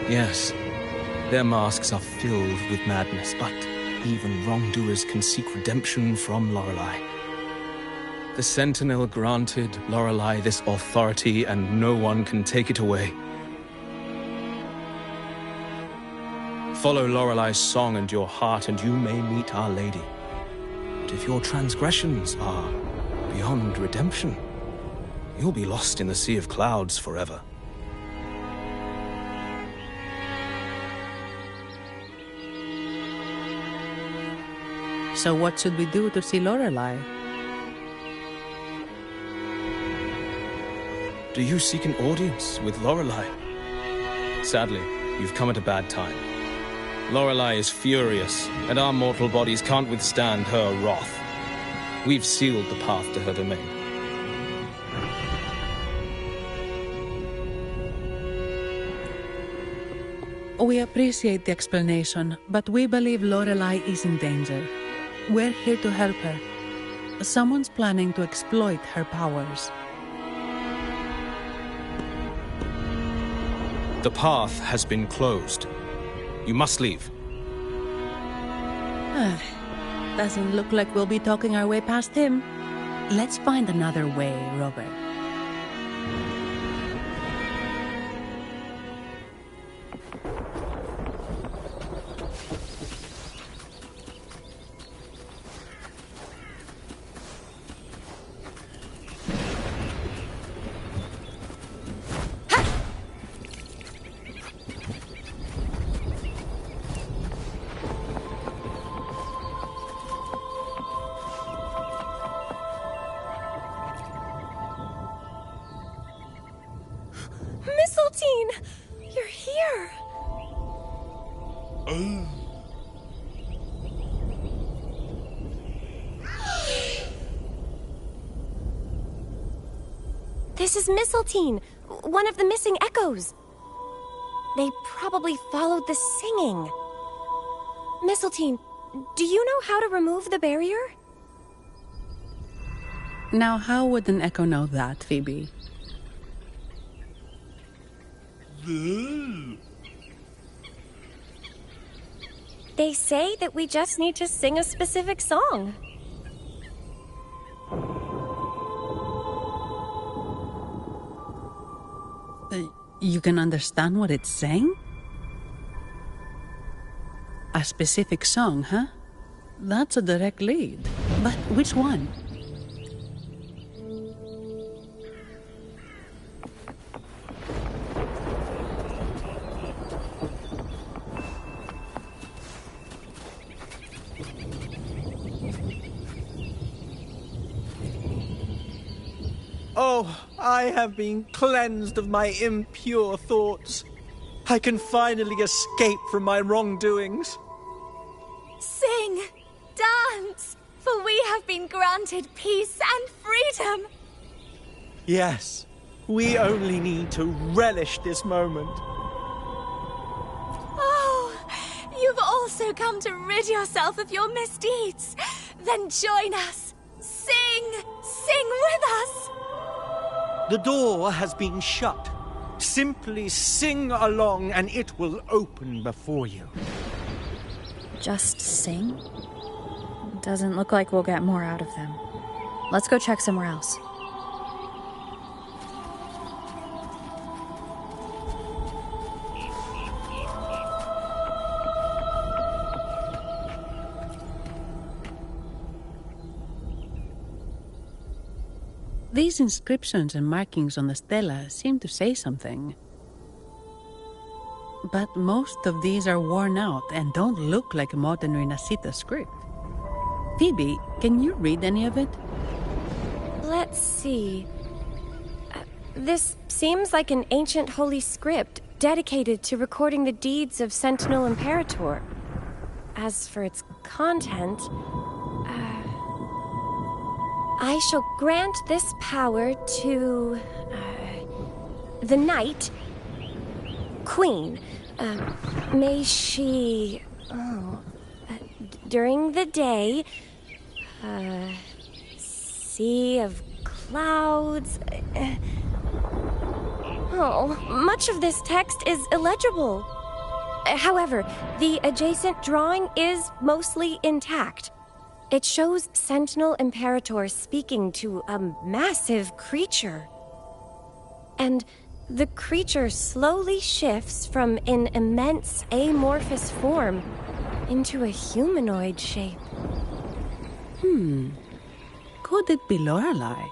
Yes, their masks are filled with madness, but even wrongdoers can seek redemption from Lorelei. The Sentinel granted Lorelei this authority, and no one can take it away. Follow Lorelei's song and your heart, and you may meet Our Lady. But if your transgressions are beyond redemption, you'll be lost in the sea of clouds forever. So what should we do to see Lorelei? Do you seek an audience with Lorelei? Sadly, you've come at a bad time. Lorelei is furious, and our mortal bodies can't withstand her wrath. We've sealed the path to her domain. We appreciate the explanation, but we believe Lorelei is in danger. We're here to help her. Someone's planning to exploit her powers. The path has been closed. You must leave. Doesn't look like we'll be talking our way past him. Let's find another way, Robert. Mistletoe! You're here! This is Mistletoe, one of the missing echoes. They probably followed the singing. Mistletoe, do you know how to remove the barrier? Now, how would an echo know that, Phoebe? They say that we just need to sing a specific song. You can understand what it's saying? A specific song, huh? That's a direct lead. But which one? Oh, I have been cleansed of my impure thoughts. I can finally escape from my wrongdoings. Sing, dance, for we have been granted peace and freedom. Yes, we only need to relish this moment. Oh, you've also come to rid yourself of your misdeeds. Then join us. Sing with us. The door has been shut. Simply sing along and it will open before you. Just sing? Doesn't look like we'll get more out of them. Let's go check somewhere else. These inscriptions and markings on the stela seem to say something. But most of these are worn out and don't look like a modern Rinascita script. Phoebe, can you read any of it? Let's see. This seems like an ancient holy script dedicated to recording the deeds of Sentinel Imperator. As for its content, I shall grant this power to the Knight Queen. May she, during the day, sea of clouds. Much of this text is illegible. However, the adjacent drawing is mostly intact. It shows Sentinel Imperator speaking to a massive creature. And the creature slowly shifts from an immense amorphous form into a humanoid shape. Could it be Lorelei?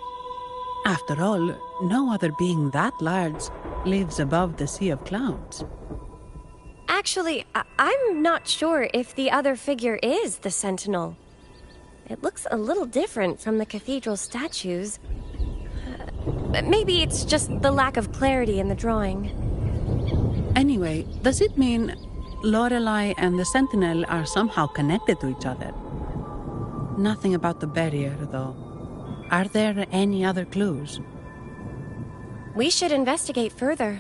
After all, no other being that large lives above the sea of clouds. Actually, I'm not sure if the other figure is the Sentinel. It looks a little different from the cathedral statues. Maybe it's just the lack of clarity in the drawing. Anyway, does it mean Lorelei and the Sentinel are somehow connected to each other. Nothing about the barrier, though. Are there any other clues? We should investigate further.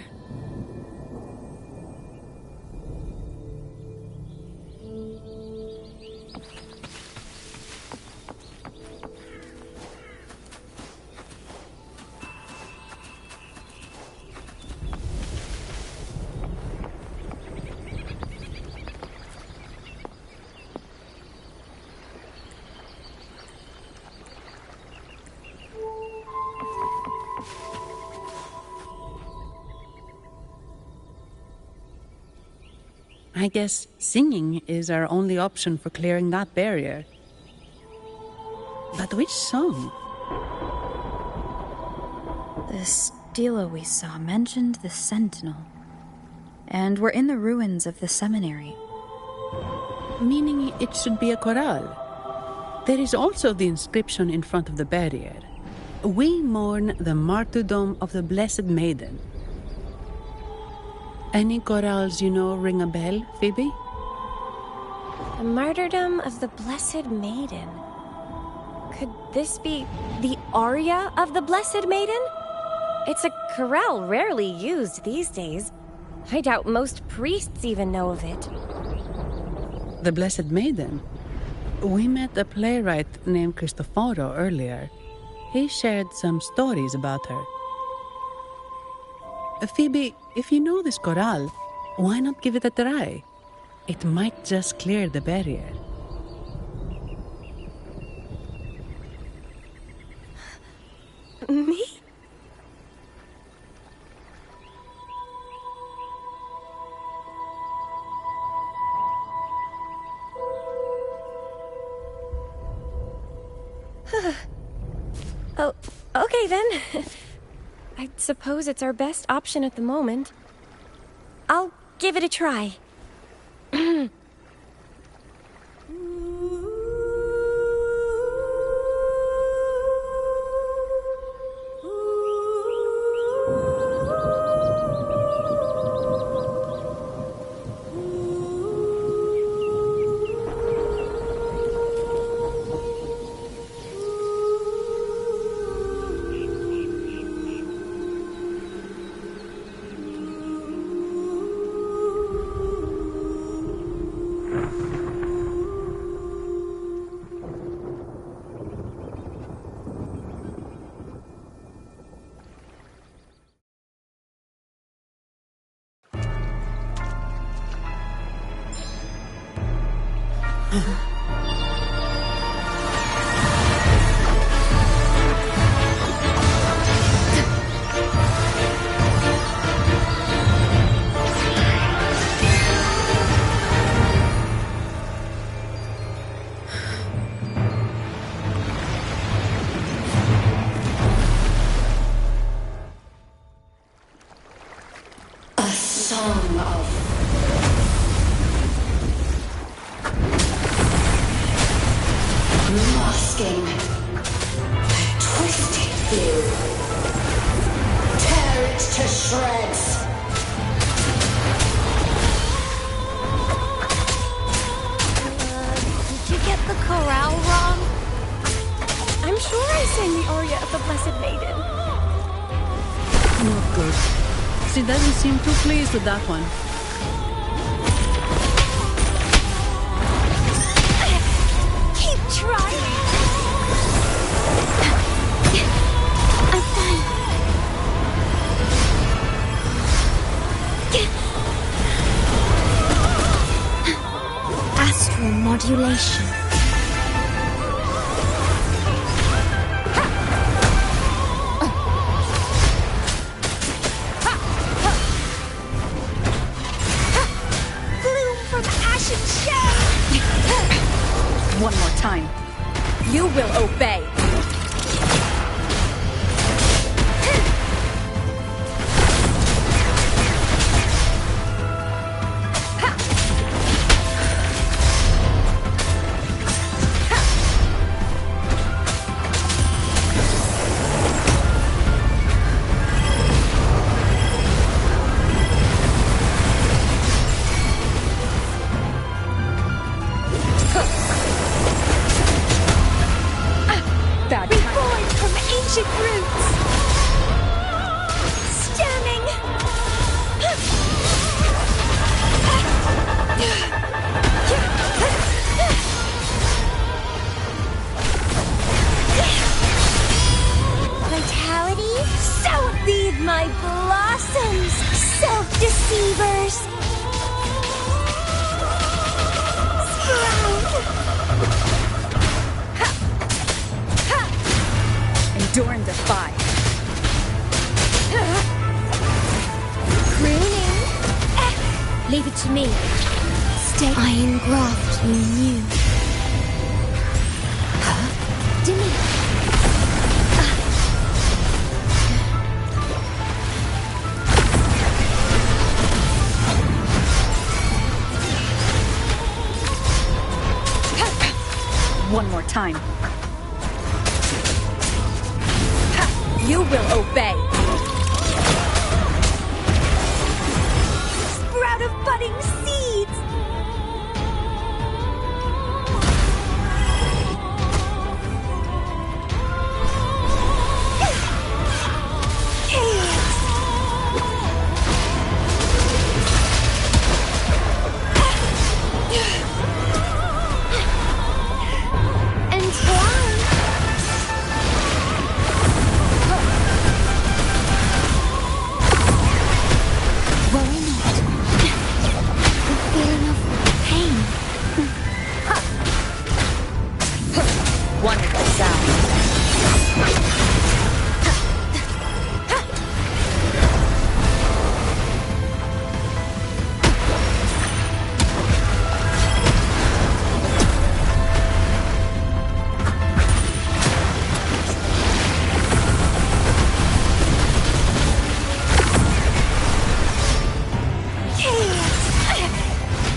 I guess singing is our only option for clearing that barrier. But which song? The stela we saw mentioned the Sentinel. And we're in the ruins of the seminary. Meaning it should be a chorale. There is also the inscription in front of the barrier. We mourn the martyrdom of the Blessed Maiden. Any chorales you know ring a bell, Phoebe? The martyrdom of the Blessed Maiden. Could this be the aria of the Blessed Maiden? It's a chorale rarely used these days. I doubt most priests even know of it. The Blessed Maiden? We met a playwright named Cristoforo earlier. He shared some stories about her. Phoebe, if you know this chorale, why not give it a try? It might just clear the barrier. Me? Oh, okay then. I suppose it's our best option at the moment. I'll give it a try. She doesn't seem too pleased with that one. Keep trying. I'm fine. Astral modulation. One more time. You will obey. flowers. Endure and defy. Pruning. Leave it to me. Stay. I engraft you new. Dimmy. One more time. You will obey. Sprout of budding seeds. Wonderful sound.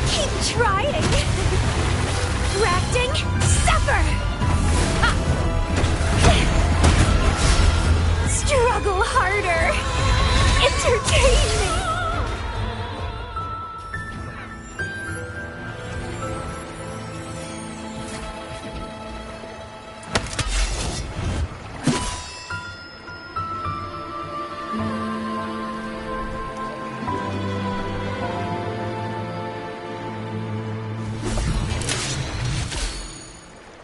Keep trying. Grafting, suffer. Struggle harder. Entertain me.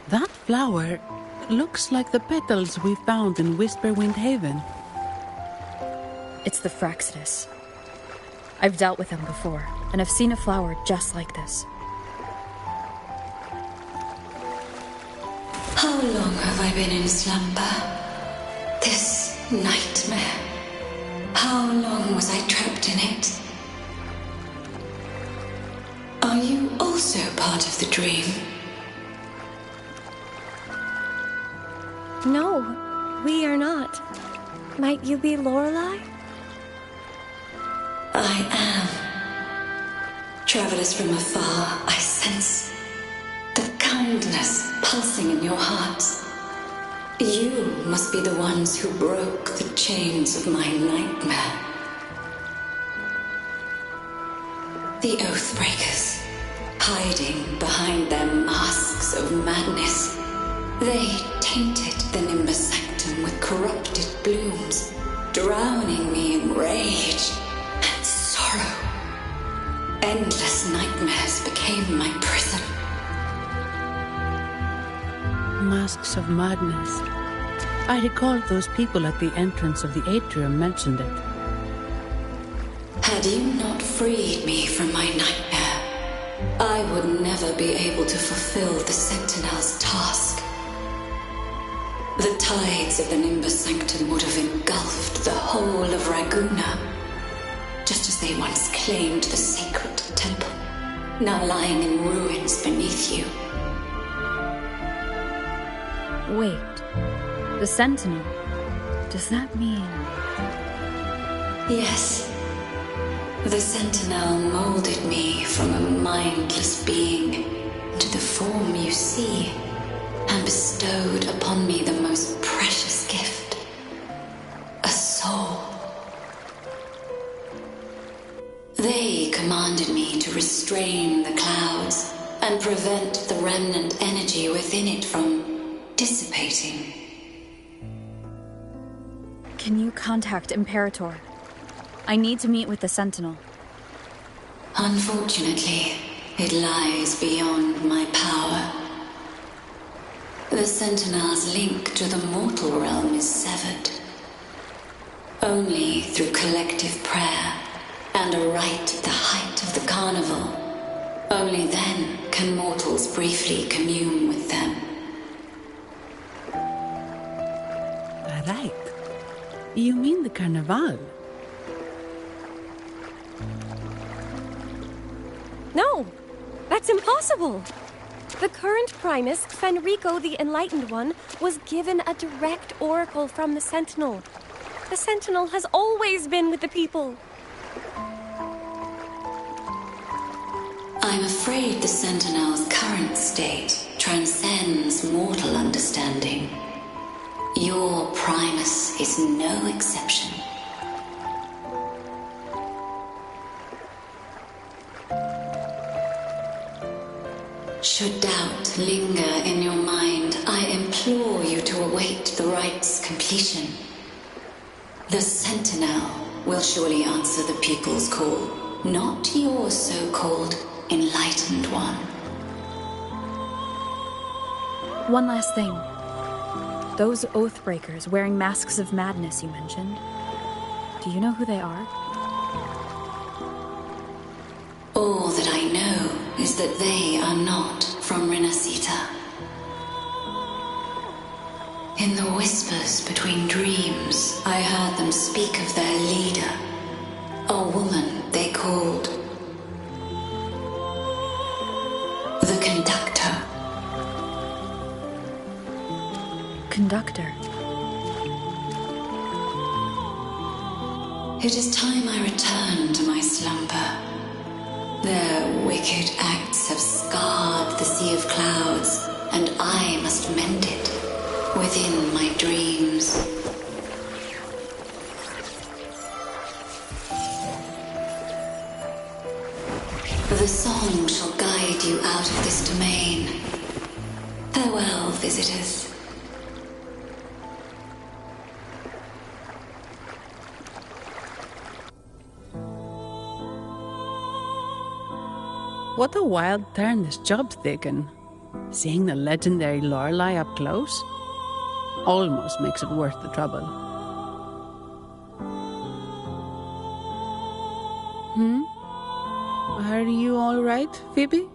That flower looks like the petals we found in Whisperwind Haven. It's the Fraxidus. I've dealt with them before, and I've seen a flower just like this. How long have I been in slumber? This nightmare. How long was I trapped in it? Are you also part of the dream? No, we are not. Might you be Lorelei? I am. Travelers from afar, I sense the kindness pulsing in your hearts. You must be the ones who broke the chains of my nightmare. The Oathbreakers, hiding behind their masks of madness. They tainted the Nimbus Sanctum with corrupted blooms, drowning me in rage and sorrow. Endless nightmares became my prison. Masks of madness. I recall those people at the entrance of the atrium mentioned it. Had you not freed me from my nightmare, I would never be able to fulfill the Sentinel's task. The tides of the Nimbus Sanctum would have engulfed the whole of Raguna, just as they once claimed the sacred temple, now lying in ruins beneath you. Wait, the Sentinel. Does that mean... Yes. The Sentinel molded me from a mindless being into the form you see, and bestowed upon me the most precious gift, a soul. They commanded me to restrain the clouds and prevent the remnant energy within it from dissipating. Can you contact Imperator? I need to meet with the Sentinel. Unfortunately, it lies beyond my power. The Sentinel's link to the mortal realm is severed. Only through collective prayer and a rite at the height carnival. Only then can mortals briefly commune with them. Right. You mean the Carnival? No, that's impossible. The current Primus, Fenrico the Enlightened One, was given a direct oracle from the Sentinel. The Sentinel has always been with the people. I'm afraid the Sentinel's current state transcends mortal understanding. Your Primus is no exception. Should doubt linger in your mind, I implore you to await the rite's completion. The Sentinel will surely answer the people's call, not your so-called Enlightened One. One last thing. Those Oathbreakers wearing masks of madness you mentioned, do you know who they are? All that I know is that they are not from Rinascita. In the whispers between dreams, I heard them speak of their leader, a woman they called the Conductor. Conductor. It is time I return to my slumber. Their wicked acts have scarred the Sea of Clouds, and I must mend it within my dreams. The song shall guide you out of this domain. Farewell, visitors. What a wild turn this job's taken. Seeing the legendary Lorelei up close almost makes it worth the trouble. Are you all right, Phoebe?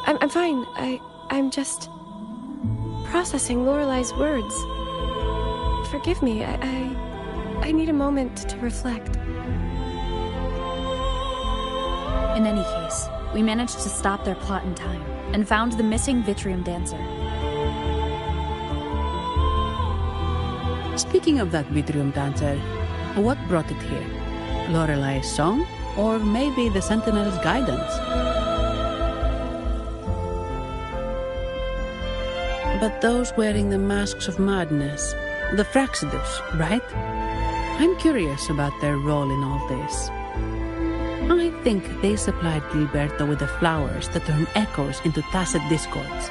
I'm fine. I'm just processing Lorelei's words. Forgive me. I need a moment to reflect. In any case, we managed to stop their plot in time and found the missing Vitrium dancer. Speaking of that Vitrium dancer, what brought it here? Lorelei's song? Or maybe the Sentinel's guidance? But those wearing the masks of madness, the Fraxidus, right? I'm curious about their role in all this. I think they supplied Gilberto with the flowers that turn echoes into tacit discords.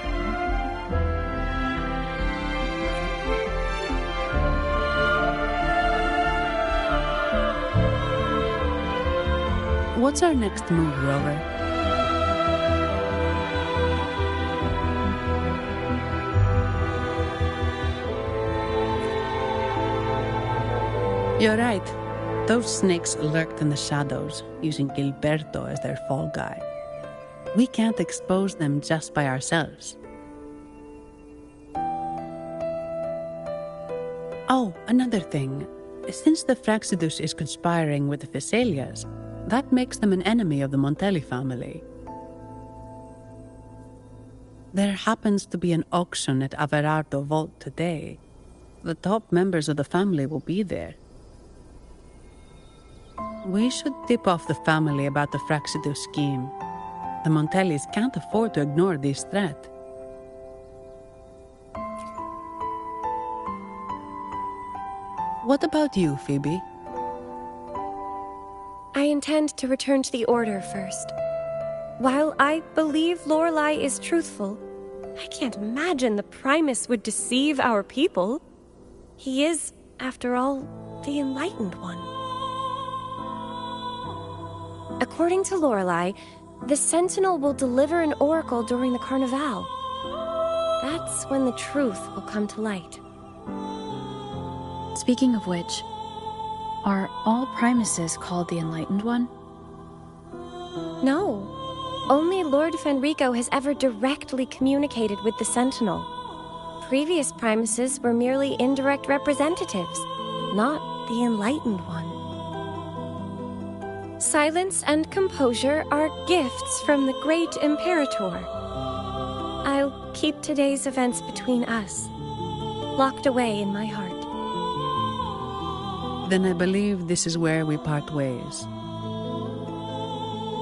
What's our next move, Rover? You're right. Those snakes lurked in the shadows, using Gilberto as their fall guy. We can't expose them just by ourselves. Oh, another thing. Since the Fraxidus is conspiring with the Thessalias, that makes them an enemy of the Montelli family. There happens to be an auction at Averardo Vault today. The top members of the family will be there. We should tip off the family about the Fraxidus scheme. The Montellis can't afford to ignore this threat. What about you, Phoebe? I intend to return to the Order first. While I believe Lorelei is truthful, I can't imagine the Primus would deceive our people. He is, after all, the Enlightened One. According to Lorelei, the Sentinel will deliver an oracle during the Carnival. That's when the truth will come to light. Speaking of which, Are all Primuses called the Enlightened One? No. Only Lord Fenrico has ever directly communicated with the Sentinel. Previous Primuses were merely indirect representatives, not the Enlightened One. Silence and composure are gifts from the great Imperator. I'll keep today's events between us, locked away in my heart. Then I believe this is where we part ways.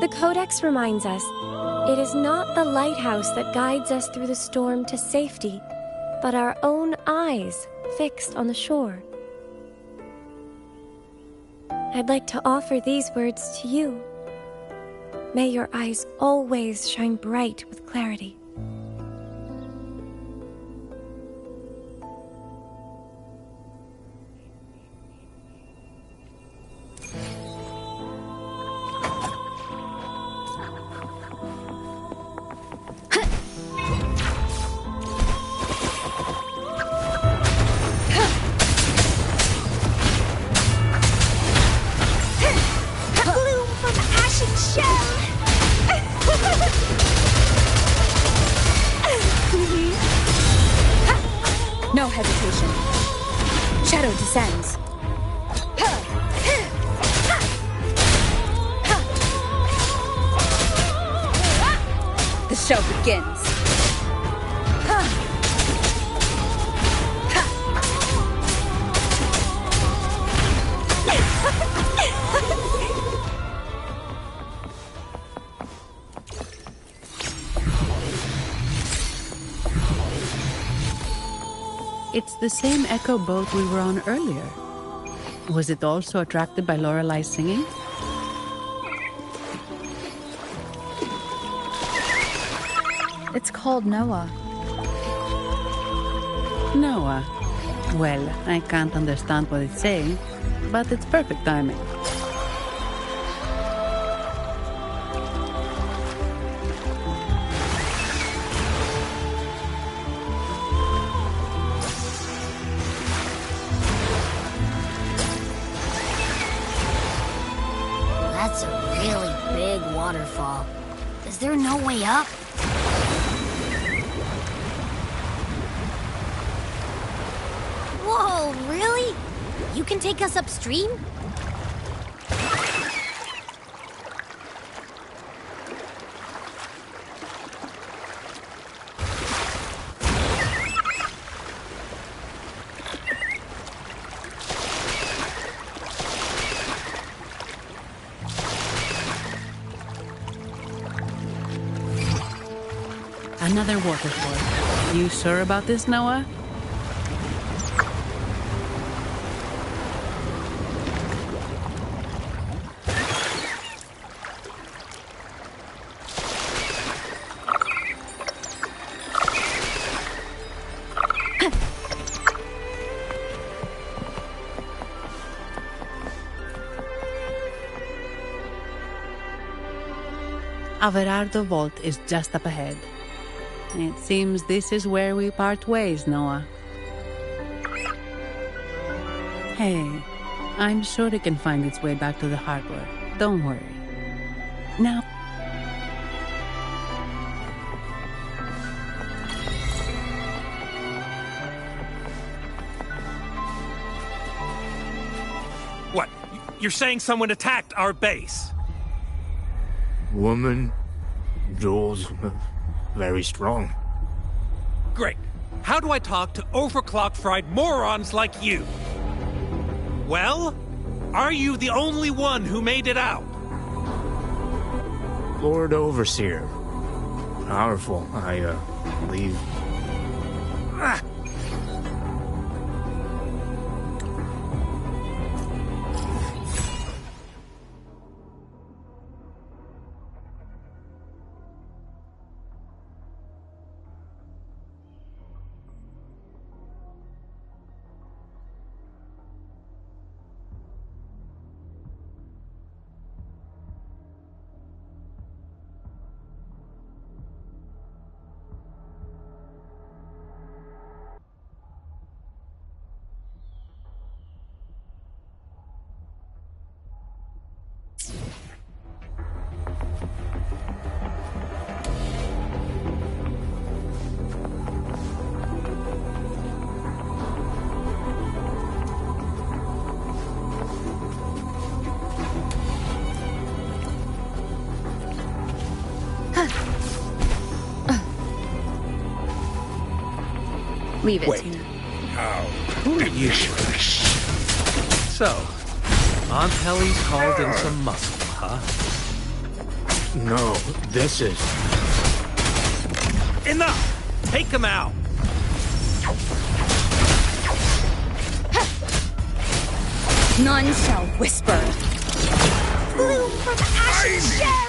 The Codex reminds us, it is not the lighthouse that guides us through the storm to safety, but our own eyes fixed on the shore. I'd like to offer these words to you. May your eyes always shine bright with clarity. No hesitation. Shadow descends. The show begins. It's the same echo boat we were on earlier. Was it also attracted by Lorelai's singing? It's called Noah. Noah. Well, I can't understand what it's saying, but it's perfect timing. That's a really big waterfall. Is there no way up? Whoa, really? You can take us upstream? Another waterfall. You sure about this, Noah? Averardo Vault is just up ahead. It seems this is where we part ways, Noah. Hey, I'm sure it can find its way back to the harbor. Don't worry. Now... What? You're saying someone attacked our base? Woman, Jules, very strong. Great. How do I talk to overclock-fried morons like you? Well, are you the only one who made it out? Lord Overseer. Powerful, I believe. Ah. Leave it Wait. to me. Who are you? So, Aunt Helly's called in some muscle, huh? No, this is... Enough! Take him out! None shall whisper. Bloom from ashen shell!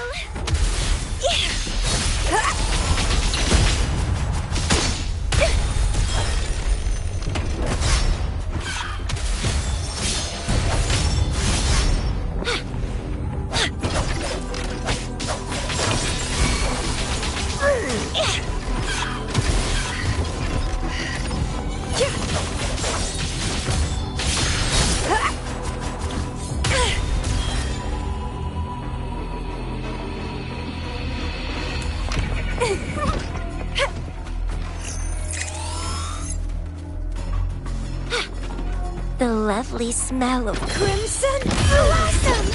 The lovely smell of crimson blossom!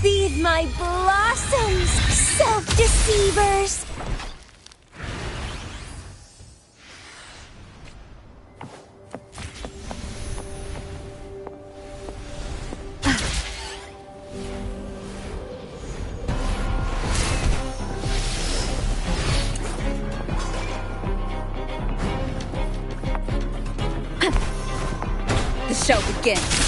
Feed my blossoms, self-deceivers! The show begins.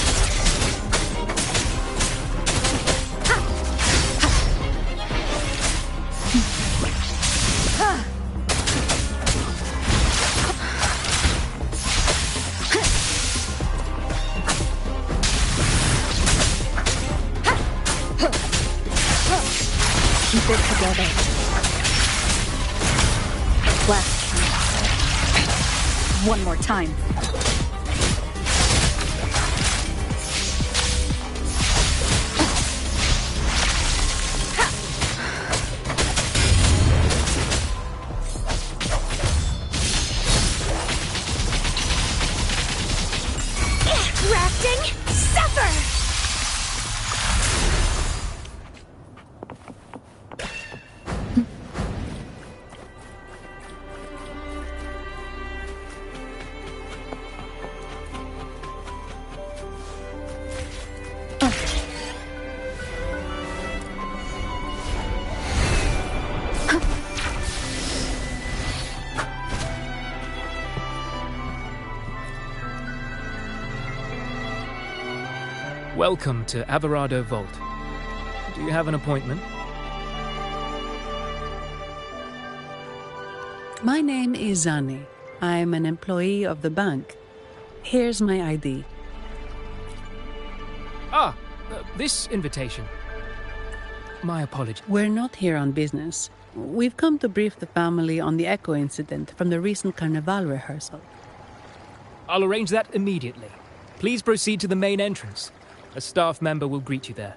Keep it together. Last chance. One more time. Grafting, suffer! Welcome to Averado Vault. Do you have an appointment? My name is Zani. I'm an employee of the bank. Here's my ID. This invitation. My apologies. We're not here on business. We've come to brief the family on the Echo incident from the recent Carnival rehearsal. I'll arrange that immediately. Please proceed to the main entrance. A staff member will greet you there.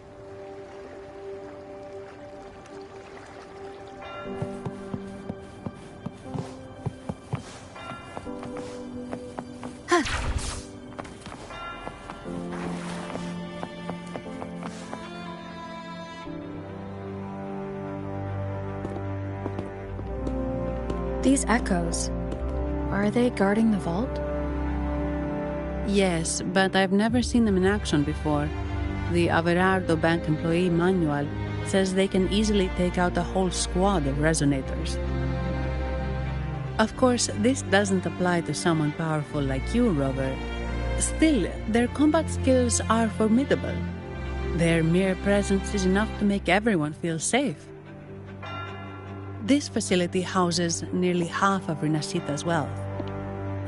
These echoes, are they guarding the vault? Yes, but I've never seen them in action before. The Averardo Bank employee manual says they can easily take out a whole squad of resonators. Of course, this doesn't apply to someone powerful like you, Rover. Still, their combat skills are formidable. Their mere presence is enough to make everyone feel safe. This facility houses nearly half of Rinascita's wealth.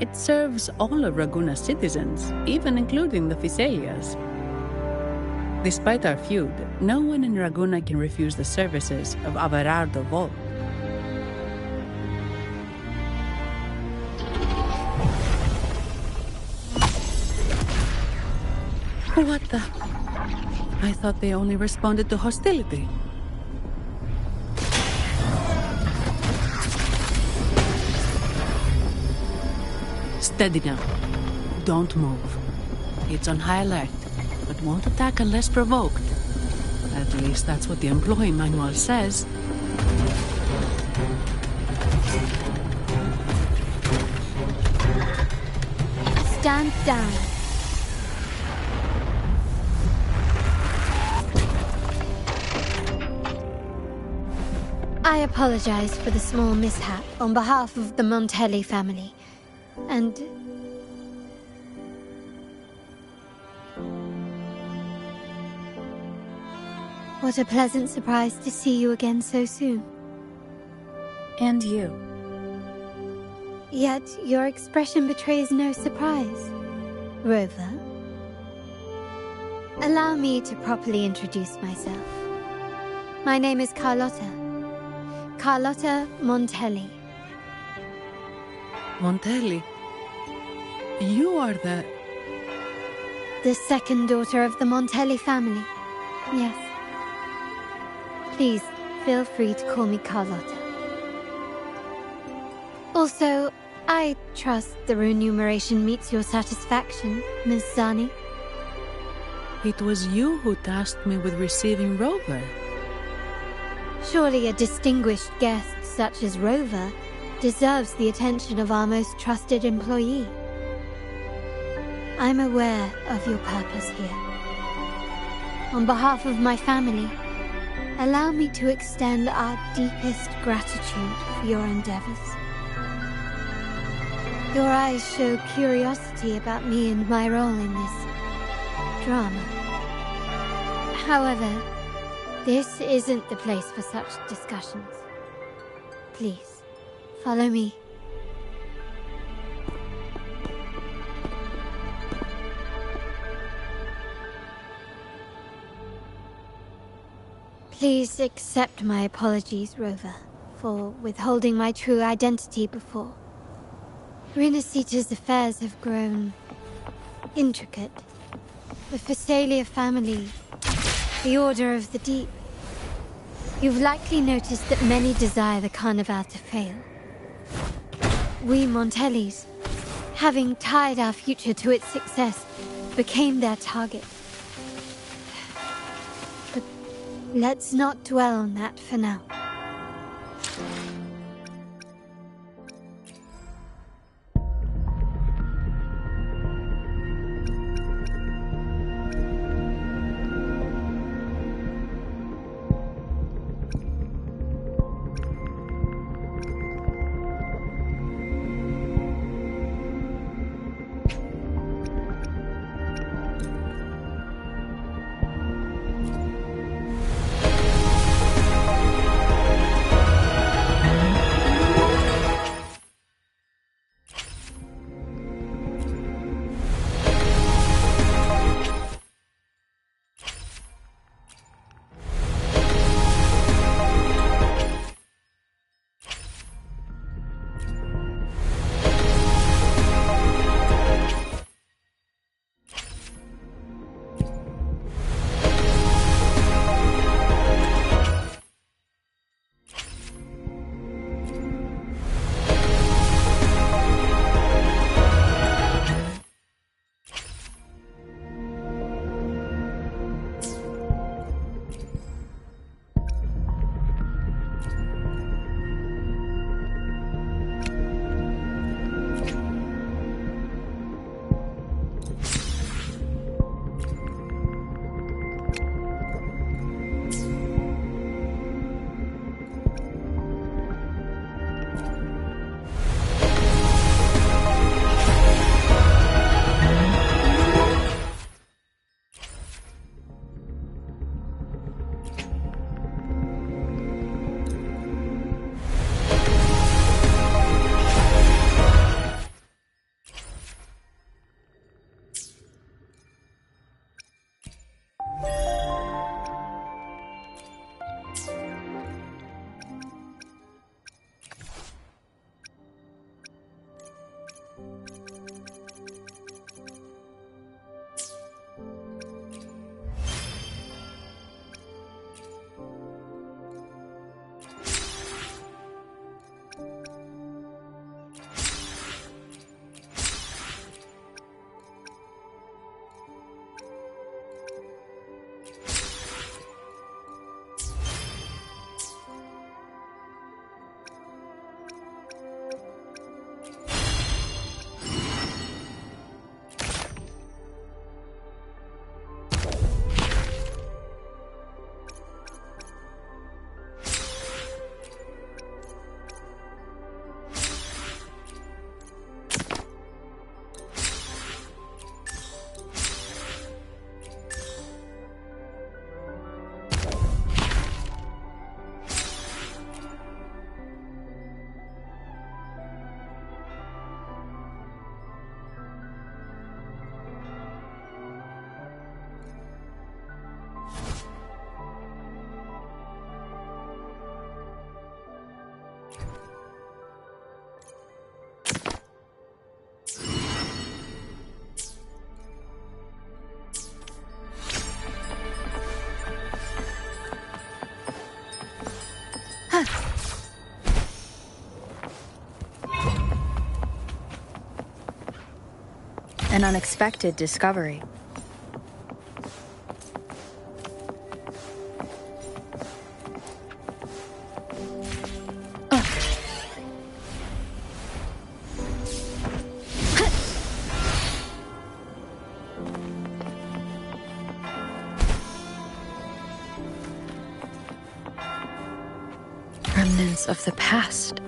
It serves all of Raguna's citizens, even including the Physaelias. Despite our feud, no one in Raguna can refuse the services of Averardo Vault. What the? I thought they only responded to hostility. Steady now. Don't move. It's on high alert, but won't attack unless provoked. At least that's what the employee manual says. stand down. I apologize for the small mishap on behalf of the Montelli family, and... What a pleasant surprise to see you again so soon. And you. Yet your expression betrays no surprise, Rover. Allow me to properly introduce myself. My name is Carlotta. Carlotta Montelli. Montelli? You are the second daughter of the Montelli family. Yes. Please, feel free to call me Carlotta. Also, I trust the remuneration meets your satisfaction, Miss Zani. It was you who tasked me with receiving Rover. Surely a distinguished guest such as Rover deserves the attention of our most trusted employee. I'm aware of your purpose here. On behalf of my family, allow me to extend our deepest gratitude for your endeavors. Your eyes show curiosity about me and my role in this drama. However, this isn't the place for such discussions. Please, follow me. Please accept my apologies, Rover, for withholding my true identity before. Rinascita's affairs have grown intricate. The Phasalia family, the Order of the Deep. You've likely noticed that many desire the Carnival to fail. We Montellis, having tied our future to its success, became their target. But let's not dwell on that for now. An unexpected discovery. Remnants of the past.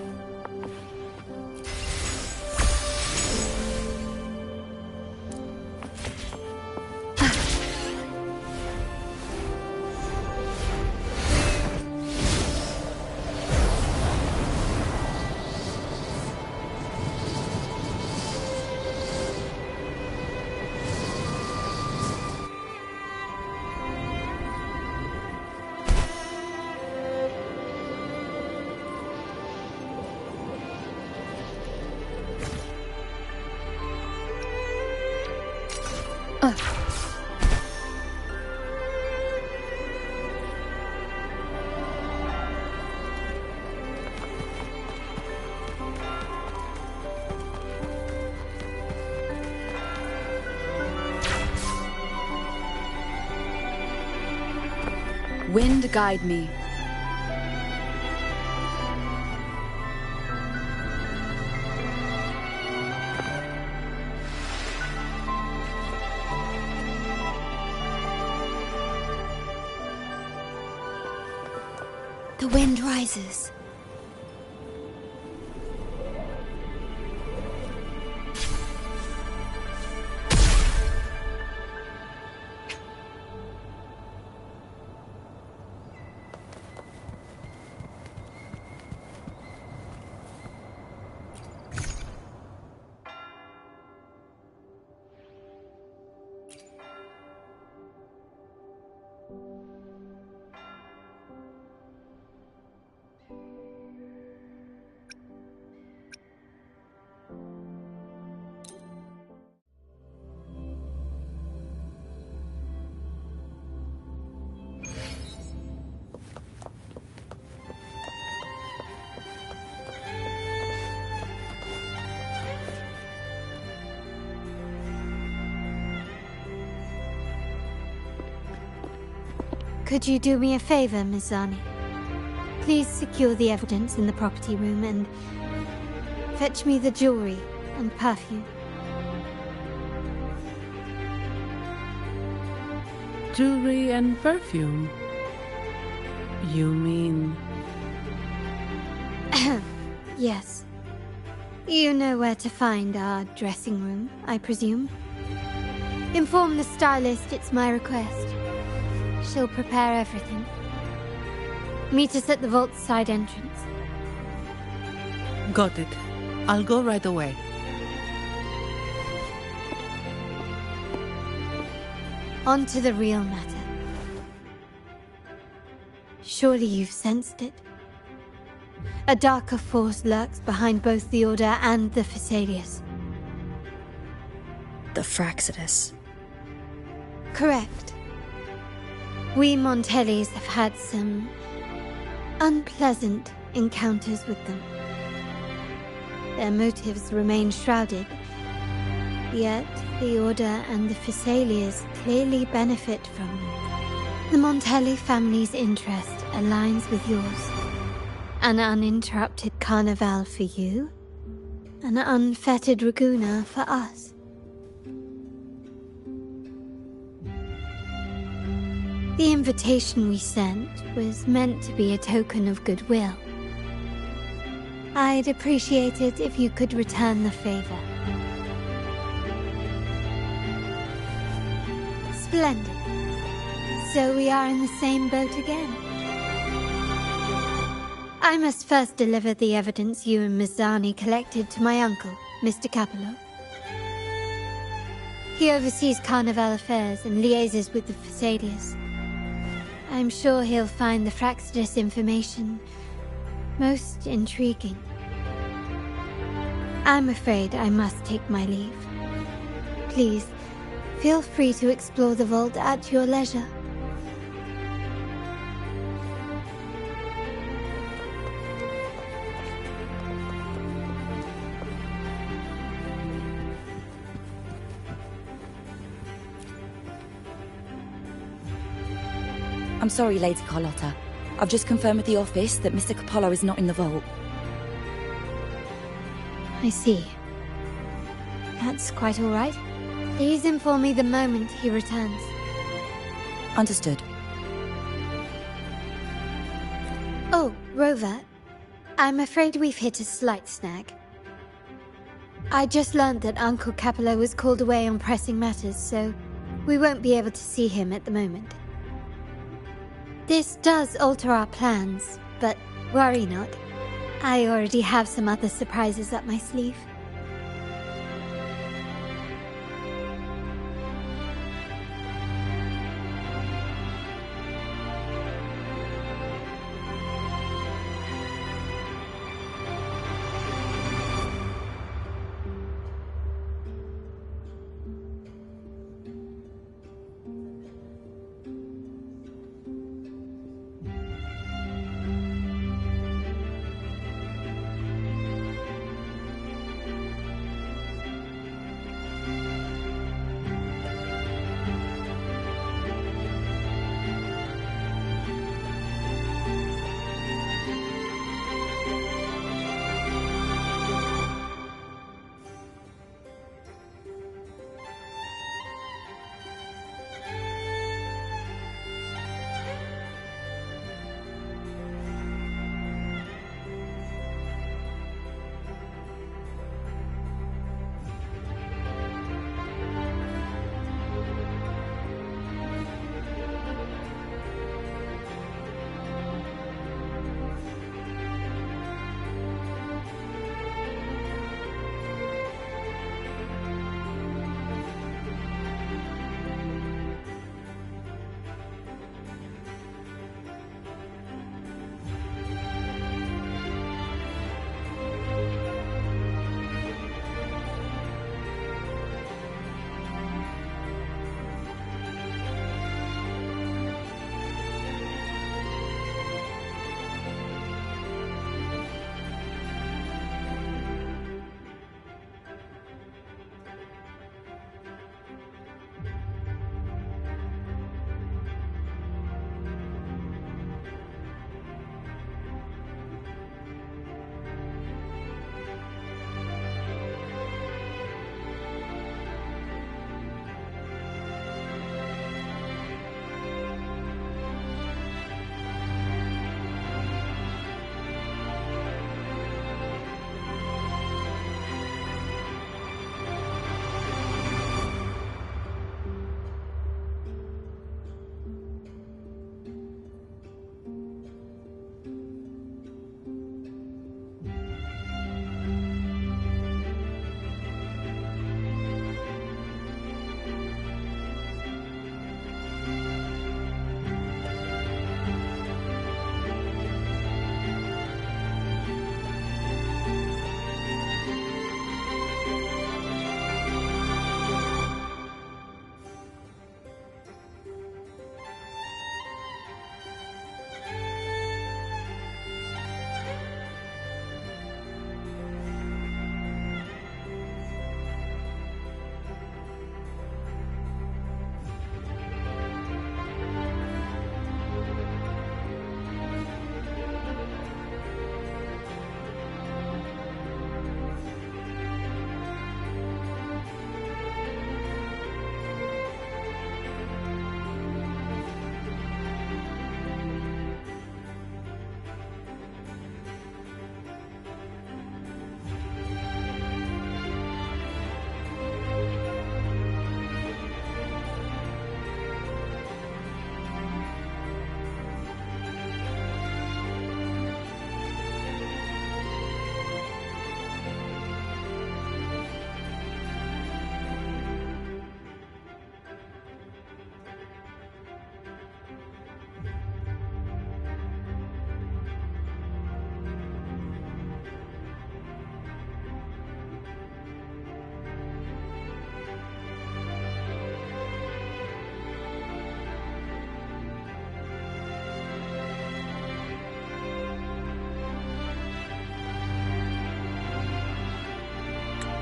Wind guide me. The wind rises. Could you do me a favor, Miss Zani? Please secure the evidence in the property room and fetch me the jewelry and perfume. Jewelry and perfume? You mean... Yes. You know where to find our dressing room, I presume? Inform the stylist it's my request. She'll prepare everything. Meet us at the vault's side entrance. Got it. I'll go right away. On to the real matter. Surely you've sensed it. A darker force lurks behind both the Order and the Phasaelius. The Fraxidus. Correct. We Montellis have had some unpleasant encounters with them. Their motives remain shrouded, yet the Order and the Phasaelius clearly benefit from them. The Montelli family's interest aligns with yours. An uninterrupted carnival for you, an unfettered Raguna for us. The invitation we sent was meant to be a token of goodwill. I'd appreciate it if you could return the favor. Splendid. So we are in the same boat again. I must first deliver the evidence you and Miss Zani collected to my uncle, Mr. Capello. He oversees Carnival affairs and liaises with the Phasaelius. I'm sure he'll find the Fraxidus information most intriguing. I'm afraid I must take my leave. Please, feel free to explore the vault at your leisure. I'm sorry, Lady Carlotta. I've just confirmed with the office that Mr. Capallo is not in the vault. I see. That's quite all right. Please inform me the moment he returns. Understood. Oh, Rover. I'm afraid we've hit a slight snag. I just learned that Uncle Capello was called away on pressing matters, so we won't be able to see him at the moment. This does alter our plans, but worry not. I already have some other surprises up my sleeve.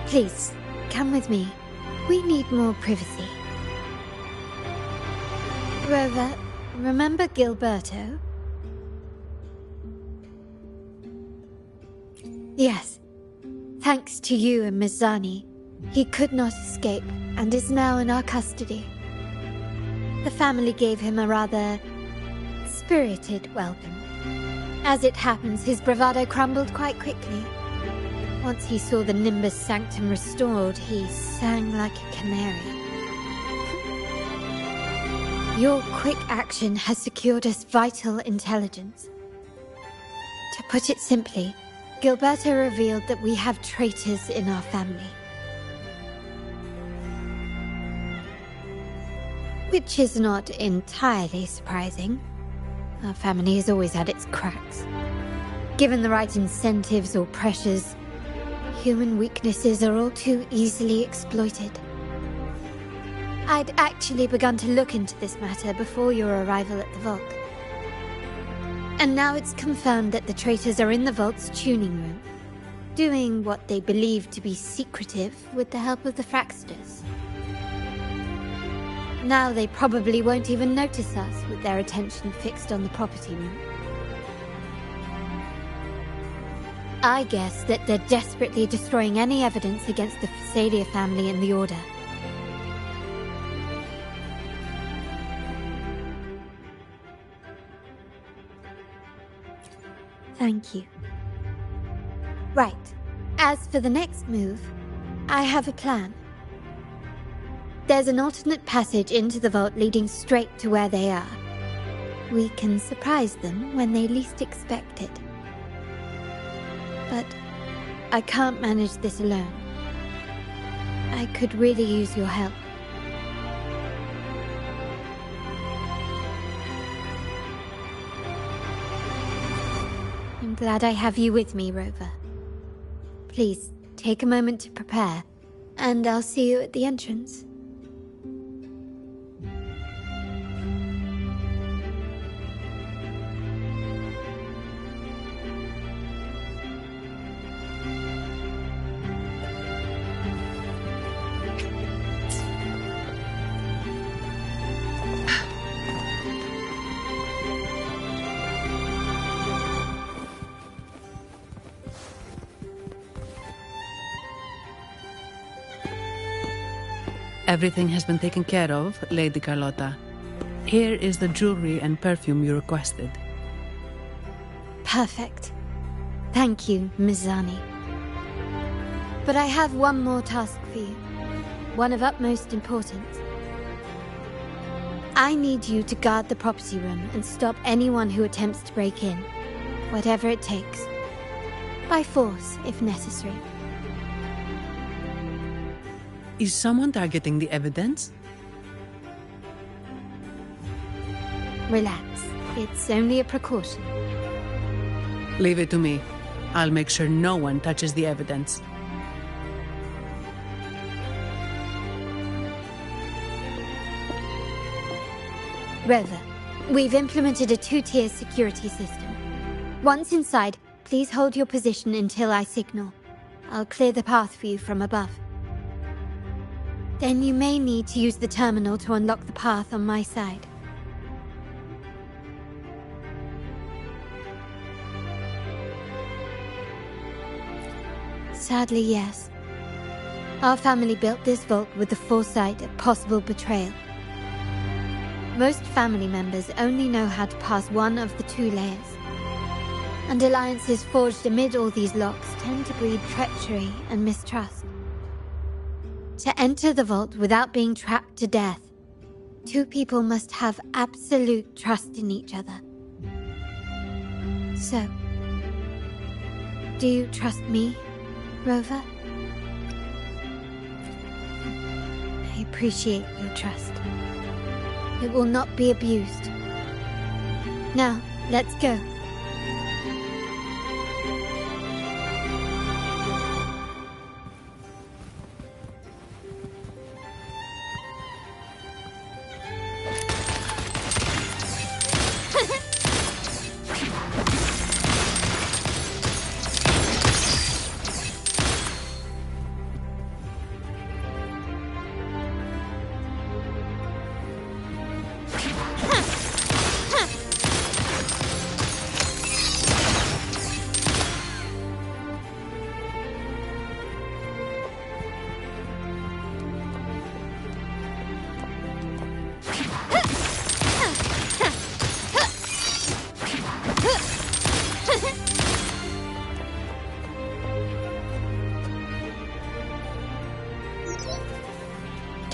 Please, come with me. We need more privacy. Rover, Remember Gilberto? Yes. Thanks to you and Mizani, he could not escape and is now in our custody. The family gave him a rather spirited welcome. As it happens, his bravado crumbled quite quickly. Once he saw the Nimbus Sanctum restored, he sang like a canary. Your quick action has secured us vital intelligence. To put it simply, Gilberto revealed that we have traitors in our family. Which is not entirely surprising. Our family has always had its cracks. Given the right incentives or pressures, human weaknesses are all too easily exploited. I'd actually begun to look into this matter before your arrival at the vault. And now it's confirmed that the traitors are in the vault's tuning room, doing what they believe to be secretive with the help of the Fraxters. Now they probably won't even notice us with their attention fixed on the property room. I guess that they're desperately destroying any evidence against the Phasalia family and the Order. Thank you. Right. As for the next move, I have a plan. There's an alternate passage into the vault leading straight to where they are. We can surprise them when they least expect it. But I can't manage this alone. I could really use your help. I'm glad I have you with me, Rover. Please, take a moment to prepare, and I'll see you at the entrance. Everything has been taken care of, Lady Carlotta. Here is the jewelry and perfume you requested. Perfect. Thank you, Mizani. But I have one more task for you. One of utmost importance. I need you to guard the property room and stop anyone who attempts to break in. Whatever it takes. By force, if necessary. Is someone targeting the evidence? Relax. It's only a precaution. Leave it to me. I'll make sure no one touches the evidence. Rover, we've implemented a two-tier security system. Once inside, please hold your position until I signal. I'll clear the path for you from above. Then you may need to use the terminal to unlock the path on my side. Sadly, yes. Our family built this vault with the foresight of possible betrayal. Most family members only know how to pass one of the two layers. And alliances forged amid all these locks tend to breed treachery and mistrust. To enter the vault without being trapped to death, two people must have absolute trust in each other. So, do you trust me, Rover? I appreciate your trust. It will not be abused. Now, let's go.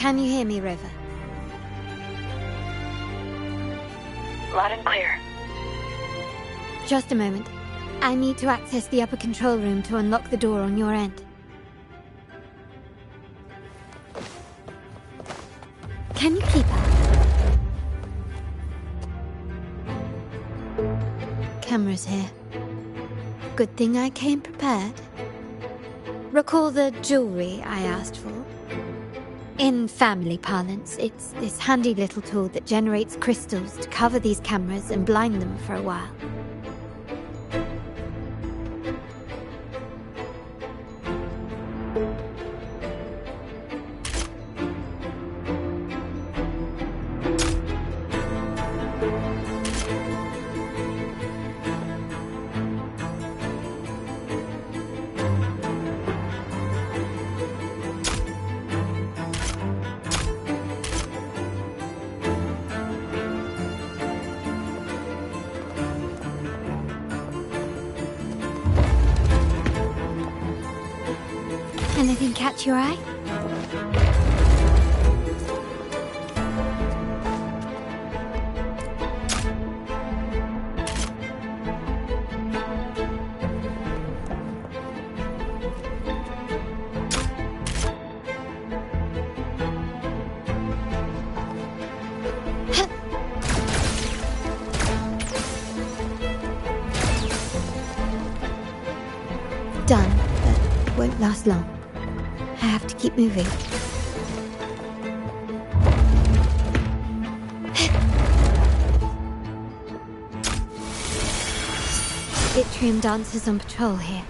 Can you hear me, River? Loud and clear. Just a moment. I need to access the upper control room to unlock the door on your end. Can you keep up? Cameras here. Good thing I came prepared. Recall the jewelry I asked for? In family parlance, it's this handy little tool that generates crystals to cover these cameras and blind them for a while. Anything catch your eye? Done, but won't last long. I have to keep moving. Yttrium dancers on patrol here.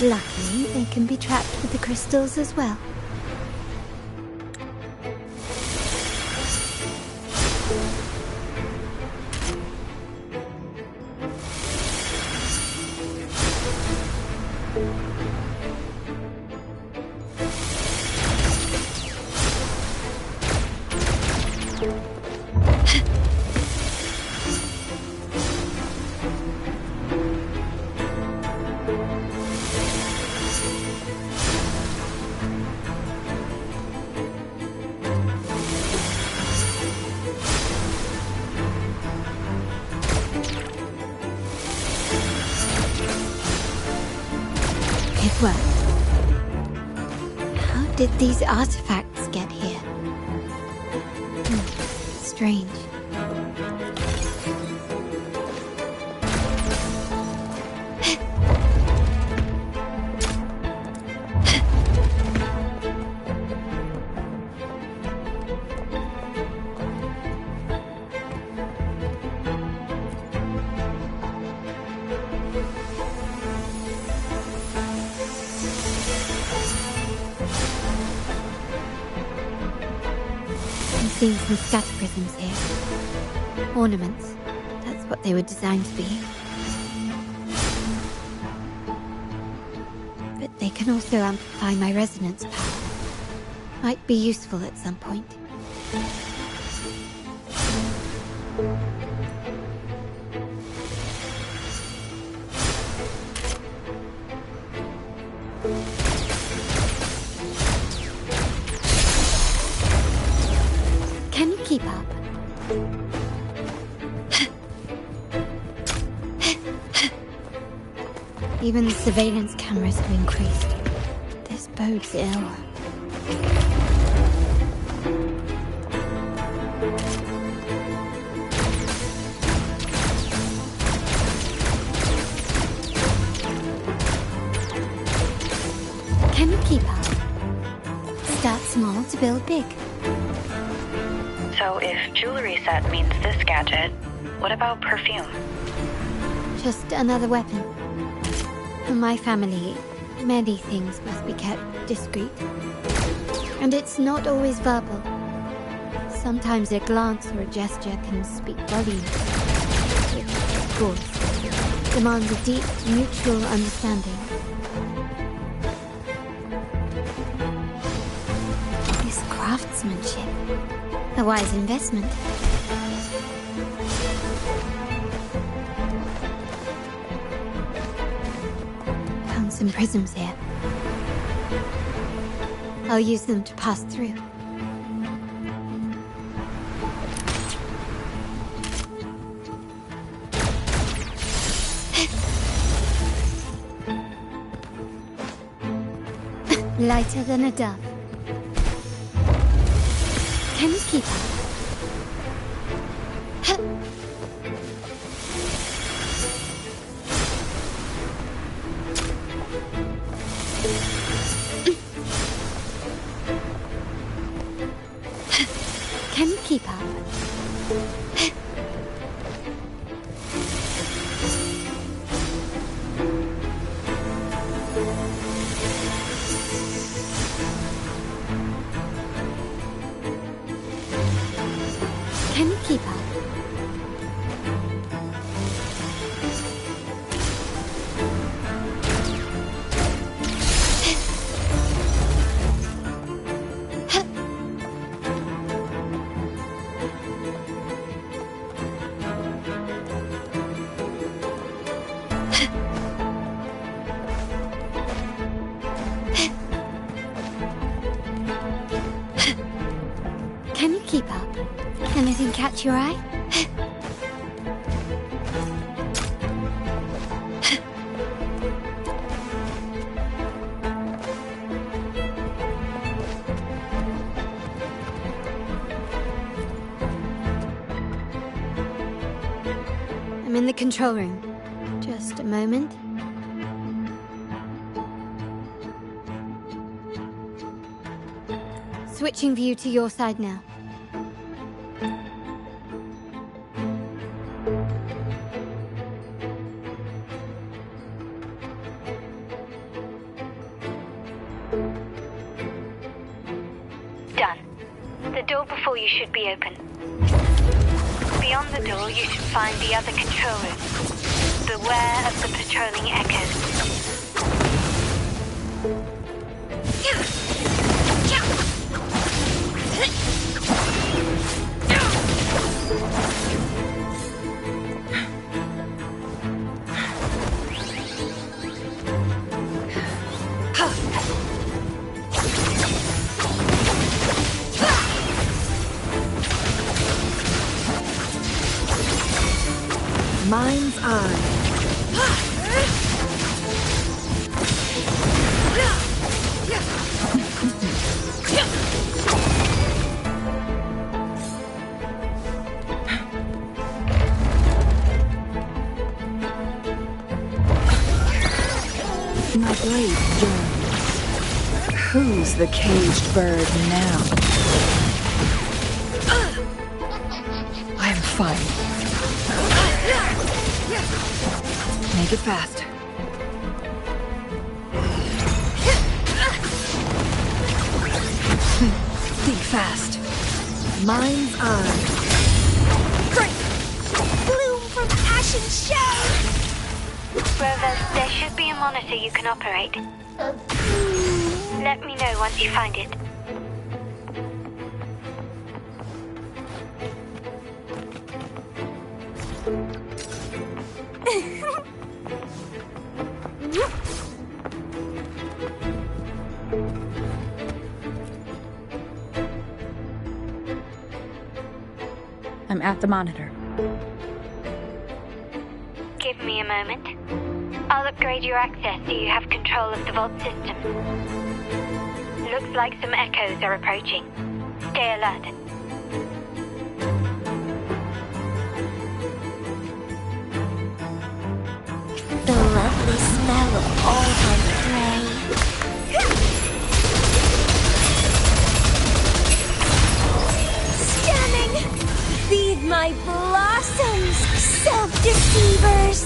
Luckily, they can be trapped with the crystals as well. It worked. How did these artifacts get here? Strange. Seeing some scatter prisms here. Ornaments. That's what they were designed to be. But they can also amplify my resonance power. Might be useful at some point. Can you keep up? Even the surveillance cameras have increased. This bodes ill. Can you keep up? Start small to build big. So if jewelry set means this gadget, what about perfume? Just another weapon. For my family, many things must be kept discreet. And it's not always verbal. Sometimes a glance or a gesture can speak volumes. Which, of course, demands a deep, mutual understanding. This craftsmanship. A wise investment. Found some prisms here. I'll use them to pass through. Lighter than a dove. Can you keep up? Can you keep up? Can you keep up? Can you keep up? Anything catch your eye? I'm in the control room. Just a moment. Switching view to your side now. Done. The door before you should be open. Beyond the door, you should find the other control room. Beware of the patrolling echoes. Mind's eye. My blade yearns. Who's the caged bird now? I am fine. Make it fast. Think fast. Mind's eye. Great! Bloom from ashen shell! Rovers, there should be a monitor you can operate. Let me know once you find it. I'm at the monitor. Give me a moment. I'll upgrade your access so you have control of the vault system. Looks like some echoes are approaching. Stay alert. The lovely smell of all my prey. Stunning! Feed my blossoms, self-deceivers!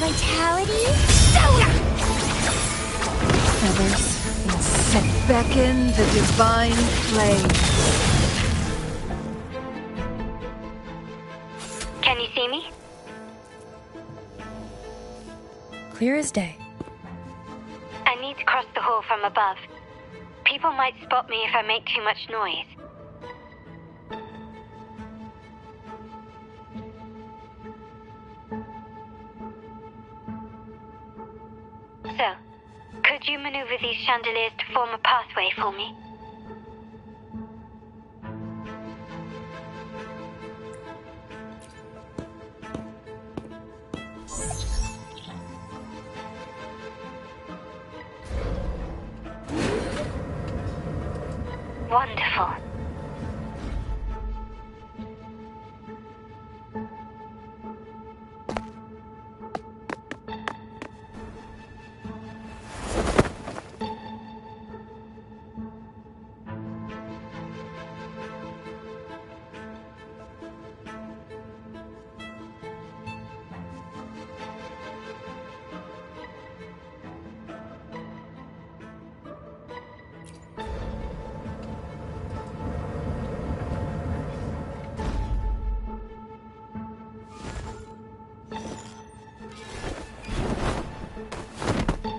Vitality, soda! Feathers, and beckon the divine flame. Can you see me? Clear as day. I need to cross the hall from above. People might spot me if I make too much noise. So, could Could you maneuver these chandeliers to form a pathway for me? Wonderful.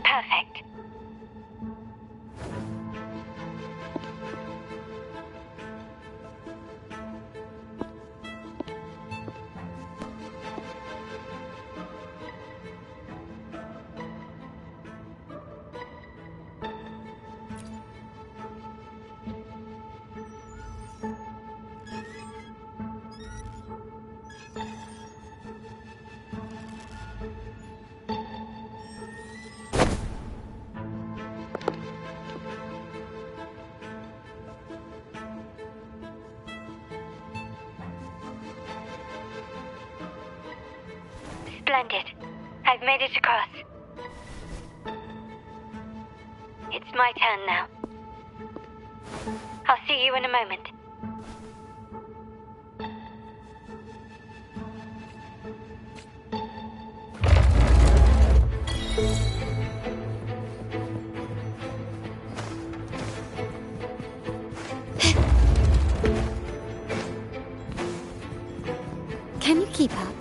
Perfect. Splendid. I've made it across. It's my turn now. I'll see you in a moment. Can you keep up?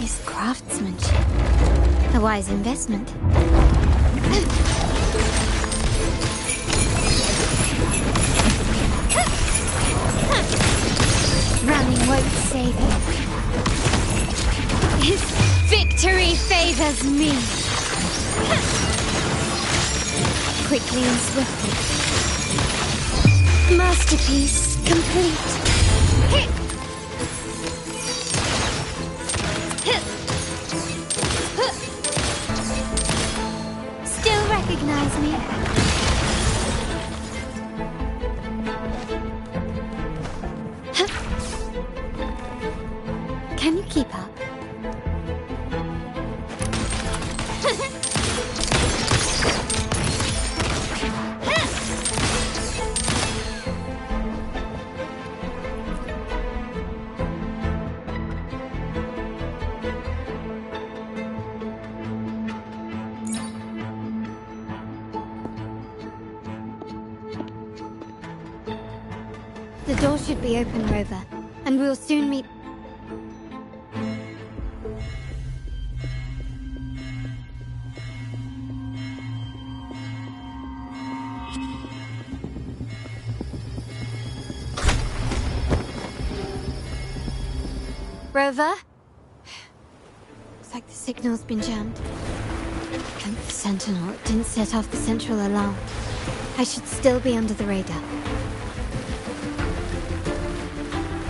His craftsmanship. A wise investment. Running won't save him. His victory favors me. Quickly and swiftly. Masterpiece complete. Still recognize me? Can you keep up? The door should be open, Rover, and we'll soon meet... Rover? Looks like the signal's been jammed. And the Sentinel didn't set off the central alarm. I should still be under the radar.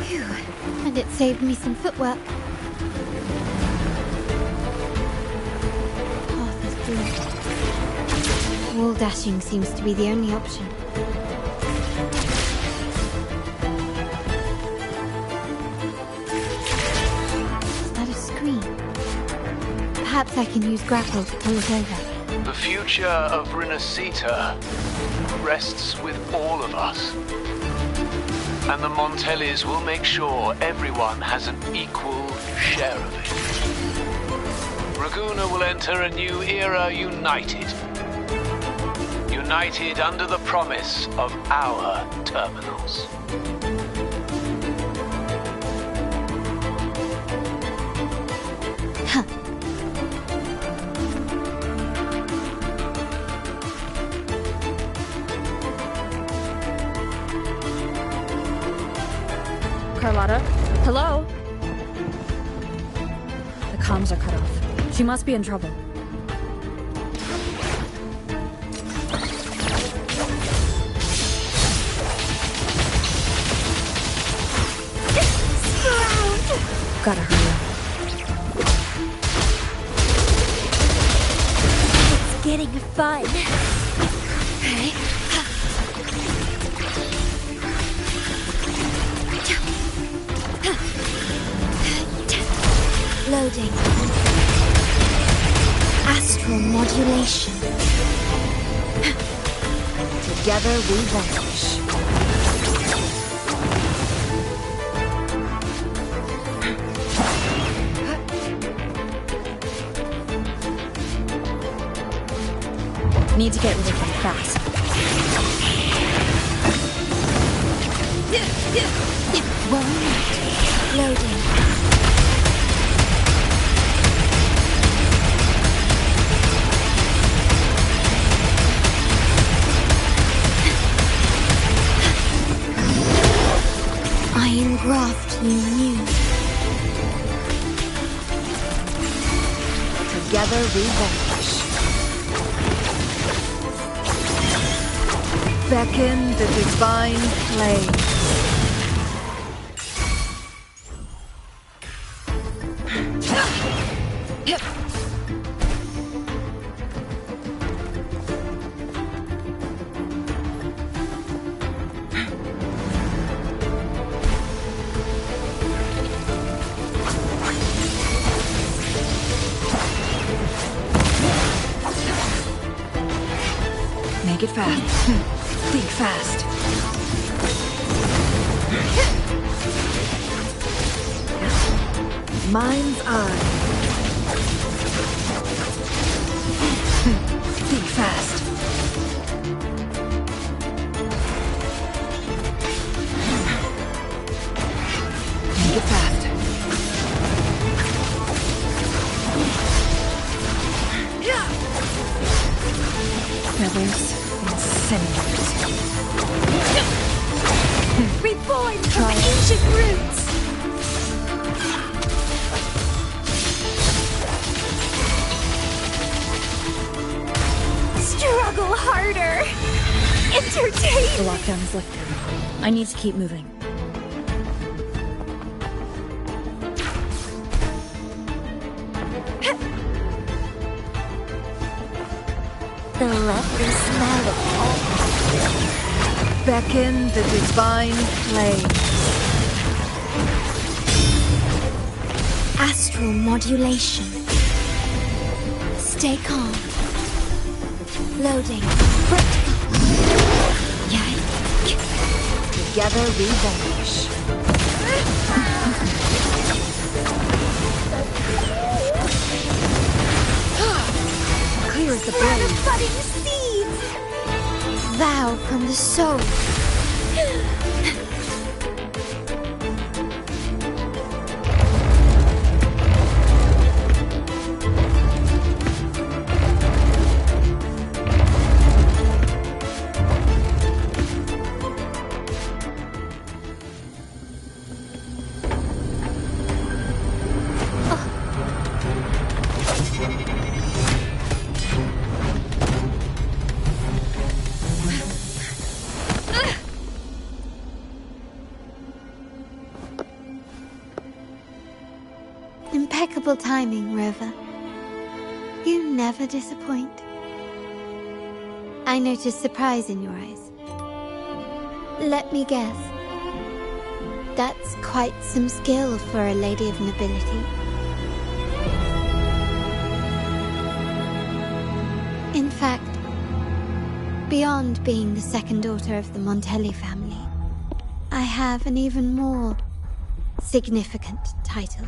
Phew. And it saved me some footwork. Path is blocked. Wall dashing seems to be the only option. Perhaps I can use grapple to pull it over. The future of Rinascita rests with all of us. And the Montellis will make sure everyone has an equal share of it. Raguna will enter a new era united. United under the promise of our terminals. Carlotta? Hello? The comms are cut off. She must be in trouble. Gotta hurry up. It's getting fun. Okay. Loading. Astral modulation. Together we vanish. Need to get rid of them fast. Loading. I engraft you new. Together we vanish. Beckon the divine flame. Make it fast. Think fast. Mind's eye. Think fast. Make it fast. Feathers and sinews. Reborn from ancient roots! Struggle harder! Entertain! The lockdown is lifted. I need to keep moving. The lovely smell of all. Beckon the divine flame. Astral modulation. Stay calm. Loading. Together we vanish. Clear as the blaze. Budding seeds! Vow from the soul. Impeccable timing, Rover. You never disappoint. I noticed surprise in your eyes. Let me guess. That's quite some skill for a lady of nobility. In fact, beyond being the second daughter of the Montelli family, I have an even more significant title.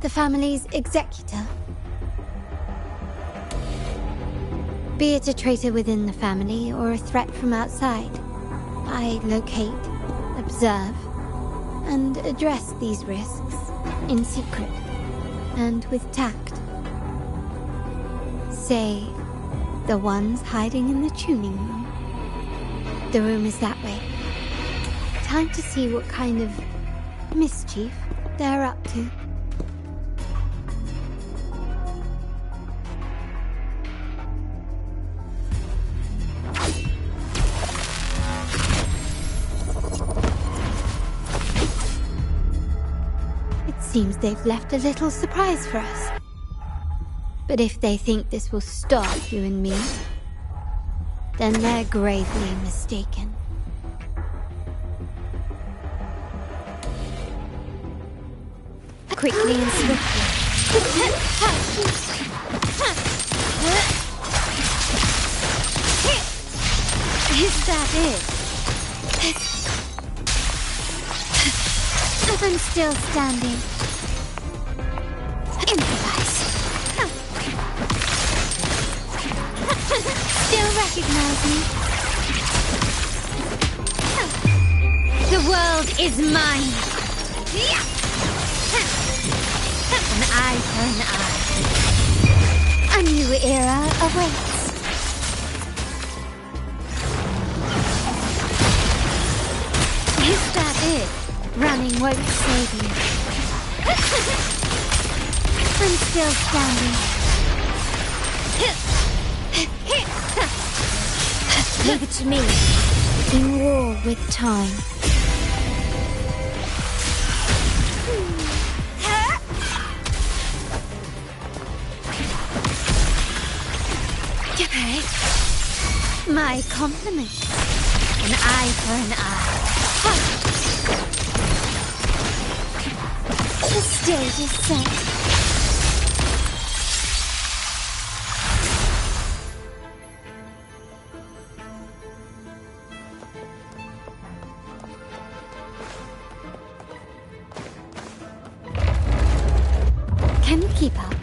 The family's executor. Be it a traitor within the family or a threat from outside, I locate, observe, and address these risks in secret and with tact. Say, the ones hiding in the tuning room. The room is that way. Time to see what kind of mischief they're up to. It seems they've left a little surprise for us. But if they think this will stop you and me, then they're gravely mistaken. Quickly and swiftly. Is that it? I'm still standing. Improvise. Still recognize me? The world is mine. An eye for an eye. A new era awaits. Is that it? Running won't save you. I'm still standing. Leave it to me. In war with time. My compliments. An eye for an eye. The stage is set. Can you keep up?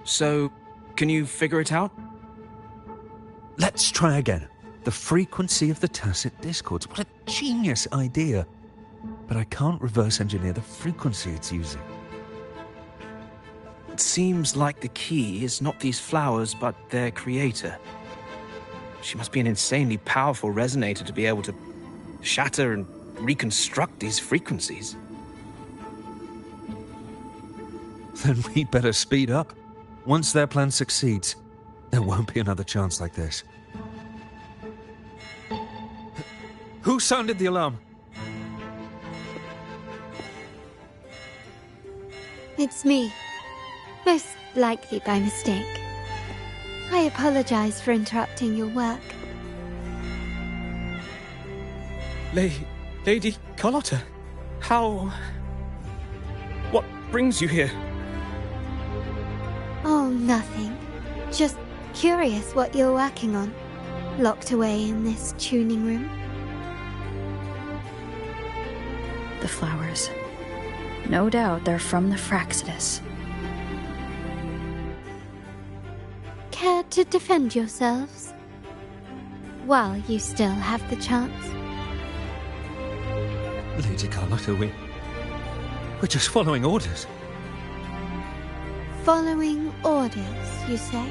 So, can you figure it out? Let's try again. The frequency of the tacit discords. What a genius idea. But I can't reverse engineer the frequency it's using. It seems like the key is not these flowers, but their creator. She must be an insanely powerful resonator to be able to shatter and reconstruct these frequencies. Then we'd better speed up. Once their plan succeeds, there won't be another chance like this. Who sounded the alarm? It's me. Most likely by mistake. I apologize for interrupting your work. Lady Carlotta, how... What brings you here? Oh, nothing. Just curious what you're working on. Locked away in this tuning room. The flowers. No doubt they're from the Fraxidus. Care to defend yourselves? While you still have the chance. Lady Carlotta, we're just following orders. Following orders, you say?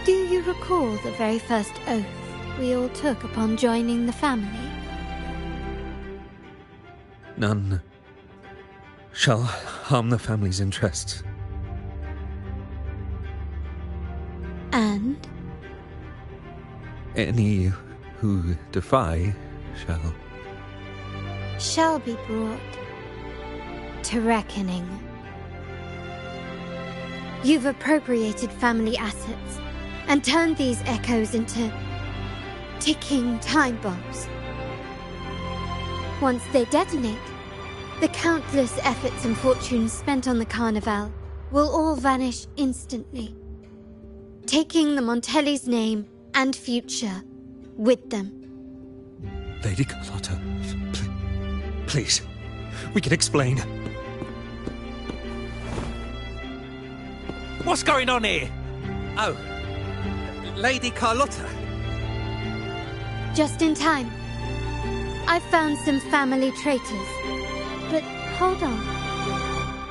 Do you recall the very first oath we all took upon joining the family? None shall harm the family's interests. And? Any who defy shall be brought to reckoning. You've appropriated family assets and turned these echoes into ticking time bombs. Once they detonate, the countless efforts and fortunes spent on the Carnival will all vanish instantly, taking the Montelli's name and future with them. Lady Carlotta, please, we can explain. What's going on here? Oh, Lady Carlotta. Just in time. I found some family traitors. But hold on.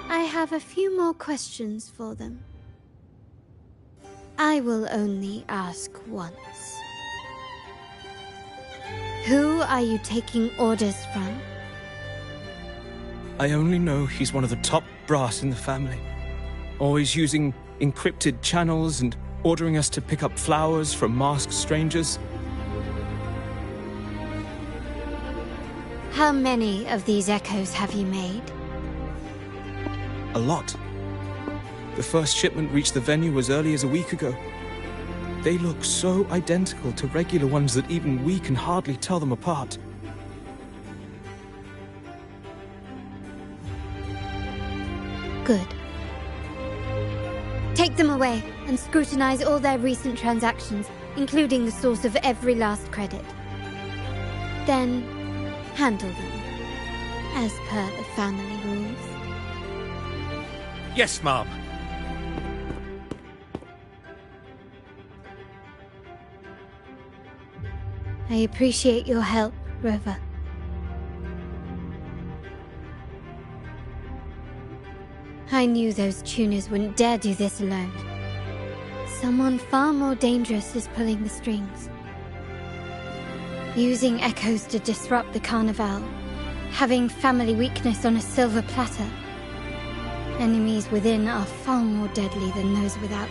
I have a few more questions for them. I will only ask once. Who are you taking orders from? I only know he's one of the top brass in the family. Always using encrypted channels and ordering us to pick up flowers from masked strangers. How many of these echoes have you made? A lot. The first shipment reached the venue as early as a week ago. They look so identical to regular ones that even we can hardly tell them apart. Good. Take them away and scrutinize all their recent transactions, including the source of every last credit. Then, handle them, as per the family rules. Yes, Mom. I appreciate your help, Rover. I knew those tuners wouldn't dare do this alone. Someone far more dangerous is pulling the strings. Using echoes to disrupt the Carnival. Having family weakness on a silver platter. Enemies within are far more deadly than those without.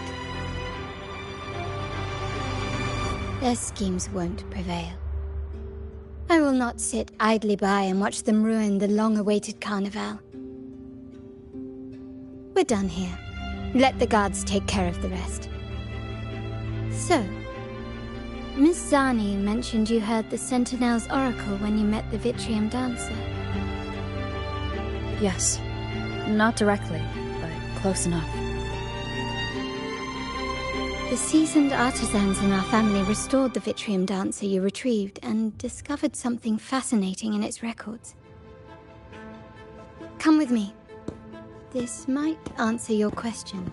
Their schemes won't prevail. I will not sit idly by and watch them ruin the long-awaited Carnival. We're done here. Let the guards take care of the rest. So, Miss Zani mentioned you heard the Sentinel's oracle when you met the Vitrium dancer. Yes. Not directly, but close enough. The seasoned artisans in our family restored the Vitrium dancer you retrieved and discovered something fascinating in its records. Come with me. This might answer your questions.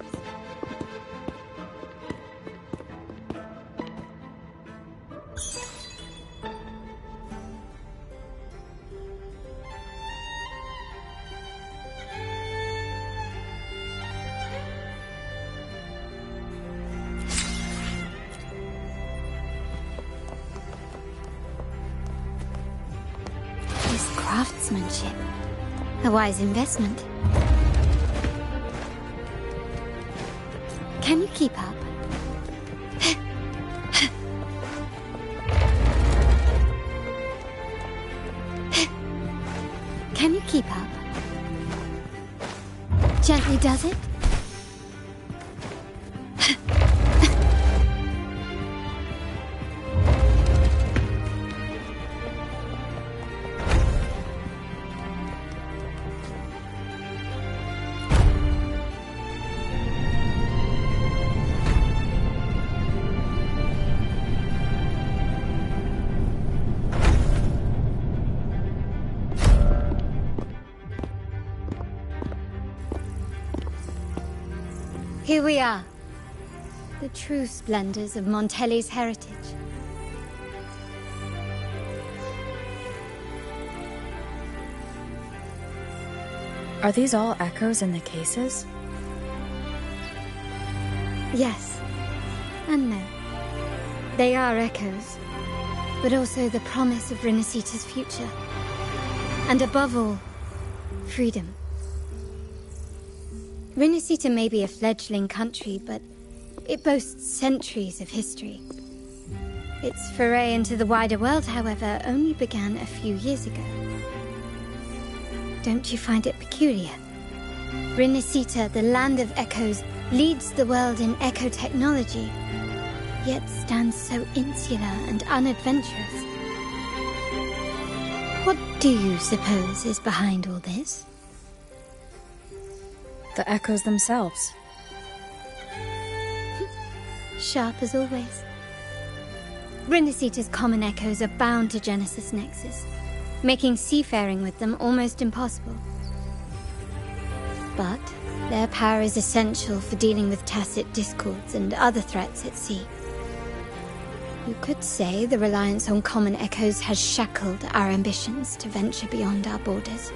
This craftsmanship. A wise investment. Can you keep up? Can you keep up? Gently does it? Here we are. The true splendors of Montelli's heritage. Are these all echoes in the cases? Yes. And no. They are echoes, but also the promise of Rinascita's future. And above all, freedom. Rinascita may be a fledgling country, but it boasts centuries of history. Its foray into the wider world, however, only began a few years ago. Don't you find it peculiar? Rinascita, the land of echoes, leads the world in echo technology, yet stands so insular and unadventurous. What do you suppose is behind all this? The echoes themselves. Sharp as always. Rinascita's common echoes are bound to Genesis Nexus, making seafaring with them almost impossible. But their power is essential for dealing with tacit discords and other threats at sea. You could say the reliance on common echoes has shackled our ambitions to venture beyond our borders.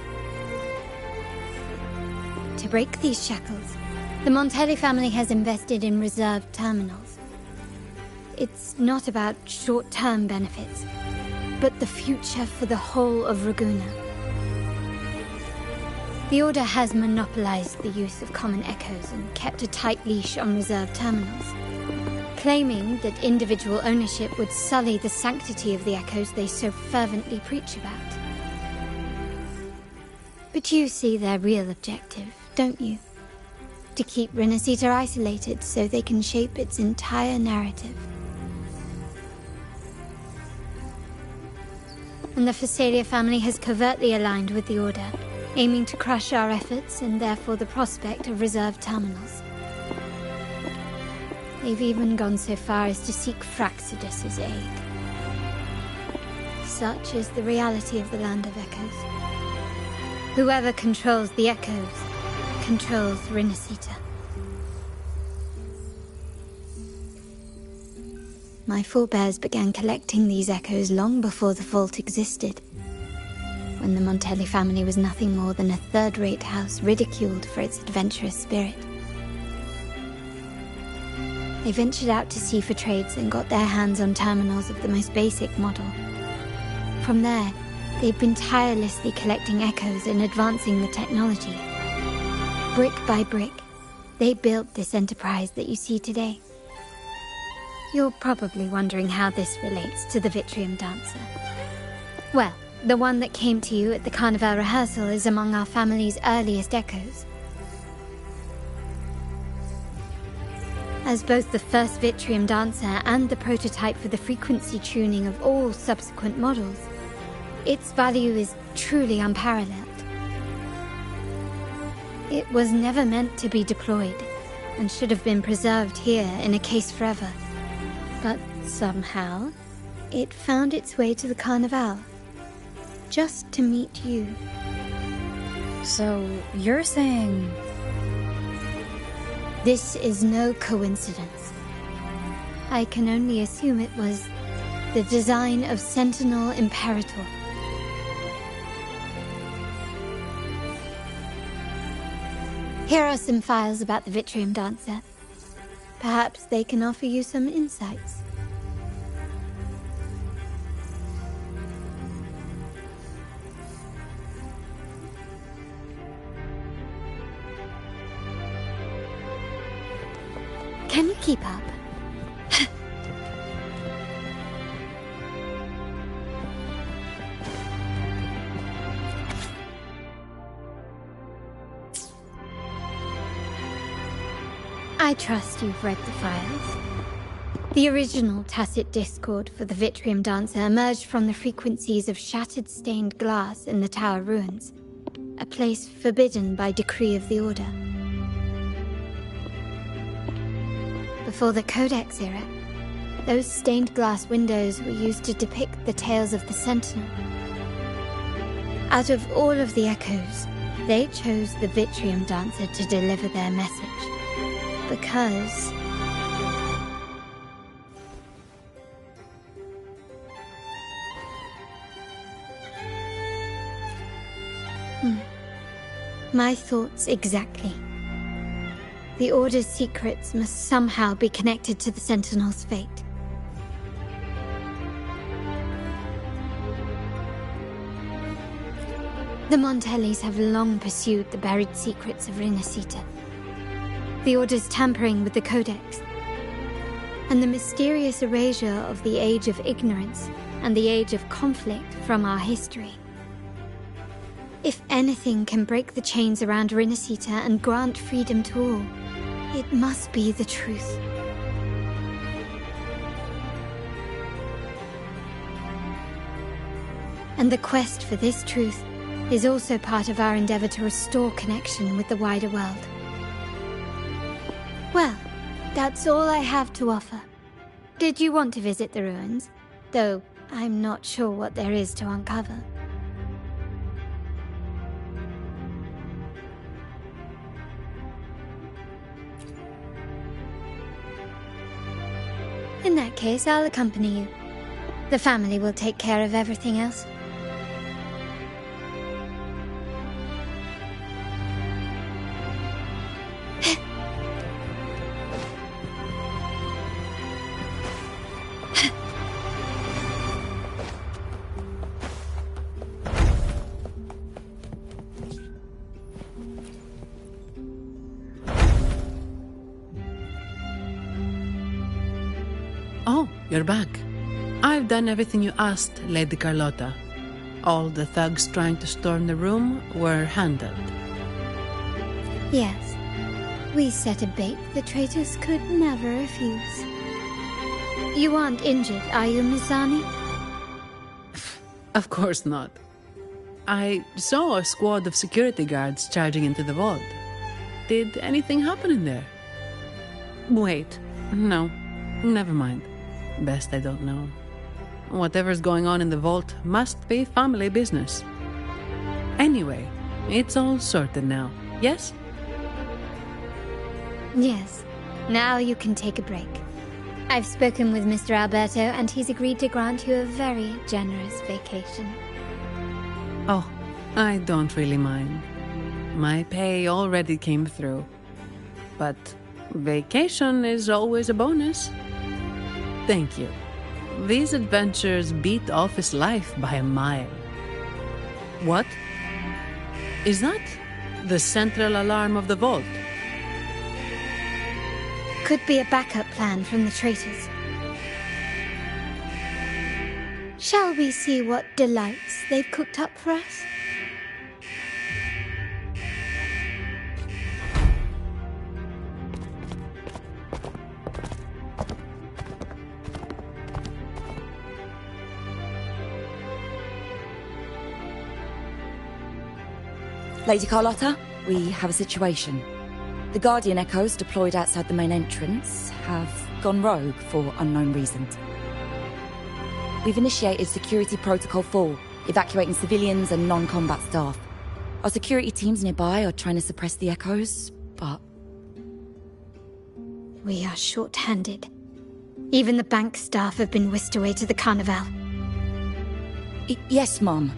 To break these shackles, the Montelli family has invested in reserved terminals. It's not about short-term benefits, but the future for the whole of Raguna. The Order has monopolized the use of common echoes and kept a tight leash on reserved terminals, claiming that individual ownership would sully the sanctity of the echoes they so fervently preach about. But you see their real objective, don't you? To keep Rinascita isolated so they can shape its entire narrative. And the Phasalia family has covertly aligned with the Order, aiming to crush our efforts and therefore the prospect of reserved terminals. They've even gone so far as to seek Fraxidus's aid. Such is the reality of the Land of Echoes. Whoever controls the Echoes controls Rinascita. My forebears began collecting these echoes long before the vault existed, when the Montelli family was nothing more than a third-rate house ridiculed for its adventurous spirit. They ventured out to sea for trades and got their hands on terminals of the most basic model. From there, they've been tirelessly collecting echoes and advancing the technology. Brick by brick, they built this enterprise that you see today. You're probably wondering how this relates to the Vitrium Dancer. Well, the one that came to you at the Carnival rehearsal is among our family's earliest echoes. As both the first Vitrium Dancer and the prototype for the frequency tuning of all subsequent models, its value is truly unparalleled. It was never meant to be deployed, and should have been preserved here in a case forever. But somehow, it found its way to the Carnival, just to meet you. So, you're saying... This is no coincidence. I can only assume it was the design of Sentinel Imperator. Here are some files about the Vitrium Dancer. Perhaps they can offer you some insights. Can you keep up? I trust you've read the files. The original tacit discord for the Vitrium Dancer emerged from the frequencies of shattered stained glass in the tower ruins, a place forbidden by decree of the Order. Before the Codex era, those stained glass windows were used to depict the tales of the Sentinel. Out of all of the echoes, they chose the Vitrium Dancer to deliver their message. Because... My thoughts exactly. The Order's secrets must somehow be connected to the Sentinel's fate. The Montellis have long pursued the buried secrets of Rinascita. The Order's tampering with the Codex, and the mysterious erasure of the Age of Ignorance and the Age of Conflict from our history. If anything can break the chains around Rinascita and grant freedom to all, it must be the truth. And the quest for this truth is also part of our endeavor to restore connection with the wider world. Well, that's all I have to offer. Did you want to visit the ruins? Though I'm not sure what there is to uncover. In that case, I'll accompany you. The family will take care of everything else. you're back. I've done everything you asked, Lady Carlotta. All the thugs trying to storm the room were handled. Yes. We set a bait the traitors could never refuse. You aren't injured, are you, Mizani? Of course not. I saw a squad of security guards charging into the vault. Did anything happen in there? Wait, no, never mind. Best I don't know. Whatever's going on in the vault must be family business. Anyway, it's all sorted now, yes? Yes. Now you can take a break. I've spoken with Mr. Alberto, and he's agreed to grant you a very generous vacation. Oh, I don't really mind. My pay already came through. But vacation is always a bonus. Thank you. These adventures beat office life by a mile. What? Is that the central alarm of the vault? Could be a backup plan from the traitors. Shall we see what delights they've cooked up for us? Lady Carlotta, we have a situation. The Guardian Echoes deployed outside the main entrance have gone rogue for unknown reasons. We've initiated Security Protocol 4, evacuating civilians and non-combat staff. Our security teams nearby are trying to suppress the Echoes, but... We are short-handed. Even the bank staff have been whisked away to the Carnival. Yes, Mum.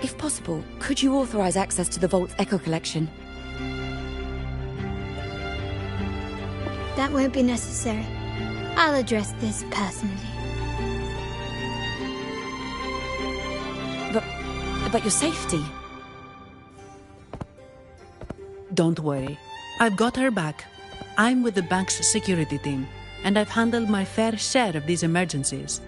If possible, could you authorize access to the Vault's Echo Collection? That won't be necessary. I'll address this personally. But your safety? Don't worry. I've got her back. I'm with the bank's security team, and I've handled my fair share of these emergencies.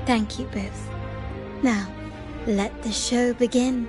Thank you both. Now, let the show begin.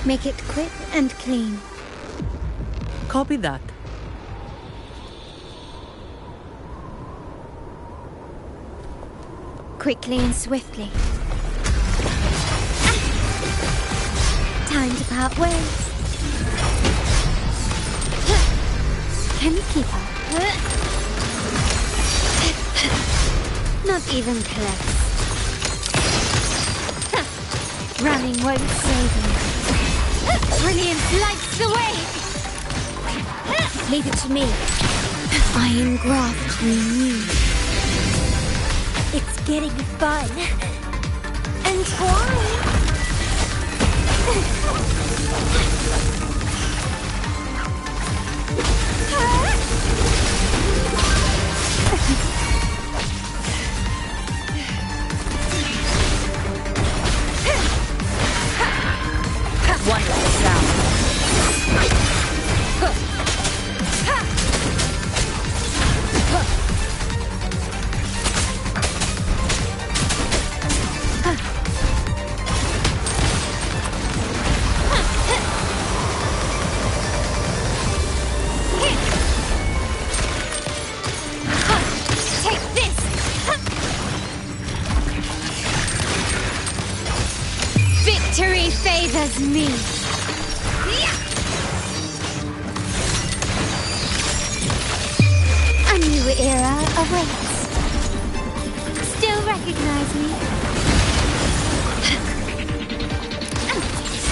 Make it quick and clean. Copy that. Quickly and swiftly. Time to part ways. Can you keep up? Not even close. Running won't save you. Brilliance lights the way! Leave it to me. I engraft you. It's getting fun. Entwine! One last sound. Take this! Victory favors me. I knew era awaits. Still recognize me?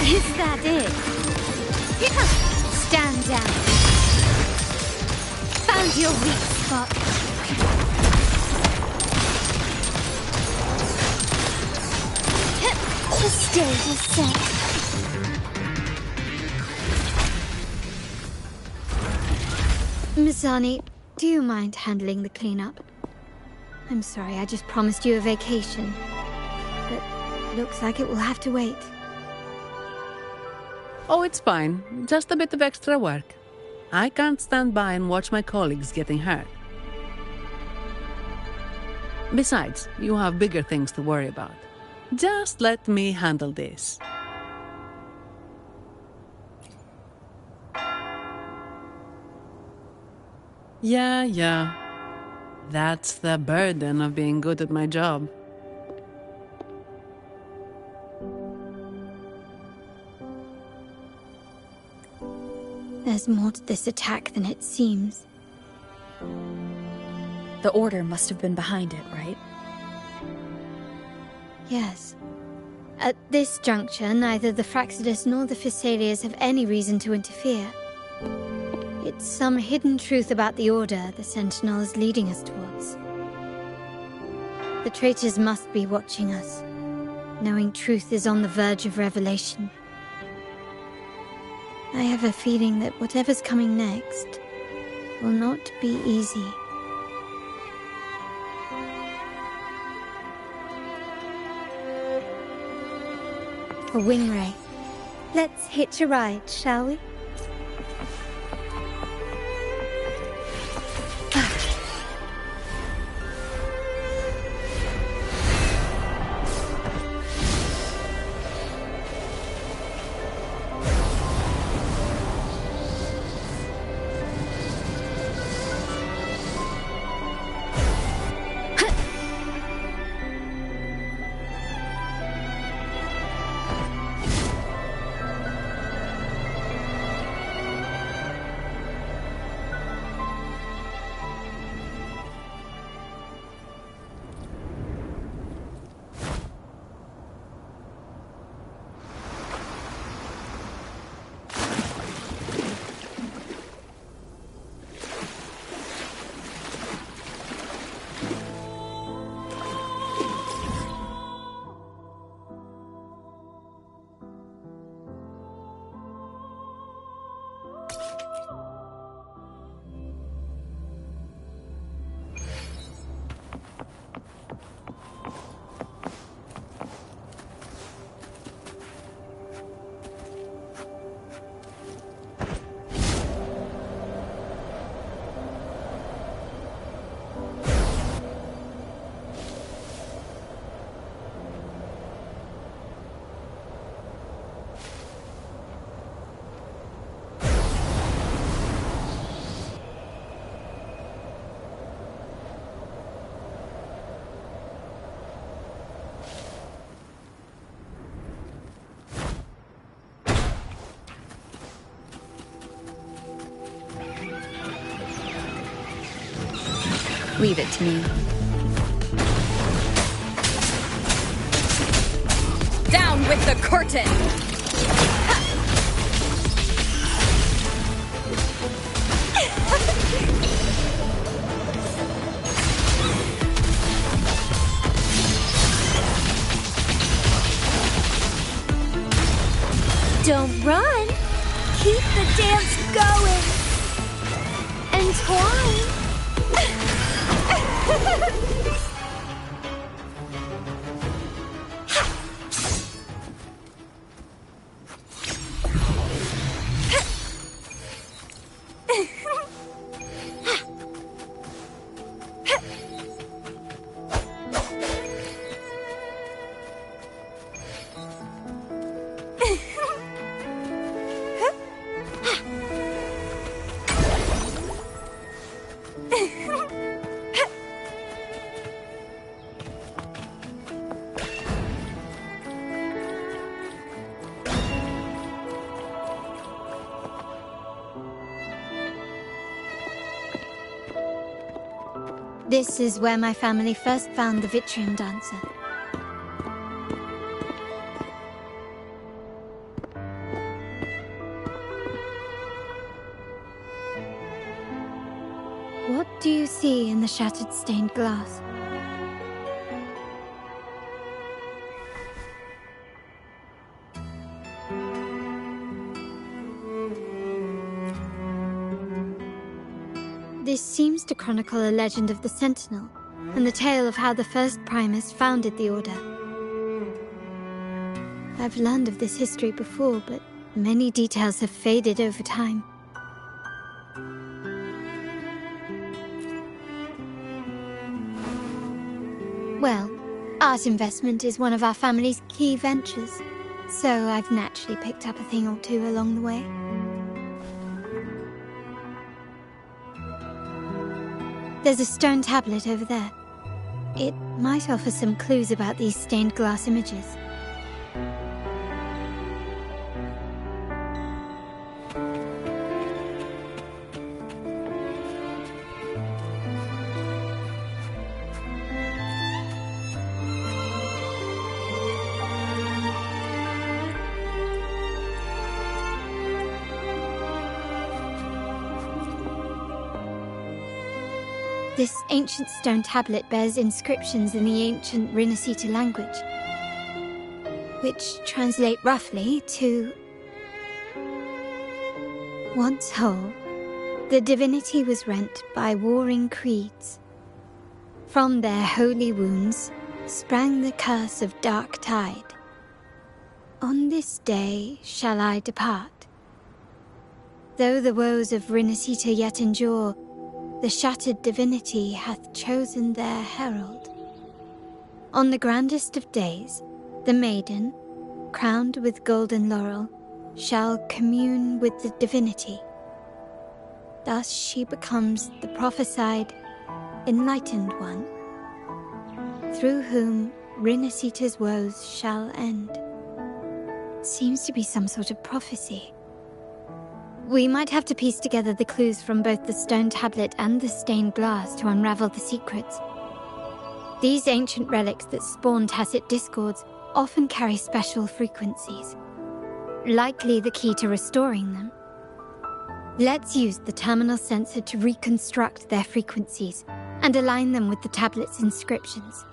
Is that it? Stand down. Found your weak spot. The stage is set. Mizani, do you mind handling the cleanup? I'm sorry, I just promised you a vacation. But looks like it will have to wait. Oh, it's fine. Just a bit of extra work. I can't stand by and watch my colleagues getting hurt. Besides, you have bigger things to worry about. Just let me handle this. Yeah. That's the burden of being good at my job. There's more to this attack than it seems. The Order must have been behind it, right? Yes. At this juncture, neither the Fraxidus nor the Physaelians have any reason to interfere. It's some hidden truth about the Order the Sentinel is leading us towards. The traitors must be watching us, knowing truth is on the verge of revelation. I have a feeling that whatever's coming next will not be easy. A Wingray. Let's hitch a ride, shall we? Leave it to me. Down with the curtain! Don't run! Keep the dance going! Entwine! This is where my family first found the Vitrium Dancer. What do you see in the shattered stained glass? This seems to chronicle a legend of the Sentinel, and the tale of how the first Primus founded the Order. I've learned of this history before, but many details have faded over time. Well, art investment is one of our family's key ventures, so I've naturally picked up a thing or two along the way. There's a stone tablet over there. It might offer some clues about these stained glass images. This ancient stone tablet bears inscriptions in the ancient Rinascita language, which translate roughly to... Once whole, the divinity was rent by warring creeds. From their holy wounds sprang the curse of dark tide. On this day shall I depart. Though the woes of Rinascita yet endure, the shattered divinity hath chosen their herald. On the grandest of days, the maiden, crowned with golden laurel, shall commune with the divinity. Thus she becomes the prophesied, enlightened one, through whom Rinascita's woes shall end. Seems to be some sort of prophecy. We might have to piece together the clues from both the stone tablet and the stained glass to unravel the secrets. These ancient relics that spawn tacit discords often carry special frequencies, likely the key to restoring them. Let's use the terminal sensor to reconstruct their frequencies and align them with the tablet's inscriptions.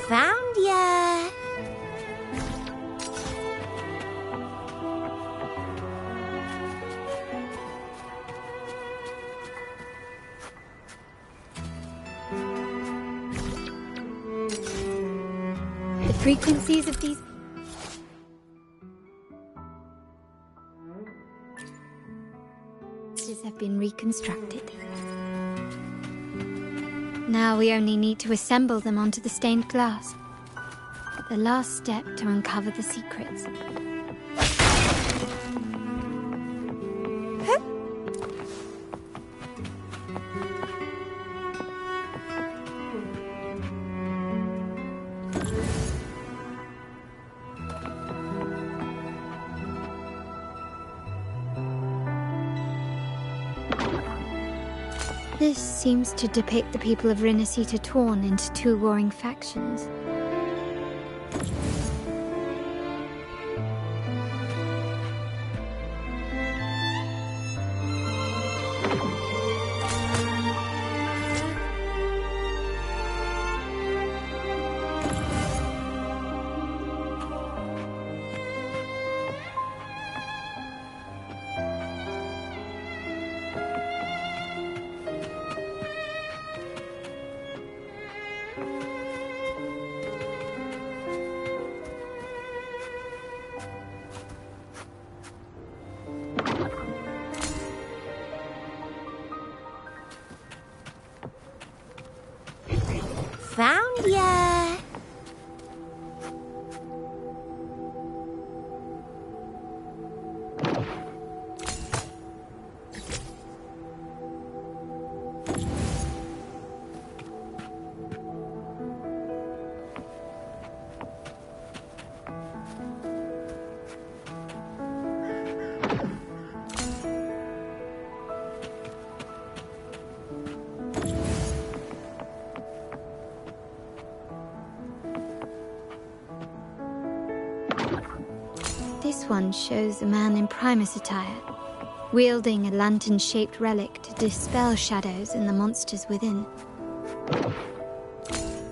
Found ya! The frequencies of these... have been reconstructed. Now we only need to assemble them onto the stained glass. The last step to uncover the secrets. This seems to depict the people of Rinascita torn into two warring factions. Found ya! This one shows a man in Primus attire, wielding a lantern-shaped relic to dispel shadows and the monsters within.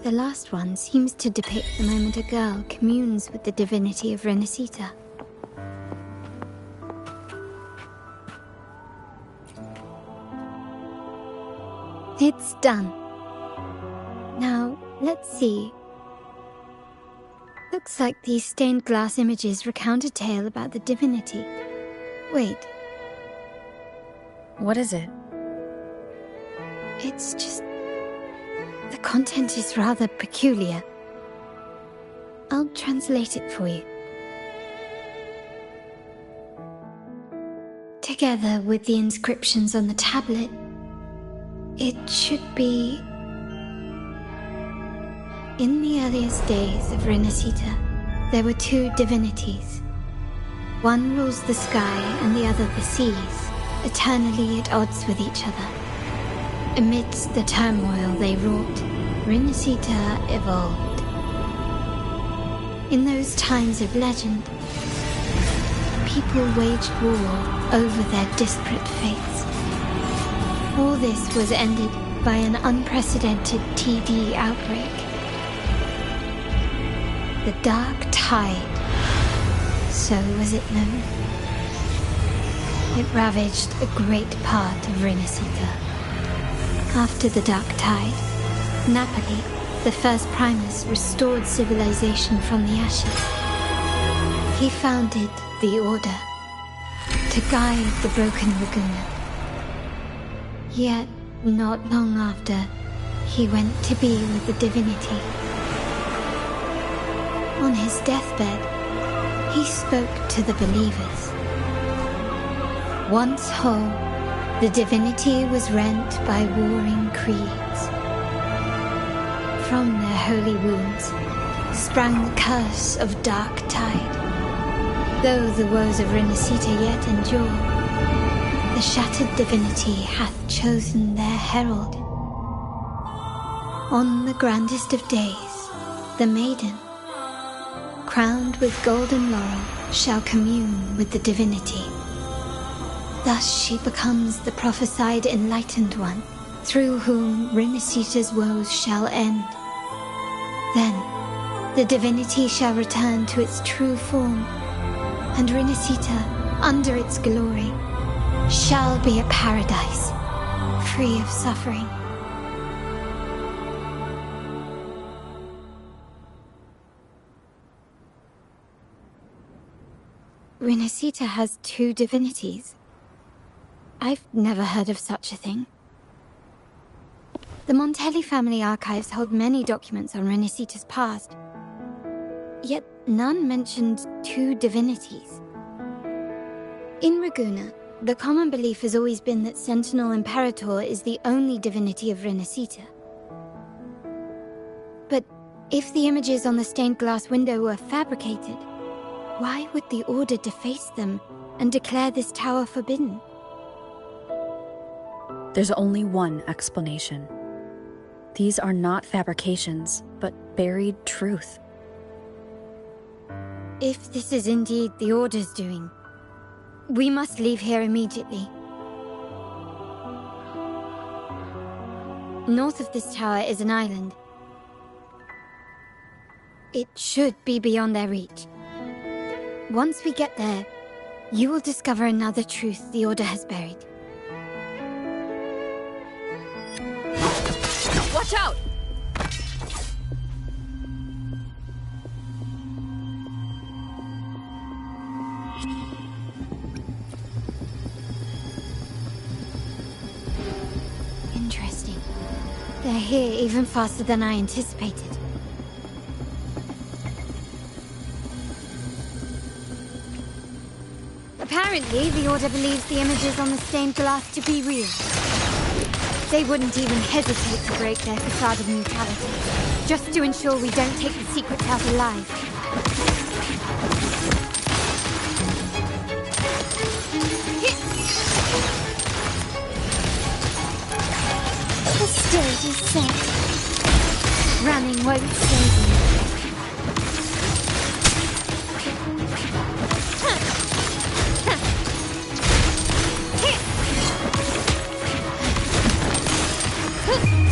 The last one seems to depict the moment a girl communes with the divinity of Rinascita. It's done. Now, let's see. Looks like these stained glass images recount a tale about the divinity. Wait. What is it? It's just... the content is rather peculiar. I'll translate it for you. Together with the inscriptions on the tablet, it should be... In the earliest days of Rinascita, there were two divinities. One rules the sky and the other the seas, eternally at odds with each other. Amidst the turmoil they wrought, Rinascita evolved. In those times of legend, people waged war over their disparate fates. All this was ended by an unprecedented TD outbreak. The Dark Tide, so was it known. It ravaged a great part of Rinascita. After the Dark Tide, Napoli, the first Primus, restored civilization from the ashes. He founded the Order to guide the broken Laguna. Yet, not long after, he went to be with the divinity. On his deathbed, he spoke to the believers. Once whole, the divinity was rent by warring creeds. From their holy wounds sprang the curse of Dark Tide. Though the woes of Rinascita yet endure, the shattered divinity hath chosen their herald. On the grandest of days, the maiden, crowned with golden laurel, shall commune with the divinity. Thus she becomes the prophesied enlightened one, through whom Rinascita's woes shall end. Then, the divinity shall return to its true form, and Rinascita, under its glory, shall be a paradise, free of suffering. Rinascita has two divinities. I've never heard of such a thing. The Montelli family archives hold many documents on Rinascita's past, yet none mentioned two divinities. In Raguena, the common belief has always been that Sentinel Imperator is the only divinity of Rinascita. But if the images on the stained glass window were fabricated, why would the Order deface them and declare this tower forbidden? There's only one explanation. These are not fabrications, but buried truth. If this is indeed the Order's doing, we must leave here immediately. North of this tower is an island. It should be beyond their reach. Once we get there, you will discover another truth the Order has buried. Watch out! here even faster than I anticipated. Apparently, the Order believes the images on the stained glass to be real. They wouldn't even hesitate to break their facade of neutrality, just to ensure we don't take the secrets out alive. The stage is set. Running won't save you.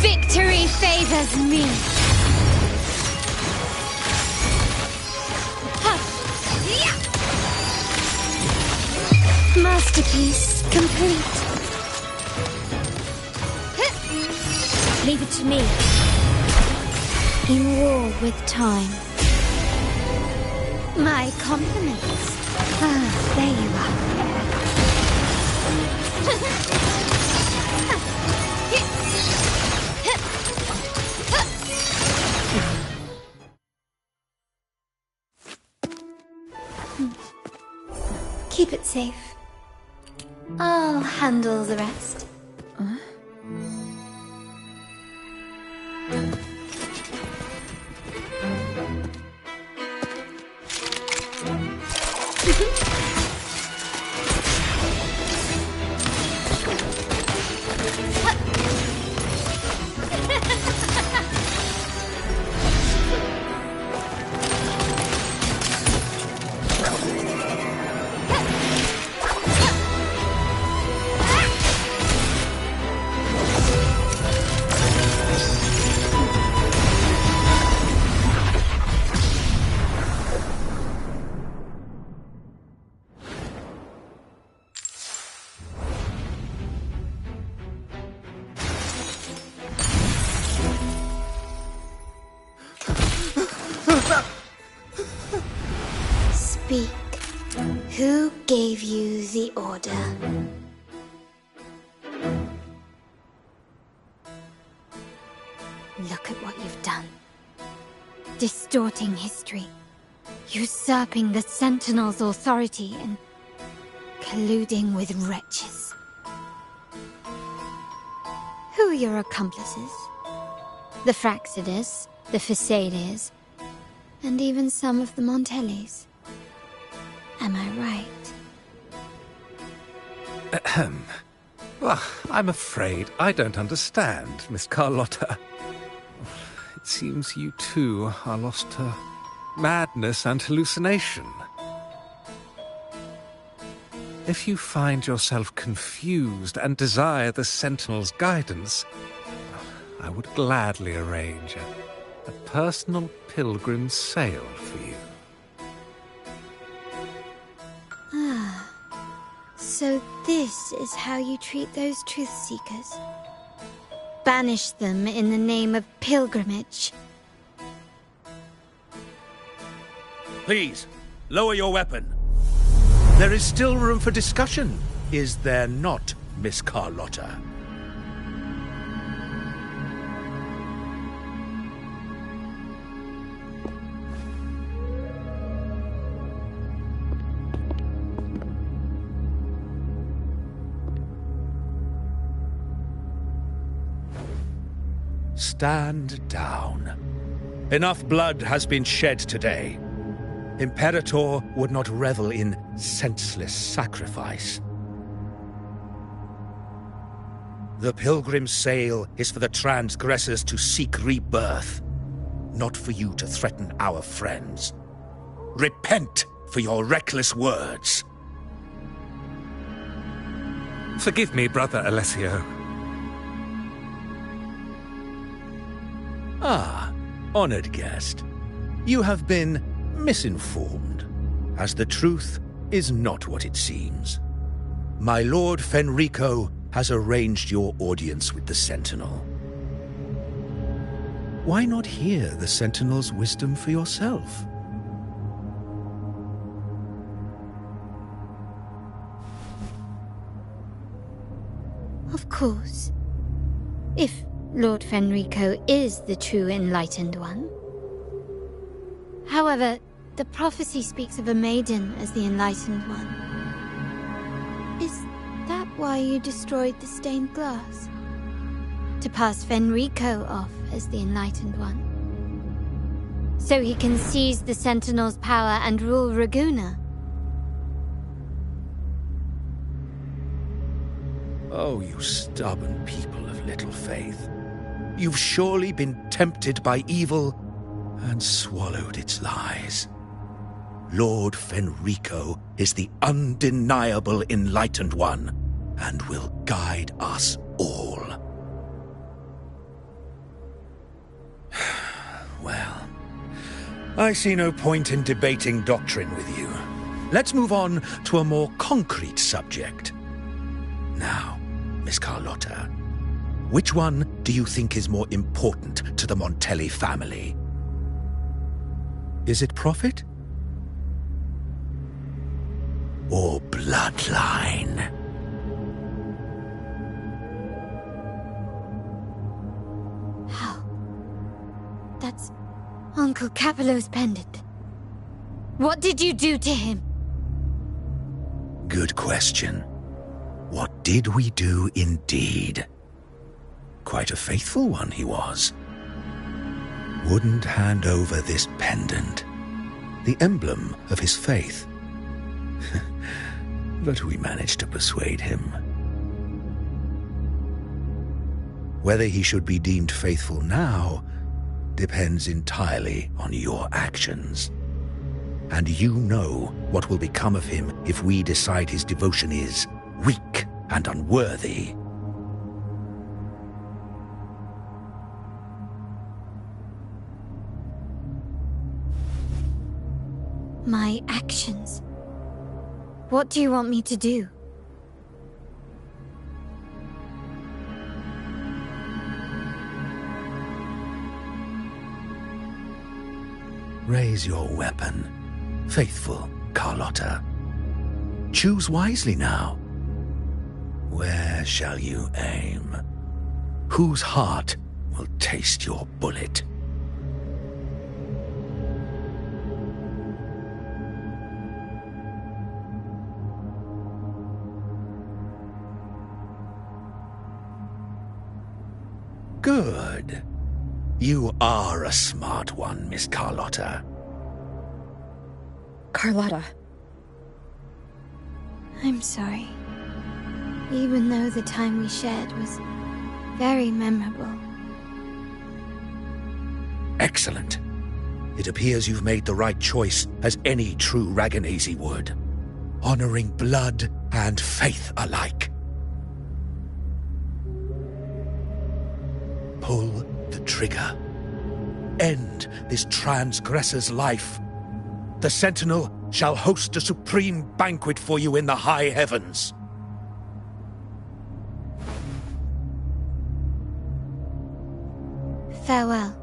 Victory favors me. Masterpiece complete. Leave it to me. In war with time. My compliments. Ah, there you are. Keep it safe. I'll handle the rest. Speak. Who gave you the order? Look at what you've done. Distorting history. Usurping the Sentinel's authority and colluding with wretches. Who are your accomplices? The Fraxidus, the Phisades, and even some of the Montellis. Am I right? Ahem. Well, I'm afraid I don't understand, Miss Carlotta. It seems you too are lost to madness and hallucination. If you find yourself confused and desire the Sentinel's guidance, I would gladly arrange a personal pilgrim sail for you. Ah, so this is how you treat those truth seekers. Banish them in the name of pilgrimage. Please, lower your weapon. There is still room for discussion, is there not, Miss Carlotta? Stand down. Enough blood has been shed today. Imperator would not revel in senseless sacrifice. The pilgrim's sail is for the transgressors to seek rebirth, not for you to threaten our friends. Repent for your reckless words. Forgive me, Brother Alessio. Ah, honored guest. You have been misinformed, as the truth is not what it seems. My Lord Fenrico has arranged your audience with the Sentinel. Why not hear the Sentinel's wisdom for yourself? Of course. If Lord Fenrico is the true Enlightened One. However, the prophecy speaks of a maiden as the Enlightened One. Is that why you destroyed the stained glass? To pass Fenrico off as the Enlightened One? So he can seize the Sentinel's power and rule Raguna? Oh, you stubborn people of little faith. You've surely been tempted by evil and swallowed its lies. Lord Fenrico is the undeniable Enlightened One and will guide us all. Well, I see no point in debating doctrine with you. Let's move on to a more concrete subject. Now, Miss Carlotta, which one do you think is more important to the Montelli family? Is it profit? Or bloodline? How? That's Uncle Capello's pendant. What did you do to him? Good question. What did we do indeed? Quite a faithful one he was. Wouldn't hand over this pendant, the emblem of his faith. But we managed to persuade him. Whether he should be deemed faithful now depends entirely on your actions. And you know what will become of him if we decide his devotion is weak and unworthy. My actions? What do you want me to do? Raise your weapon, faithful Carlotta. Choose wisely now. Where shall you aim? Whose heart will taste your bullet? Good. You are a smart one, Miss Carlotta. Carlotta. I'm sorry. Even though the time we shared was very memorable. Excellent. It appears you've made the right choice, as any true Ragganese would. Honoring blood and faith alike. Pull the trigger. End this transgressor's life. The Sentinel shall host a supreme banquet for you in the high heavens. Farewell.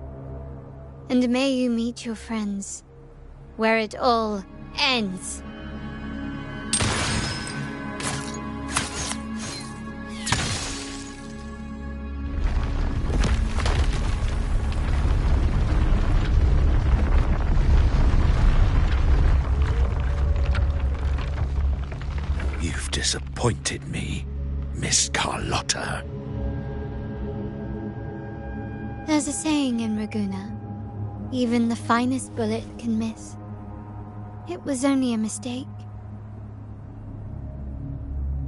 And may you meet your friends where it all ends. You've disappointed me, Miss Carlotta. There's a saying in Raguna, even the finest bullet can miss. It was only a mistake.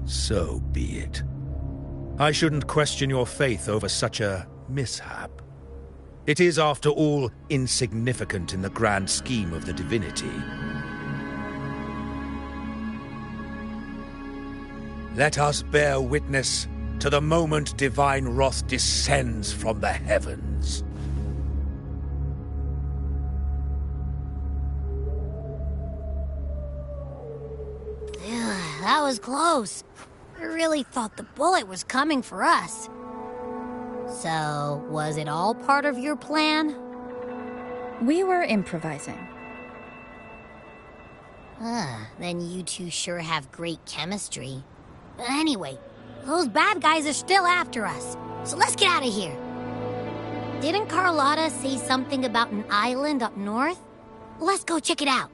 So be it. I shouldn't question your faith over such a mishap. It is, after all, insignificant in the grand scheme of the divinity. Let us bear witness to the moment divine wrath descends from the heavens. That was close. I really thought the bullet was coming for us. So, was it all part of your plan? We were improvising. Then you two sure have great chemistry. But anyway, those bad guys are still after us. So let's get out of here. Didn't Carlotta say something about an island up north? Let's go check it out.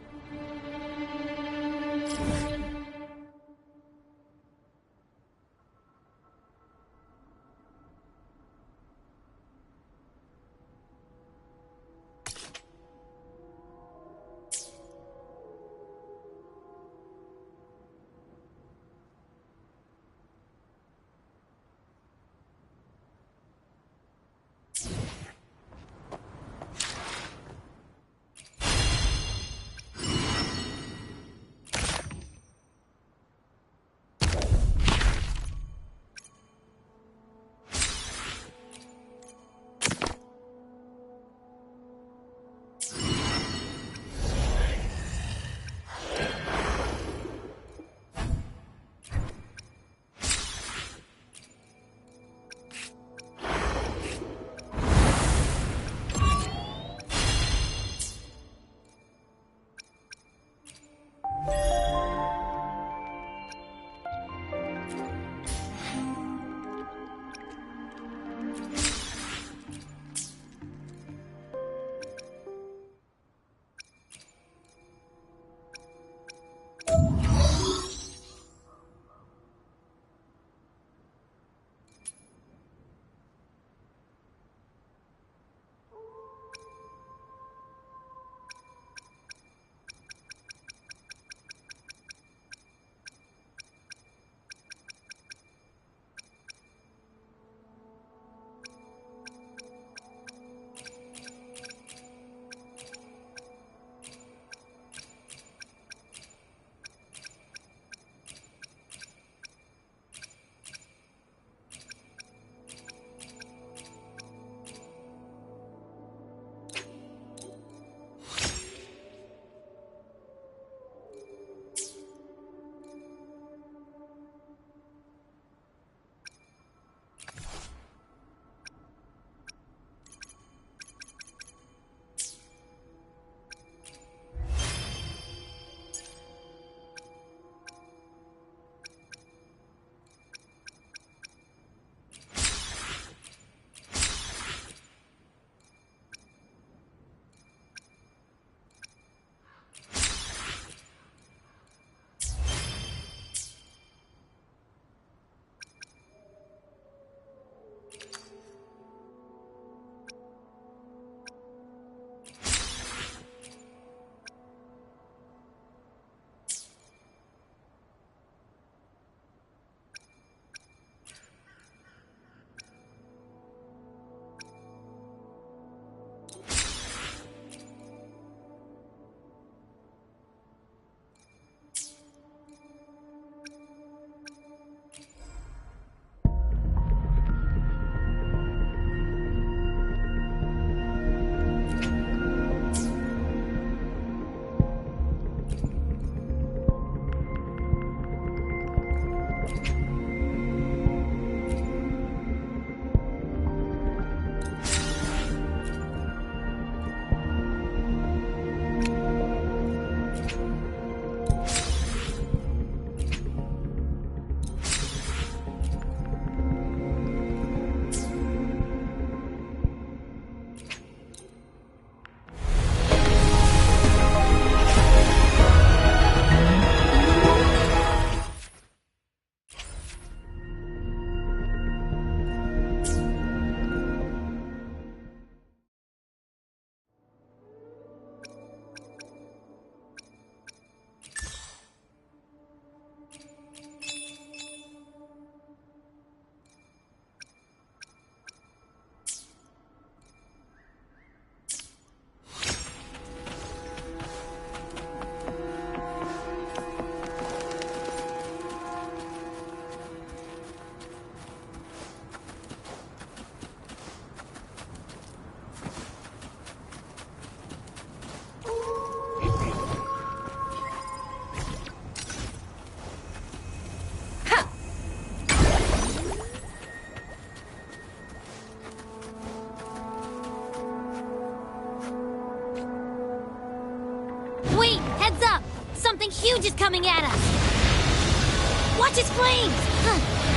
Something huge is coming at us! Watch its flames!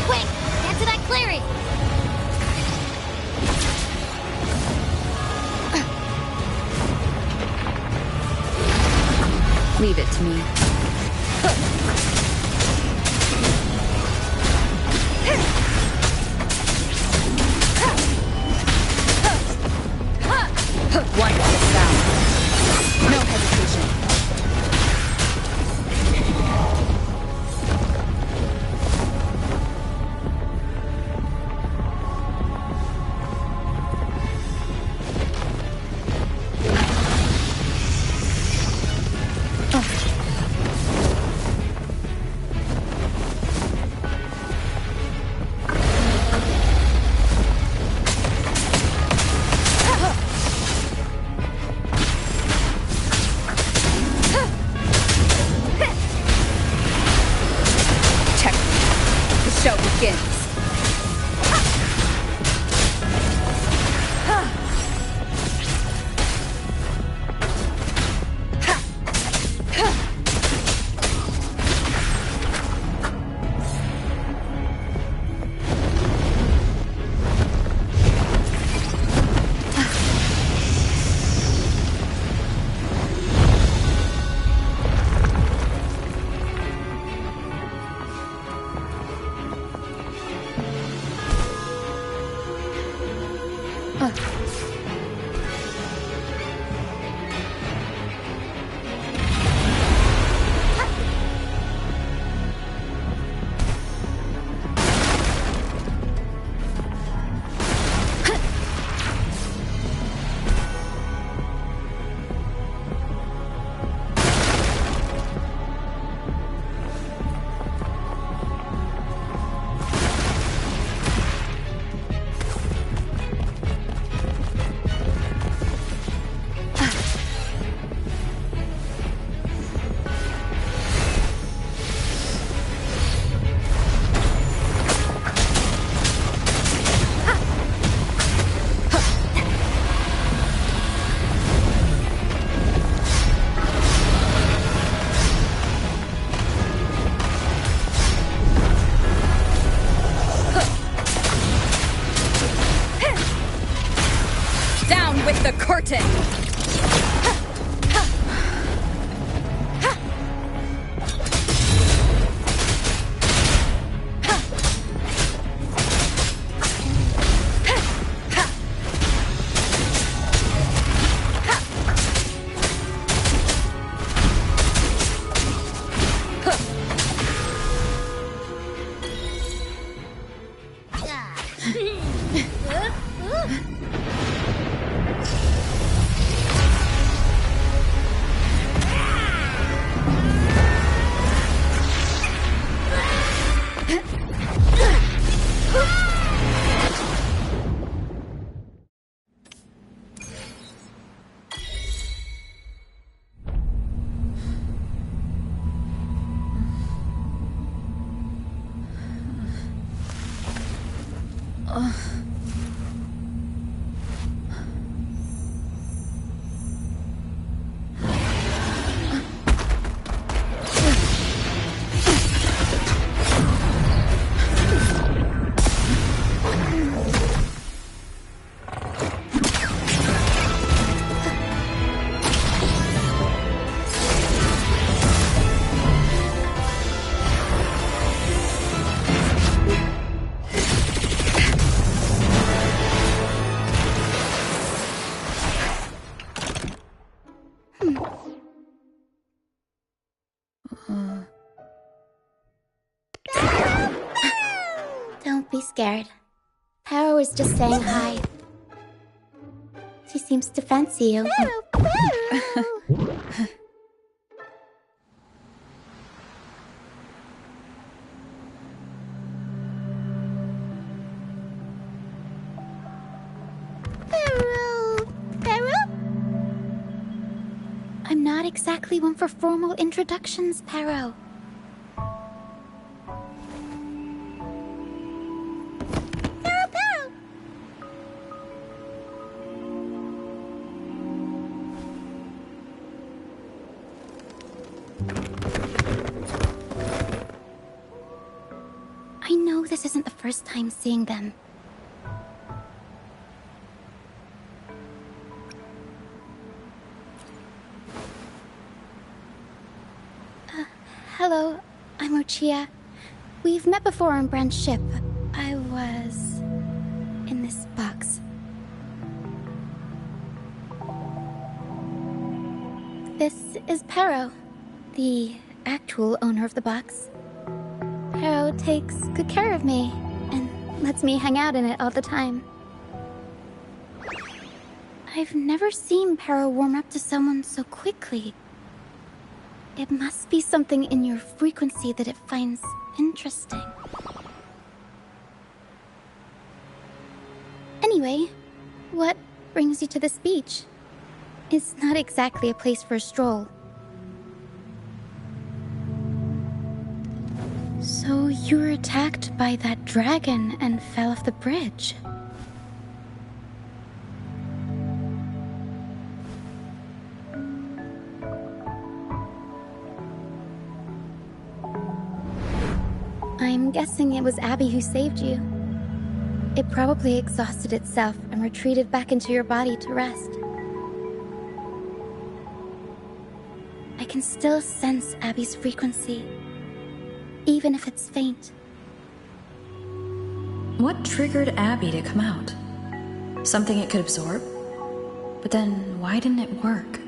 Quick, get to that clearing! Leave it to me. One step down. No hesitation. Curtain! Don't be scared. Paro was just saying hi. She seems to fancy you. I'm not exactly one for formal introductions, Paro. I know this isn't the first time seeing them. Hello, I'm Lucia. We've met before on Brand's ship. I was in this box. This is Pero, the actual owner of the box. Pero takes good care of me and lets me hang out in it all the time. I've never seen Pero warm up to someone so quickly. It must be something in your frequency that it finds interesting. Anyway, what brings you to this beach? It's not exactly a place for a stroll. So you were attacked by that dragon and fell off the bridge. I'm guessing it was Abby who saved you. It probably exhausted itself and retreated back into your body to rest. I can still sense Abby's frequency, even if it's faint. What triggered Abby to come out? Something it could absorb? But then, why didn't it work?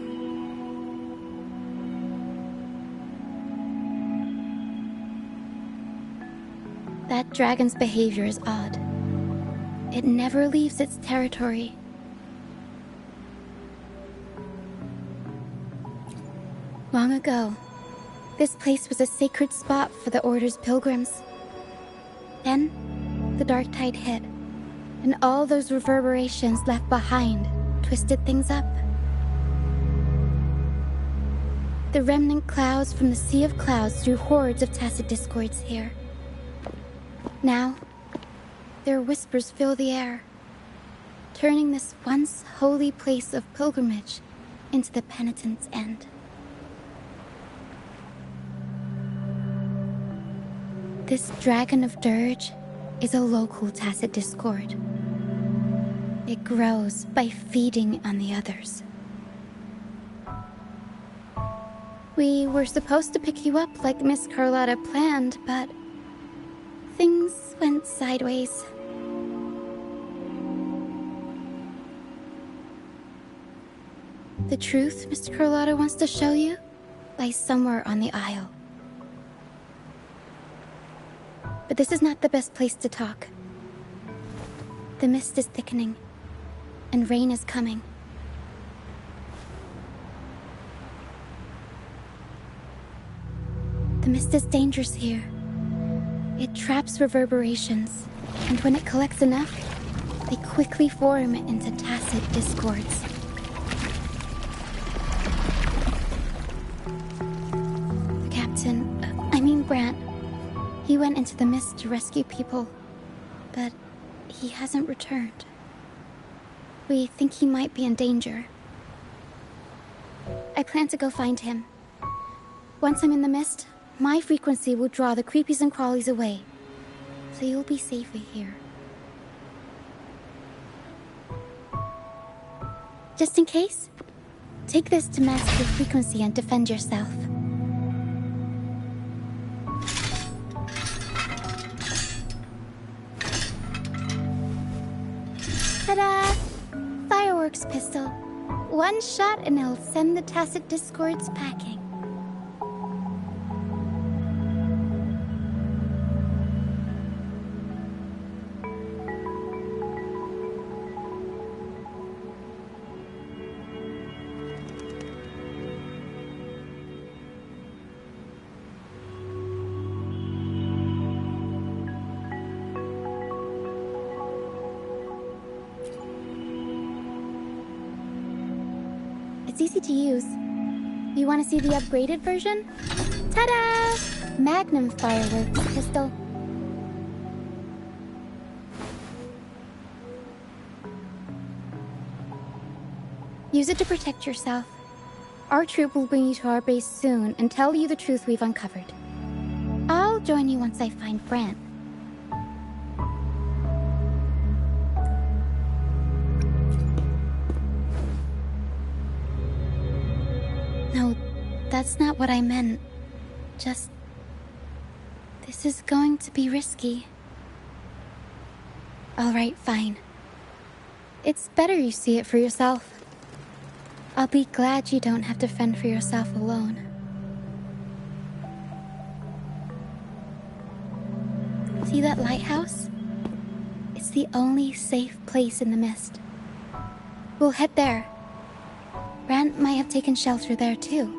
That dragon's behavior is odd. It never leaves its territory. Long ago, this place was a sacred spot for the Order's pilgrims. Then, the dark tide hit, and all those reverberations left behind twisted things up. The remnant clouds from the Sea of Clouds drew hordes of tacit discords here. Now, their whispers fill the air, turning this once holy place of pilgrimage into the penitent's end. This Dragon of Dirge is a local tacit discord. It grows by feeding on the others. We were supposed to pick you up like Miss Carlotta planned, but things went sideways. The truth Mr. Carlotta wants to show you lies somewhere on the Isle. But this is not the best place to talk. The mist is thickening, and rain is coming. The mist is dangerous here. It traps reverberations, and when it collects enough, they quickly form into tacit discords. The captain, Brant, he went into the mist to rescue people, but he hasn't returned. We think he might be in danger. I plan to go find him. Once I'm in the mist, my frequency will draw the creepies and crawlies away, so you'll be safely here. Just in case, take this to mask your frequency and defend yourself. Ta-da! Fireworks pistol. One shot and it'll send the tacit discords packing. It's easy to use. You want to see the upgraded version? Ta-da! Magnum fireworks pistol. Use it to protect yourself. Our troop will bring you to our base soon and tell you the truth we've uncovered. I'll join you once I find Brant. No, that's not what I meant. Just This is going to be risky. All right, fine. It's better you see it for yourself. I'll be glad you don't have to fend for yourself alone. See that lighthouse? It's the only safe place in the mist. We'll head there. Rand might have taken shelter there too.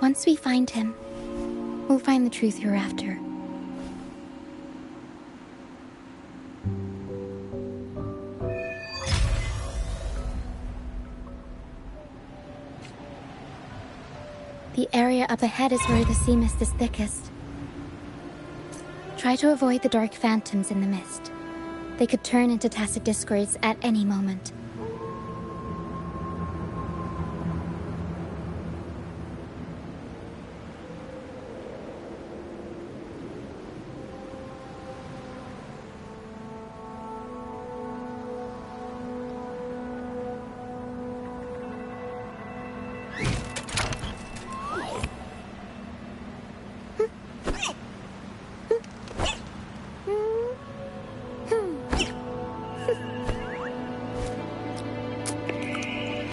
Once we find him, we'll find the truth you're after. The area up ahead is where the sea mist is thickest. Try to avoid the dark phantoms in the mist. They could turn into tacit discords at any moment.